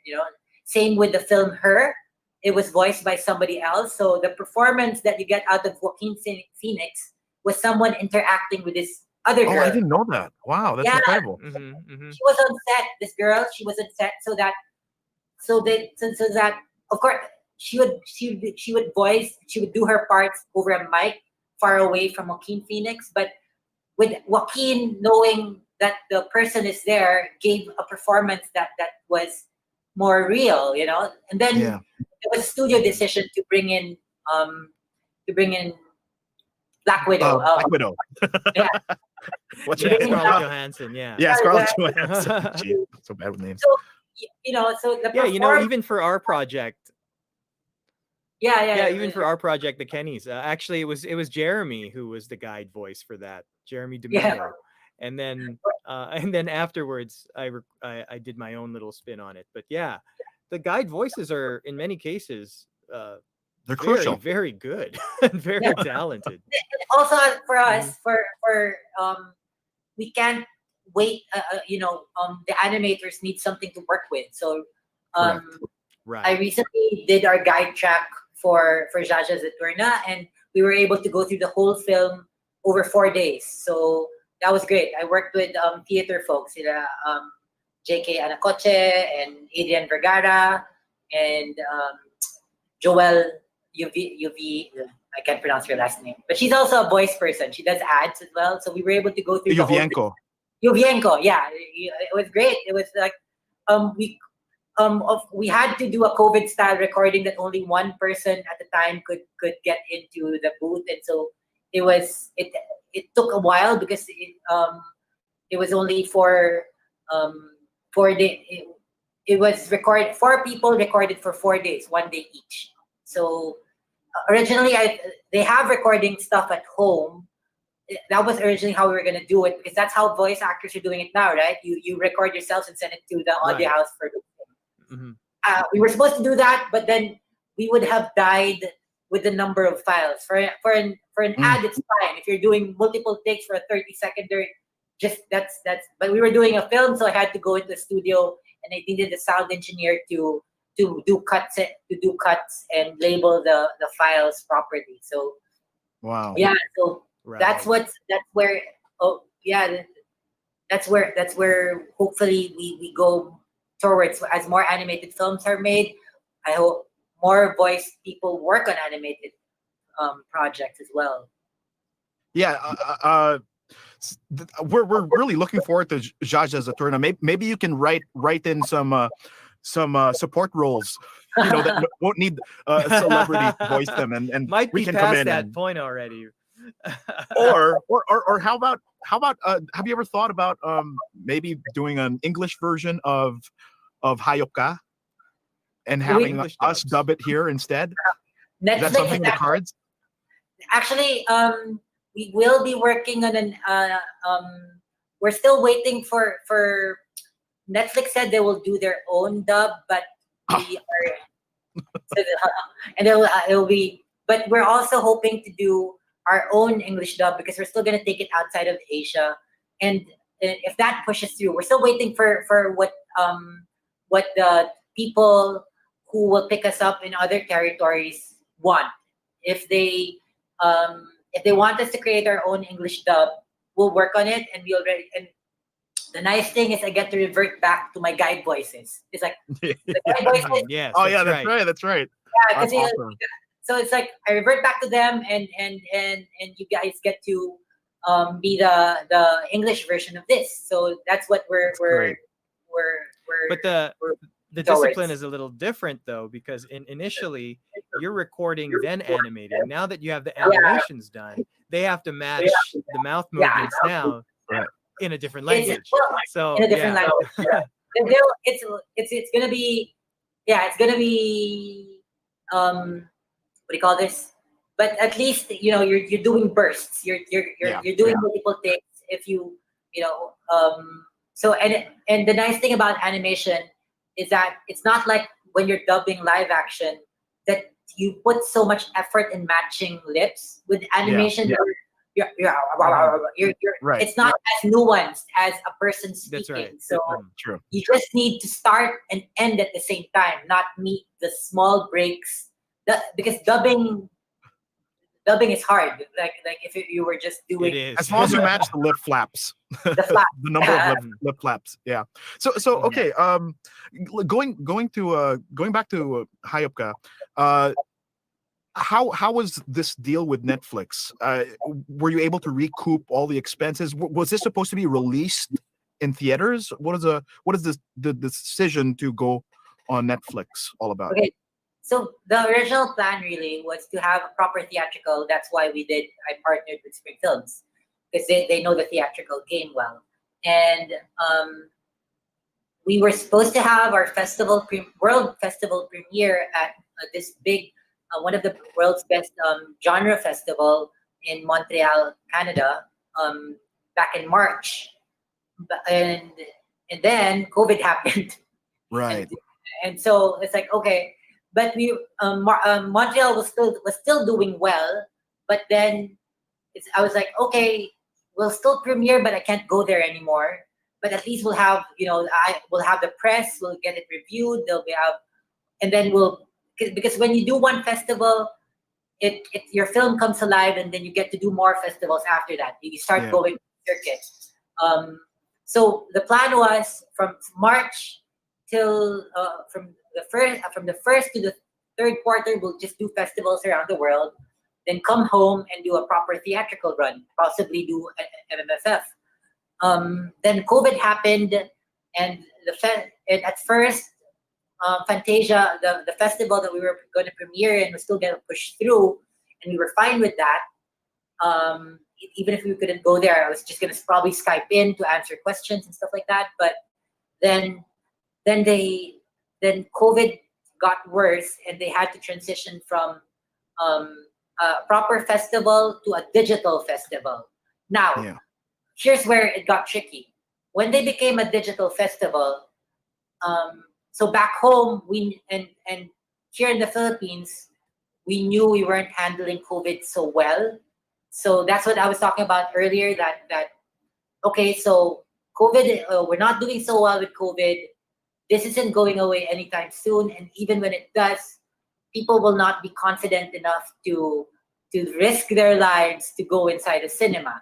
Same with the film Her. It was voiced by somebody else. So the performance that you get out of Joaquin Phoenix was someone interacting with this other girl. Oh, I didn't know that. Wow, that's incredible. She was on set. This girl, she was on set so that of course she would do her parts over a mic far away from Joaquin Phoenix, but with Joaquin knowing that the person is there, gave a performance that was more real, and then it was a studio decision to bring in Black Widow. Black Widow. Yeah. What's her name? Scarlett Johansson. Yeah, Scarlett Johansson. Gee, so bad with names. So the even for our project. Even for our project, the Kennys. Actually, it was Jeremy who was the guide voice for that. Jeremy Domingo. And then afterwards, I did my own little spin on it. But yeah, the guide voices are in many cases they're crucial, very good, and very talented. Also for us, we can't wait. The animators need something to work with. So I recently did our guide track for Jaja Zaturna, and we were able to go through the whole film over 4 days. So that was great. I worked with theater folks, JK Anacoche and Adrian Vergara and Joelle UV. I can't pronounce her last name, but she's also a voice person. She does ads as well. So we were able to go through Yovienko. Yeah, it was great. It was like we had to do a COVID style recording that only one person at the time could get into the booth, and so it took a while because it was only for 4 days. It was recorded, 4 people recorded for 4 days, 1 day each. So originally they have recording stuff at home. That was originally how we were going to do it, because that's how voice actors are doing it now, right? You record yourselves and send it to the audio house for we were supposed to do that, but then we would have died with the number of files. For an ad, it's fine. If you're doing multiple takes for a 30-second, but we were doing a film, so I had to go into the studio, and I needed the sound engineer to do cuts and label the files properly. So so that's where hopefully we go towards. As more animated films are made, I hope more voice people work on animated projects as well. We're really looking forward to Jaja Zaturna. Maybe you can write in some support roles, that won't need a celebrity to voice them, and might we be can past come in that point already. Or how about have you ever thought about maybe doing an English version of Hayop Ka and having English us dubs. dub it here instead? Is Netflix that something is in the cards? actually, we will be working on an. We're still waiting for Netflix said they will do their own dub, but we are, and it will be. But we're also hoping to do our own English dub because we're still gonna take it outside of Asia, and if that pushes through, we're still waiting for what the people who will pick us up in other territories want. If they want us to create our own English dub, we'll work on it, and we already. And the nice thing is, I get to revert back to my guide voices. It's like the guide voices. Yes. Oh yeah, that's right. That's right. Yeah, That's because awesome. so it's like I revert back to them, and you guys get to be the English version of this. So that's what we're But the towards. discipline is a little different though, because initially you're recording then animating. Now that you have the animations done, they have to match the mouth movements now in a different language. So in a different language. It's gonna be it's gonna be what do you call this? But at least you're doing bursts. You're doing multiple takes. If you so and the nice thing about animation is that it's not like when you're dubbing live action that you put so much effort in matching lips. With animation, you're Right. it's not as nuanced as a person speaking. That's right. So True. you just need to start and end at the same time, not meet the small breaks. Because dubbing is hard. Like if you were just doing It is. As long as you match the lip flaps, the flap. the number of lip flaps. Yeah. So okay. Going back to Hayop Ka, how was this deal with Netflix? Were you able to recoup all the expenses? Was this supposed to be released in theaters? What is the decision to go on Netflix all about? Okay. So the original plan really was to have a proper theatrical. That's why I partnered with Spring Films, because they know the theatrical game well. And we were supposed to have our world festival premiere at this big, one of the world's best genre festival in Montreal, Canada, back in March. And then COVID happened. Right. And so it's like, okay. But Montreal was still doing well, but then I was like, okay, we'll still premiere, but I can't go there anymore. But at least we'll have we'll have the press, we'll get it reviewed, and then because when you do one festival, your film comes alive, and then you get to do more festivals after that. You start going circuit. So the plan was from March till from the first to the third quarter, we'll just do festivals around the world, then come home and do a proper theatrical run, possibly do an MMFF. Then COVID happened, and at first, Fantasia, the festival that we were going to premiere in, was still going to push through, and we were fine with that. Even if we couldn't go there, I was just going to probably Skype in to answer questions and stuff like that. But then COVID got worse, and they had to transition from a proper festival to a digital festival. Now, here's where it got tricky. When they became a digital festival, so back home, and here in the Philippines, we knew we weren't handling COVID so well. So that's what I was talking about earlier, that okay, so COVID, we're not doing so well with COVID. This isn't going away anytime soon, and even when it does, people will not be confident enough to risk their lives to go inside a cinema.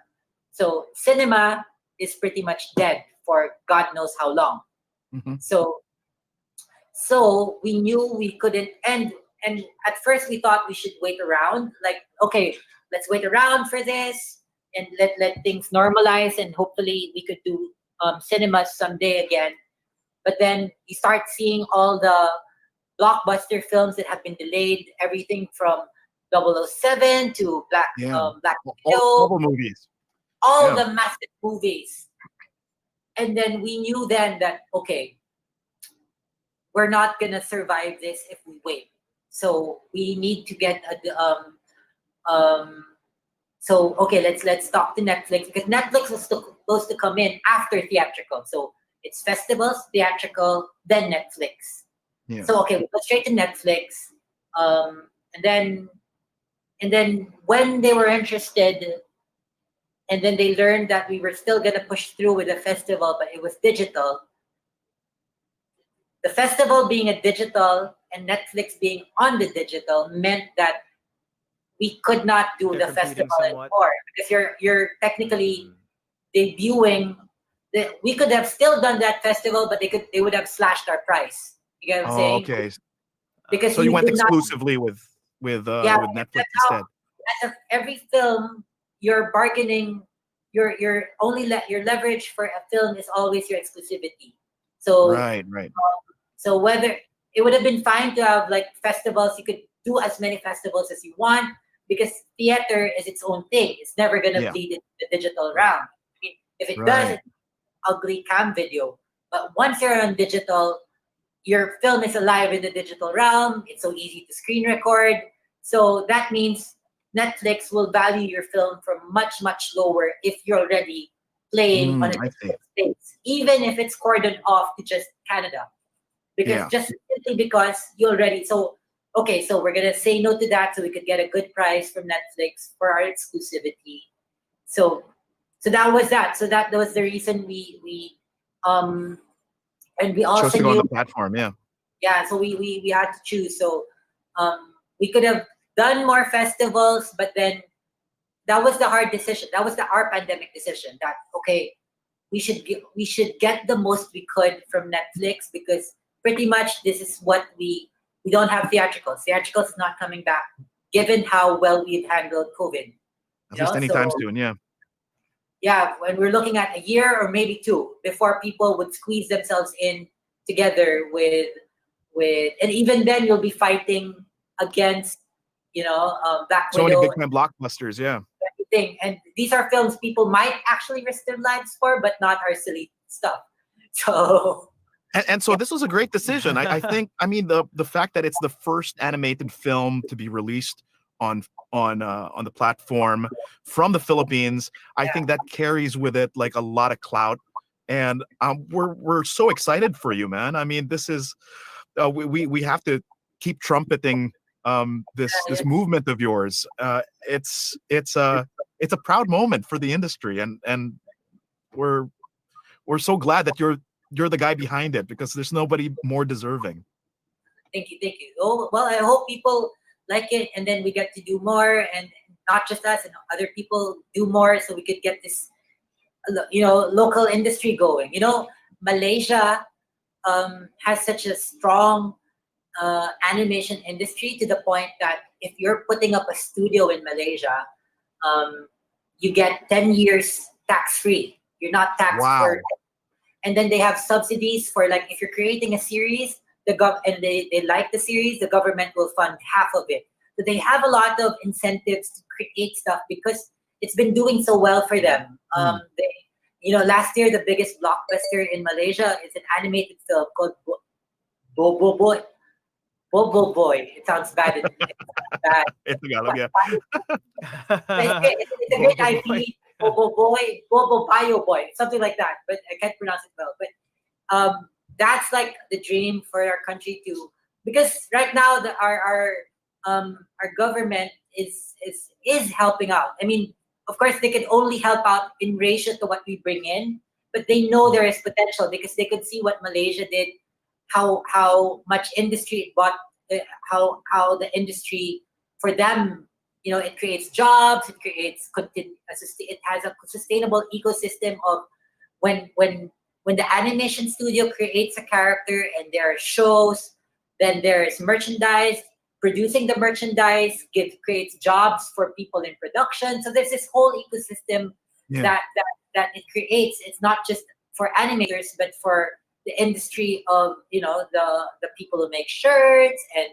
So cinema is pretty much dead for God knows how long. Mm-hmm. So we knew we couldn't, and at first we thought we should wait around. Like, okay, let's wait around for this and let things normalize, and hopefully we could do cinemas someday again. But then you start seeing all the blockbuster films that have been delayed, everything from 007 to Black Black Widow, all the movies, all Yeah. the massive movies. And then we knew then that, okay, we're not gonna survive this if we wait. So we need to get so okay, let's talk to Netflix, because Netflix was supposed to come in after theatrical. So it's festivals, theatrical, then Netflix. Yeah. So okay, we go straight to Netflix. And then when they were interested, and then they learned that we were still gonna push through with the festival, but it was digital. The festival being a digital and Netflix being on the digital meant that we could not do They're the competing festival somewhat. anymore, because you're technically debuting. We could have still done that festival, but they would have slashed our price. You get what I'm saying? Okay. Because So you went did not- exclusively with Netflix that's instead. as of every film, you're bargaining. Your leverage for a film is always your exclusivity. So Right. so whether it would have been fine to have like festivals, you could do as many festivals as you want, because theater is its own thing. It's never gonna Yeah. bleed into the digital realm. I mean, if it does, Right. it's ugly cam video. But once you're on digital, your film is alive in the digital realm. It's so easy to screen record. So that means Netflix will value your film from much, much lower if you're already playing on a I see. different space, even if it's cordoned off to just Canada. Because Yeah. just simply because you already, so we're gonna say no to that so we could get a good price from Netflix for our exclusivity. So that was that. So that was the reason we and we Chose also to go on knew, the platform. Yeah. yeah, so we had to choose. So we could have done more festivals, but then that was the hard decision. That was our pandemic decision, that okay, we should get the most we could from Netflix, because pretty much this is what we don't have theatricals. Theatricals is not coming back, given how well we've handled COVID. At least anytime soon. Yeah. Yeah, when we're looking at a year or maybe two before people would squeeze themselves in together with, and even then you'll be fighting against, Black So many Widow big time blockbusters. Yeah. and everything. And these are films people might actually risk their lives for, but not our silly stuff. So. And so this was a great decision. I think. I mean, the fact that it's the first animated film to be released on the platform from the Philippines, I think that carries with it like a lot of clout, and we're so excited for you, man. I mean, this is we have to keep trumpeting this movement of yours. It's a proud moment for the industry, and we're so glad that you're the guy behind it, because there's nobody more deserving. Thank you. Oh, well, I hope people like it, and then we get to do more, and not just us, and other people do more, so we could get this, local industry going. Malaysia has such a strong animation industry, to the point that if you're putting up a studio in Malaysia, you get 10 years tax-free. You're not taxed for, and then they have subsidies for, like, if you're creating a series, and they like the series, the government will fund half of it. So they have a lot of incentives to create stuff, because it's been doing so well for them. Last year the biggest blockbuster in Malaysia is an animated film called Bobo Boy. Bobo Boy. It sounds bad. It's Tagalog, yeah. It's a great IP. Bobo Boy, Bobo Bayo Boy, something like that. But I can't pronounce it well. But that's like the dream for our country too, because right now our government is helping out. I mean, of course, they can only help out in ratio to what we bring in, but they know there is potential, because they could see what Malaysia did, how much industry it bought, how the industry for them, it creates jobs, it creates it has a sustainable ecosystem of when the animation studio creates a character and there are shows, then there's merchandise. Producing the merchandise creates jobs for people in production. So there's this whole ecosystem that it creates. It's not just for animators, but for the industry of the people who make shirts and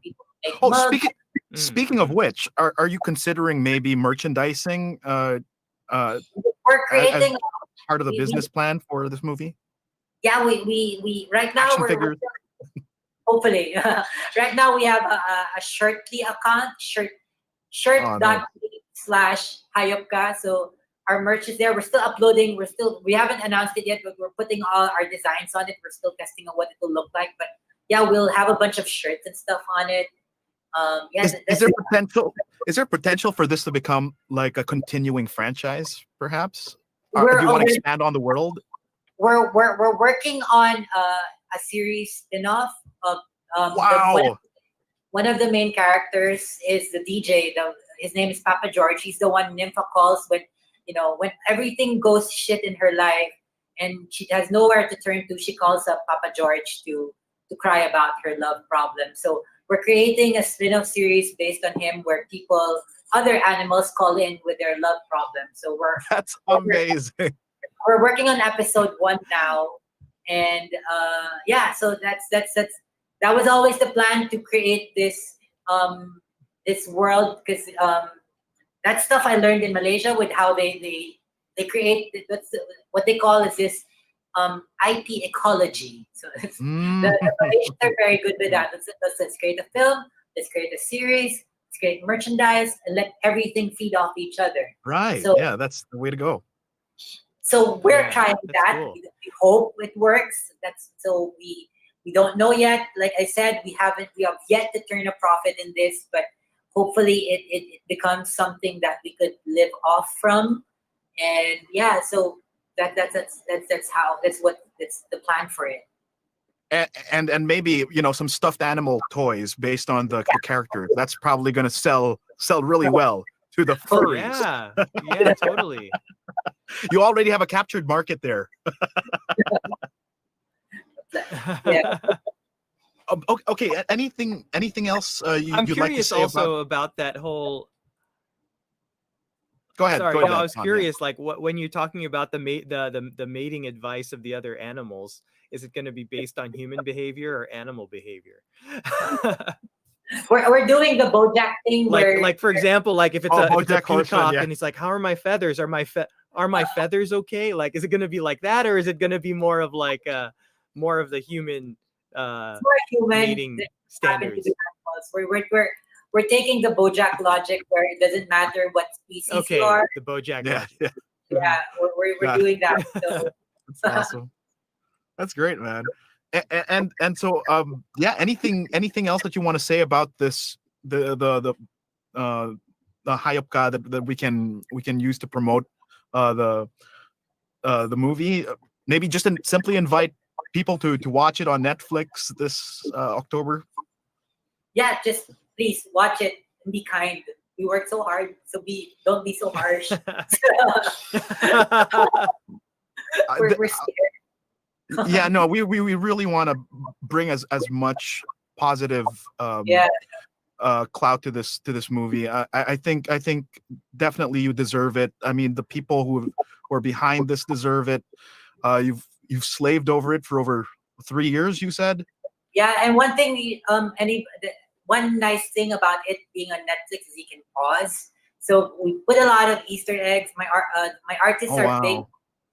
people who make mugs. Speaking of which, are you considering maybe merchandising We're as creating. part of the we- business plan for this movie? Yeah, we right now Action we're figures. hopefully right now we have a Shirtly account, shirt.com/Hayop Ka. So our merch is there. We're still uploading. We haven't announced it yet, but we're putting all our designs on it. We're still testing on what it will look like. But yeah, we'll have a bunch of shirts and stuff on it. Is there potential for this to become like a continuing franchise, perhaps? Do you want to expand on the world? We're working on a series spin-off of Wow. one of the main characters is the DJ. His name is Papa George. He's the one Nympha calls when everything goes shit in her life and she has nowhere to turn to. She calls up Papa George to cry about her love problem. So we're creating a spin-off series based on him where other animals call in with their love problem. So That's amazing. We're working on episode 1 now, and so that was always the plan, to create this world, because that stuff I learned in Malaysia with how they create what they call is this IP ecology. So the Malaysians are very good with that. Let's create a film, let's create a series, let's create merchandise, and let everything feed off each other. Right. So, yeah, that's the way to go. So we're trying that. cool. We hope it works. We don't know yet. Like I said, we have yet to turn a profit in this, but hopefully it becomes something that we could live off from. And yeah, so that's the plan for it. And maybe some stuffed animal toys based on the character. That's probably going to sell really well to the furries. Yeah, totally. You already have a captured market there. Yeah. Okay. Anything else I'm you'd like to curious say also about that whole. Go ahead. Sorry, go no, ahead, I was Tanya. curious, like when you're talking about the mating advice of the other animals, is it going to be based on human behavior or animal behavior? We're doing the BoJack thing where, like for example, like if it's a BoJack Horseman, peacock yeah. and he's like, how are my feathers? Are my feathers okay? Like, is it going to be like that, or is it going to be more of like more of the human more human mating than happen to standards? be animals. We're taking the BoJack logic where it doesn't matter what species Okay, you are. the BoJack. Yeah. logic. Yeah, we're doing that. So That's awesome. That's great, man. And so anything else that you want to say about this the Hayop Ka that we can use to promote the movie? Maybe just simply invite people to watch it on Netflix this October. yeah, just please watch it and be kind. We work so hard, so don't be so harsh. We're scared. Yeah, no, we really want to bring as much positive clout to this movie. I think definitely you deserve it. I mean, the people who are behind this deserve it. You've slaved over it for over 3 years, you said. Yeah, and one thing, one nice thing about it being on Netflix is you can pause. So we put a lot of Easter eggs. My artists Oh, are wow. big,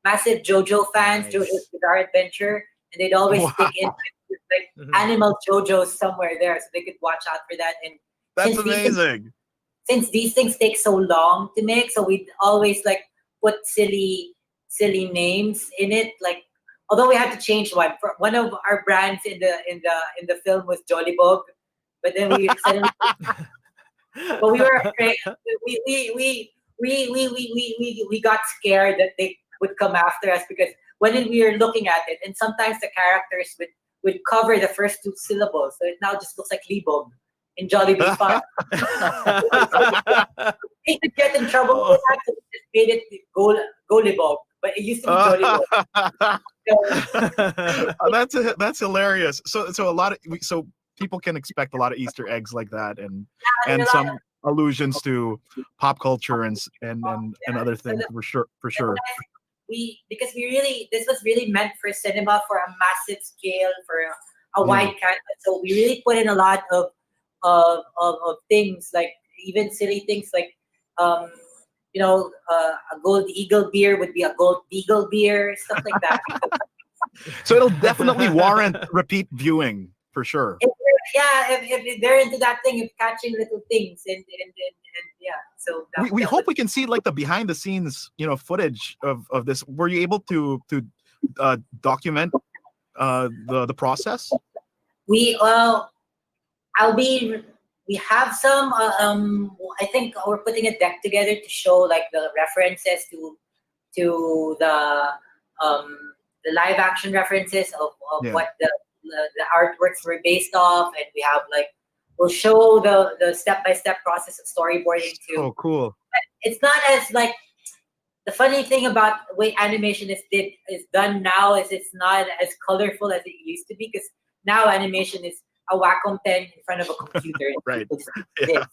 massive JoJo fans. Nice. JoJo's Bizarre Adventure, and they'd always stick in like animal JoJo's somewhere there, so they could watch out for that. And That's since these things- amazing. since these things take so long to make, so we'd always like put silly names in it. Like, although we had to change one. One of our brands in the film was Jollibog, but then we suddenly, but we were afraid. We got scared that they would come after us, because when we were looking at it, and sometimes the characters would cover the first 2 syllables, so it now just looks like Libog in Jollibee Fun. We could get in trouble with that, so we just made it Golibog, but it used to be Jollibog. That's hilarious. So a lot of so people can expect a lot of Easter eggs like that, and some allusions to pop culture and other things for sure. This was really meant for cinema, for a massive scale, for a wide canvas. So we really put in a lot of of things, like even silly things like a gold eagle beer would be a gold beagle beer, stuff like that. So it'll definitely warrant repeat viewing for sure. If they're into that thing of catching little things and yeah. So We hope we can see like the behind the scenes, footage of this. Were you able to document the process? We have some. I think we're putting a deck together to show like the references to the live action references of what the artworks were based off, and we have like we'll show the step-by-step process of storyboarding too. Oh, cool. But it's not as like the funny thing about the way animation is done now is it's not as colorful as it used to be, because now animation is a Wacom pen in front of a computer. Right. Yeah.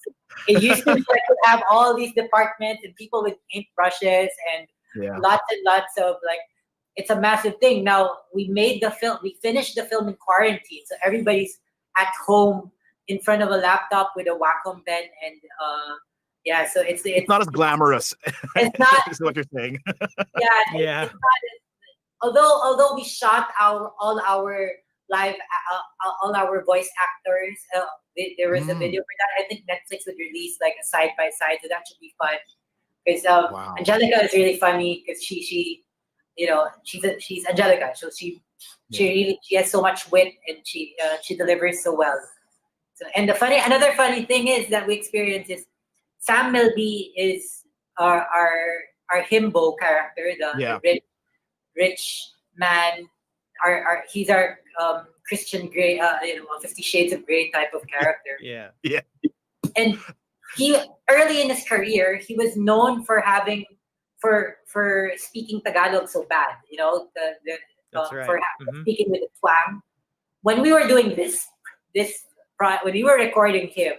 It used to be like you have all these departments and people with paint brushes and lots and lots of like, it's a massive thing. Now we finished the film in quarantine, so everybody's at home in front of a laptop with a Wacom pen, and so it's not as glamorous. It's not. Is what you're saying. Yeah. It's not although we shot all our live all our voice actors. There was a video for that. I think Netflix would release like a side by side, so that should be fun. Because Angelica is really funny because she's Angelica, so she has so much wit, and she delivers so well. So, and another funny thing is that we experience is Sam Milby is our himbo character, the rich man. He's our Christian Grey, 50 Shades of Grey type of character. Yeah. And he early in his career, he was known for having for speaking Tagalog so bad. For speaking with the twang. When we were doing when we were recording him,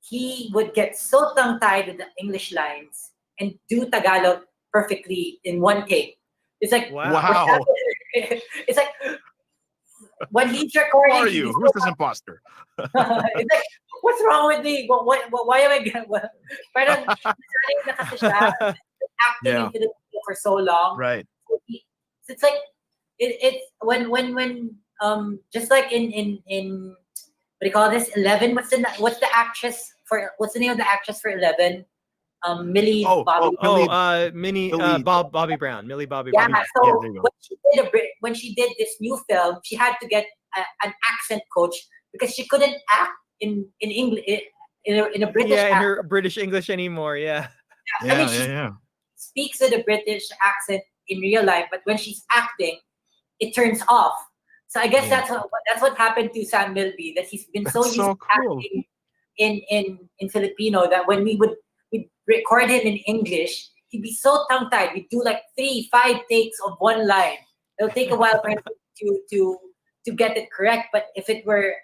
he would get so tongue-tied with the English lines and do Tagalog perfectly in one take. It's like, wow. It's like, when he's recording... Who are you? Who's this imposter? It's like, what's wrong with me? Why am I... Parang na kasi siya, acting in Filipino for so long. Right. So it's like, it's when just like in what do you call this? 11. What's the name of the actress for 11? Millie Bobby. Bobby Brown. Millie Bobby Brown. So when she did this new film, she had to get an accent coach because she couldn't act in English in a British. In her British English anymore. Yeah. She speaks with a British accent in real life, but when she's acting, it turns off. So I guess that's what happened to Sam Milby, that he's been so used to acting in Filipino that when we'd record him in English, he'd be so tongue-tied. We'd do like 3-5 takes of one line. It'll take a while for him to get it correct. But if it were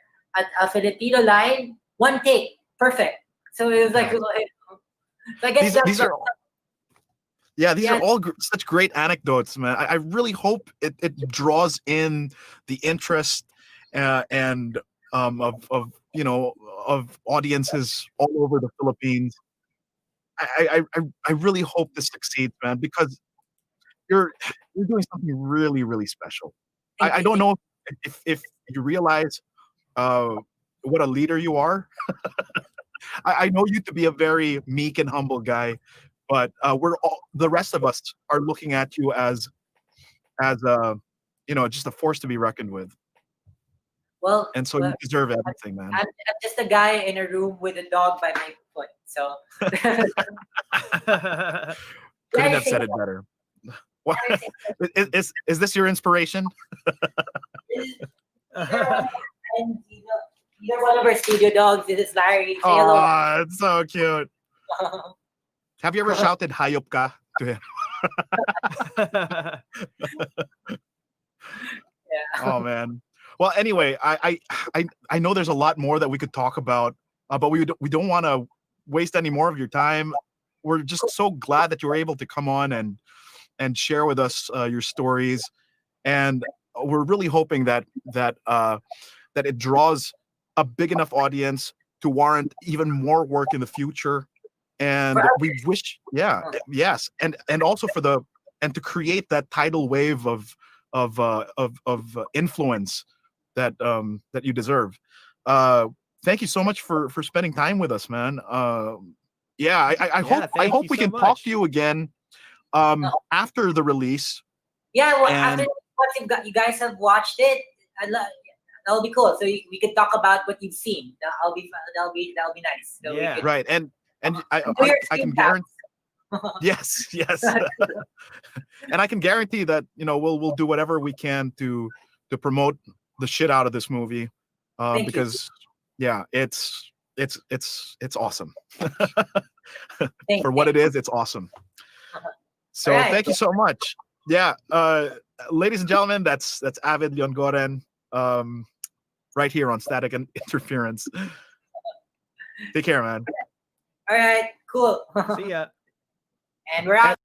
a Filipino line, one take, perfect. So it was like, so I guess these are all such great anecdotes, man. I really hope it draws in the interest and of audiences all over the Philippines. I really hope this succeeds, man, because you're doing something really, really special. I don't know if you realize what a leader you are. I know you to be a very meek and humble guy, but the rest of us are looking at you as just a force to be reckoned with. Well, and so you deserve everything, man. I'm just a guy in a room with a dog by my foot. So couldn't have said it better. What? Is this your inspiration? And you're one of our studio dogs. This is Larry. Oh, it's so cute. Have you ever shouted Hayop Ka to him? Oh man. Well, anyway, I know there's a lot more that we could talk about, but we don't want to waste any more of your time. We're just so glad that you were able to come on and share with us your stories, and we're really hoping that it draws a big enough audience to warrant even more work in the future. And we wish, yes, and also and to create that tidal wave of influence that you deserve. Thank you so much for spending time with us, man. I hope we can talk to you again after the release. Yeah, well, after once you guys have watched it, that'll be cool. So we can talk about what you've seen. That'll be nice. So yeah, right. And I can guarantee. Yes. And I can guarantee that we'll do whatever we can to promote the shit out of this movie, because it's awesome. For what it is, it's awesome. So thank you so much. Yeah, ladies and gentlemen, that's Avid Liongoren, right here on Static and Interference. Take care, man. All right, cool. See ya. And we're out.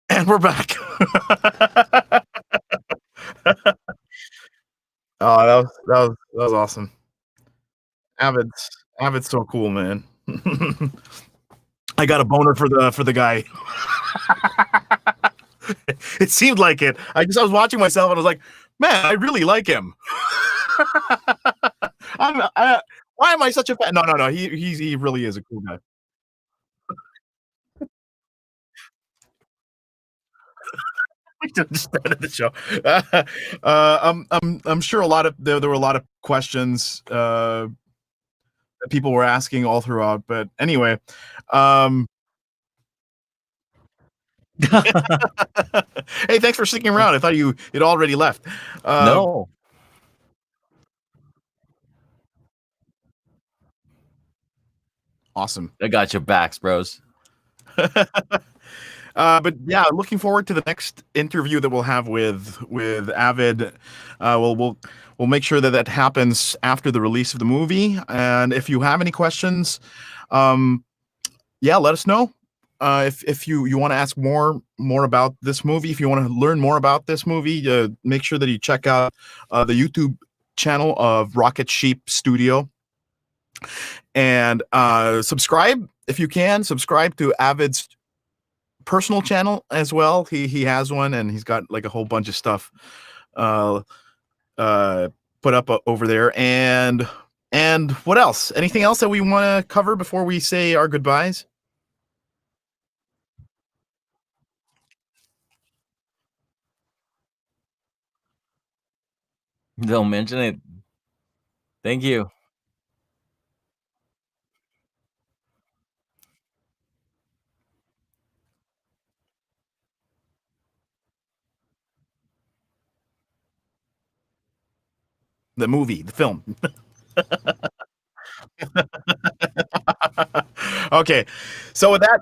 And we're back. Oh, that was awesome. Avid's so cool, man. I got a boner for the guy. It seemed like it. I was watching myself and I was like, man, I really like him. Why am I such a fan? No. He really is a cool guy. We just started the show. I'm sure there were a lot of questions that people were asking all throughout. But anyway, hey, thanks for sticking around. I thought you'd already left. No. Awesome. I got your backs, bros. But yeah, looking forward to the next interview that we'll have with Avid. We'll make sure that happens after the release of the movie. And if you have any questions, let us know. If you want to ask more about this movie, if you want to learn more about this movie, make sure that you check out the YouTube channel of Rocket Sheep Studio, and subscribe if you can. Subscribe to Avid's personal channel as well. He has one, and he's got like a whole bunch of stuff put up over there. And what else? Anything else that we want to cover before we say our goodbyes? Don't mention it. Thank you. The movie, the film. Okay, so with that,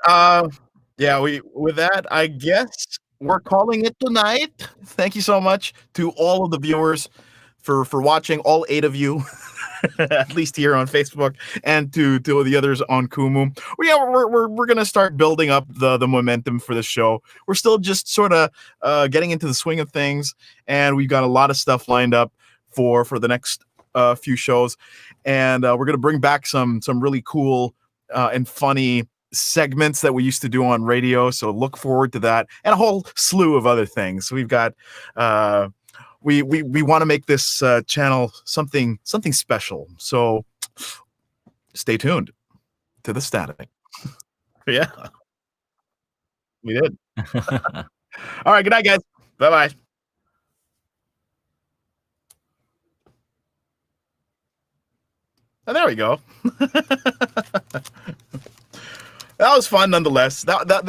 I guess we're calling it tonight. Thank you so much to all of the viewers for watching, all 8 of you, at least here on Facebook, and to the others on Kumu. We're gonna start building up the momentum for the show. We're still just sort of getting into the swing of things, and we've got a lot of stuff lined up for the next few shows, and we're gonna bring back some really cool and funny segments that we used to do on radio. So look forward to that, and a whole slew of other things. We've got we want to make this channel something special. So stay tuned to the Static. Yeah, we did. All right, good night, guys. Bye bye. Oh, there we go. That was fun nonetheless. That